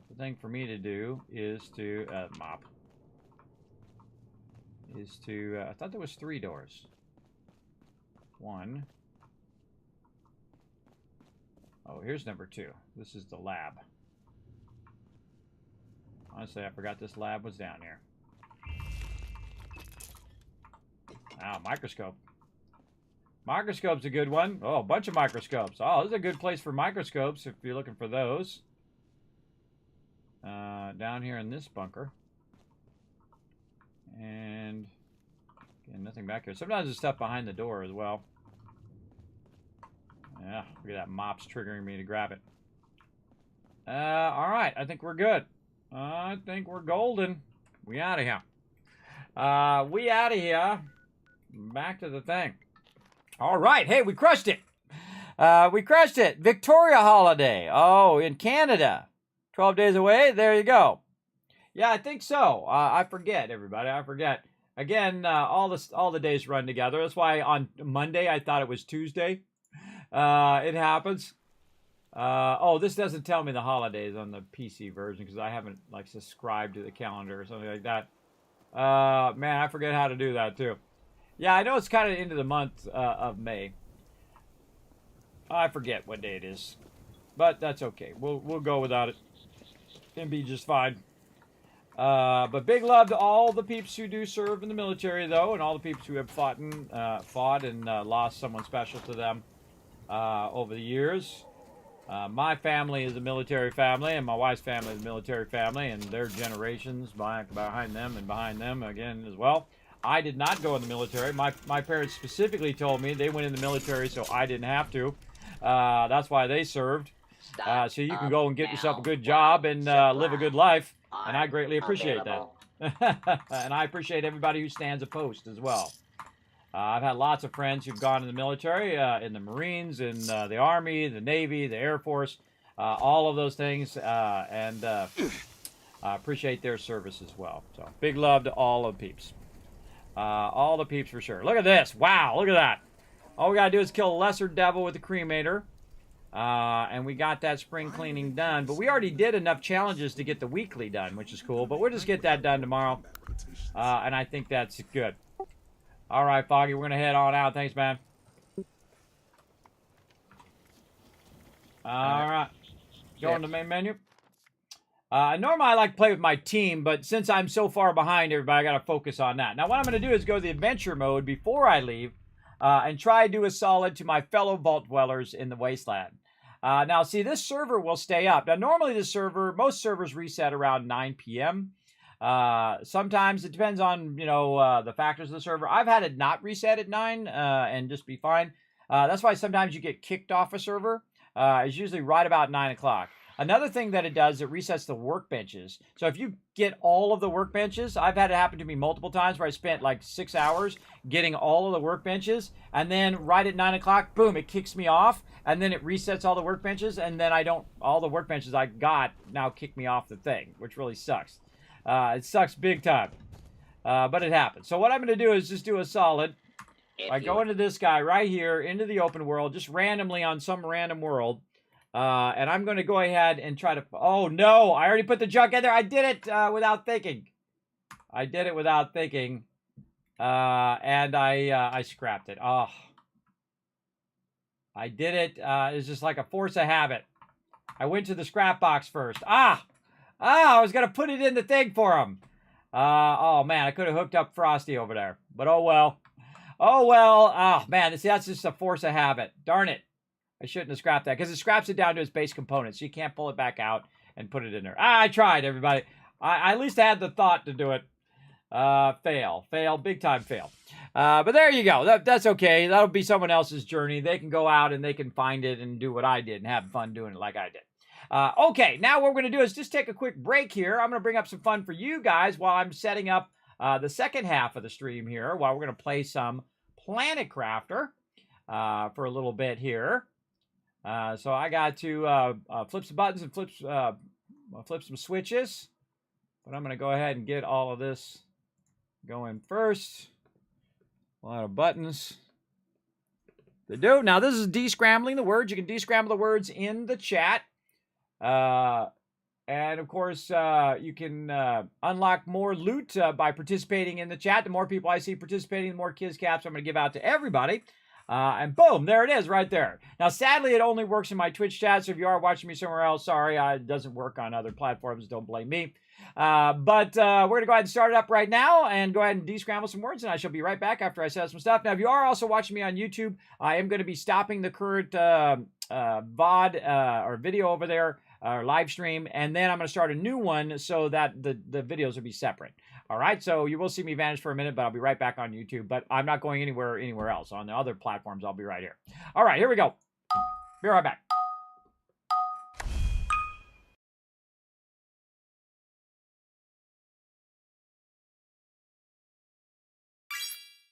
the thing for me to do is to mop. I thought there was 3 doors. 1. Oh, here's number 2. This is the lab. Honestly, I forgot this lab was down here. Ah, microscope. Microscope's a good one. Oh, a bunch of microscopes. Oh, this is a good place for microscopes if you're looking for those. Down here in this bunker. And again, nothing back here. Sometimes there's stuff behind the door as well. Yeah, look at that. Mop's triggering me to grab it. Alright, I think we're good. I think we're golden. We out of here. We out of here. Back to the thing. All right. Hey, we crushed it. We crushed it. Victoria Holiday. Oh, in Canada. 12 days away. There you go. Yeah, I think so. I forget, everybody. I forget. Again, all the days run together. That's why on Monday I thought it was Tuesday. It happens. Oh, this doesn't tell me the holidays on the PC version because I haven't like subscribed to the calendar or something like that. Man, I forget how to do that too. Yeah, I know it's kind of into the month of May. I forget what day it is, but that's okay. We'll go without it. It'll be just fine. But big love to all the peeps who do serve in the military, though, and all the peeps who have fought and lost someone special to them over the years. My family is a military family, and my wife's family is a military family, and their generations behind them again as well. I did not go in the military. My parents specifically told me they went in the military so I didn't have to. That's why they served. So you can go and get yourself a good job and live a good life, and I greatly appreciate that. And I appreciate everybody who stands a post as well. I've had lots of friends who've gone in the military, in the Marines, in the Army, the Navy, the Air Force, all of those things, and I appreciate their service as well. So big love to all of the peeps. All the peeps for sure. Look at this. Wow, look at that. All we got to do is kill a lesser devil with the cremator. And we got that spring cleaning done. But we already did enough challenges to get the weekly done, which is cool. But we'll just get that done tomorrow. And I think that's good. All right, Foggy, we're going to head on out. Thanks, man. All right. Going to the main menu. Normally I like to play with my team, but since I'm so far behind everybody, I got to focus on that. Now, what I'm going to do is go to the adventure mode before I leave and try to do a solid to my fellow vault dwellers in the wasteland. Now, see, this server will stay up. Now, normally the server, most servers reset around 9 p.m. Sometimes it depends on, you know, the factors of the server. I've had it not reset at 9 and just be fine. That's why sometimes you get kicked off a server. It's usually right about 9 o'clock. Another thing that it does, it resets the workbenches. So if you get all of the workbenches, I've had it happen to me multiple times where I spent like 6 hours getting all of the workbenches, and then right at 9 o'clock, boom, it kicks me off, and then it resets all the workbenches, and then all the workbenches I got now kick me off the thing, which really sucks. It sucks big time, but it happens. So what I'm going to do is just do a solid. I go into this guy right here, into the open world, just randomly on some random world. And I'm going to go ahead and try to... Oh, no! I already put the junk in there! I did it without thinking. I did it without thinking. And I scrapped it. Oh. I did it. It's just like a force of habit. I went to the scrap box first. I was going to put it in the thing for him. Oh, man. I could have hooked up Frosty over there. But oh, well. Oh, well. Oh, man. See, that's just a force of habit. Darn it. I shouldn't have scrapped that because it scraps it down to its base components. So you can't pull it back out and put it in there. I tried, everybody. I at least had the thought to do it. Fail. Big time fail. But there you go. That's okay. That'll be someone else's journey. They can go out and they can find it and do what I did and have fun doing it like I did. Okay, now what we're going to do is just take a quick break here. I'm going to bring up some fun for you guys while I'm setting up the second half of the stream here, while we're going to play some Planet Crafter for a little bit here. So I got to flip some buttons and flip some switches. But I'm going to go ahead and get all of this going first. A lot of buttons to do. Now, this is descrambling the words. You can descramble the words in the chat. And, of course, you can unlock more loot by participating in the chat. The more people I see participating, the more Kiz Caps I'm going to give out to everybody. And boom, there it is right there. Now, sadly, it only works in my Twitch chat, so if you are watching me somewhere else, sorry, it doesn't work on other platforms. Don't blame me. But we're going to go ahead and start it up right now and go ahead and descramble some words, and I shall be right back after I set up some stuff. Now, if you are also watching me on YouTube, I am going to be stopping the current VOD or video over there, or live stream, and then I'm going to start a new one so that the videos will be separate. All right, so you will see me vanish for a minute, but I'll be right back on YouTube. But I'm not going anywhere else. On the other platforms, I'll be right here. All right, here we go. Be right back.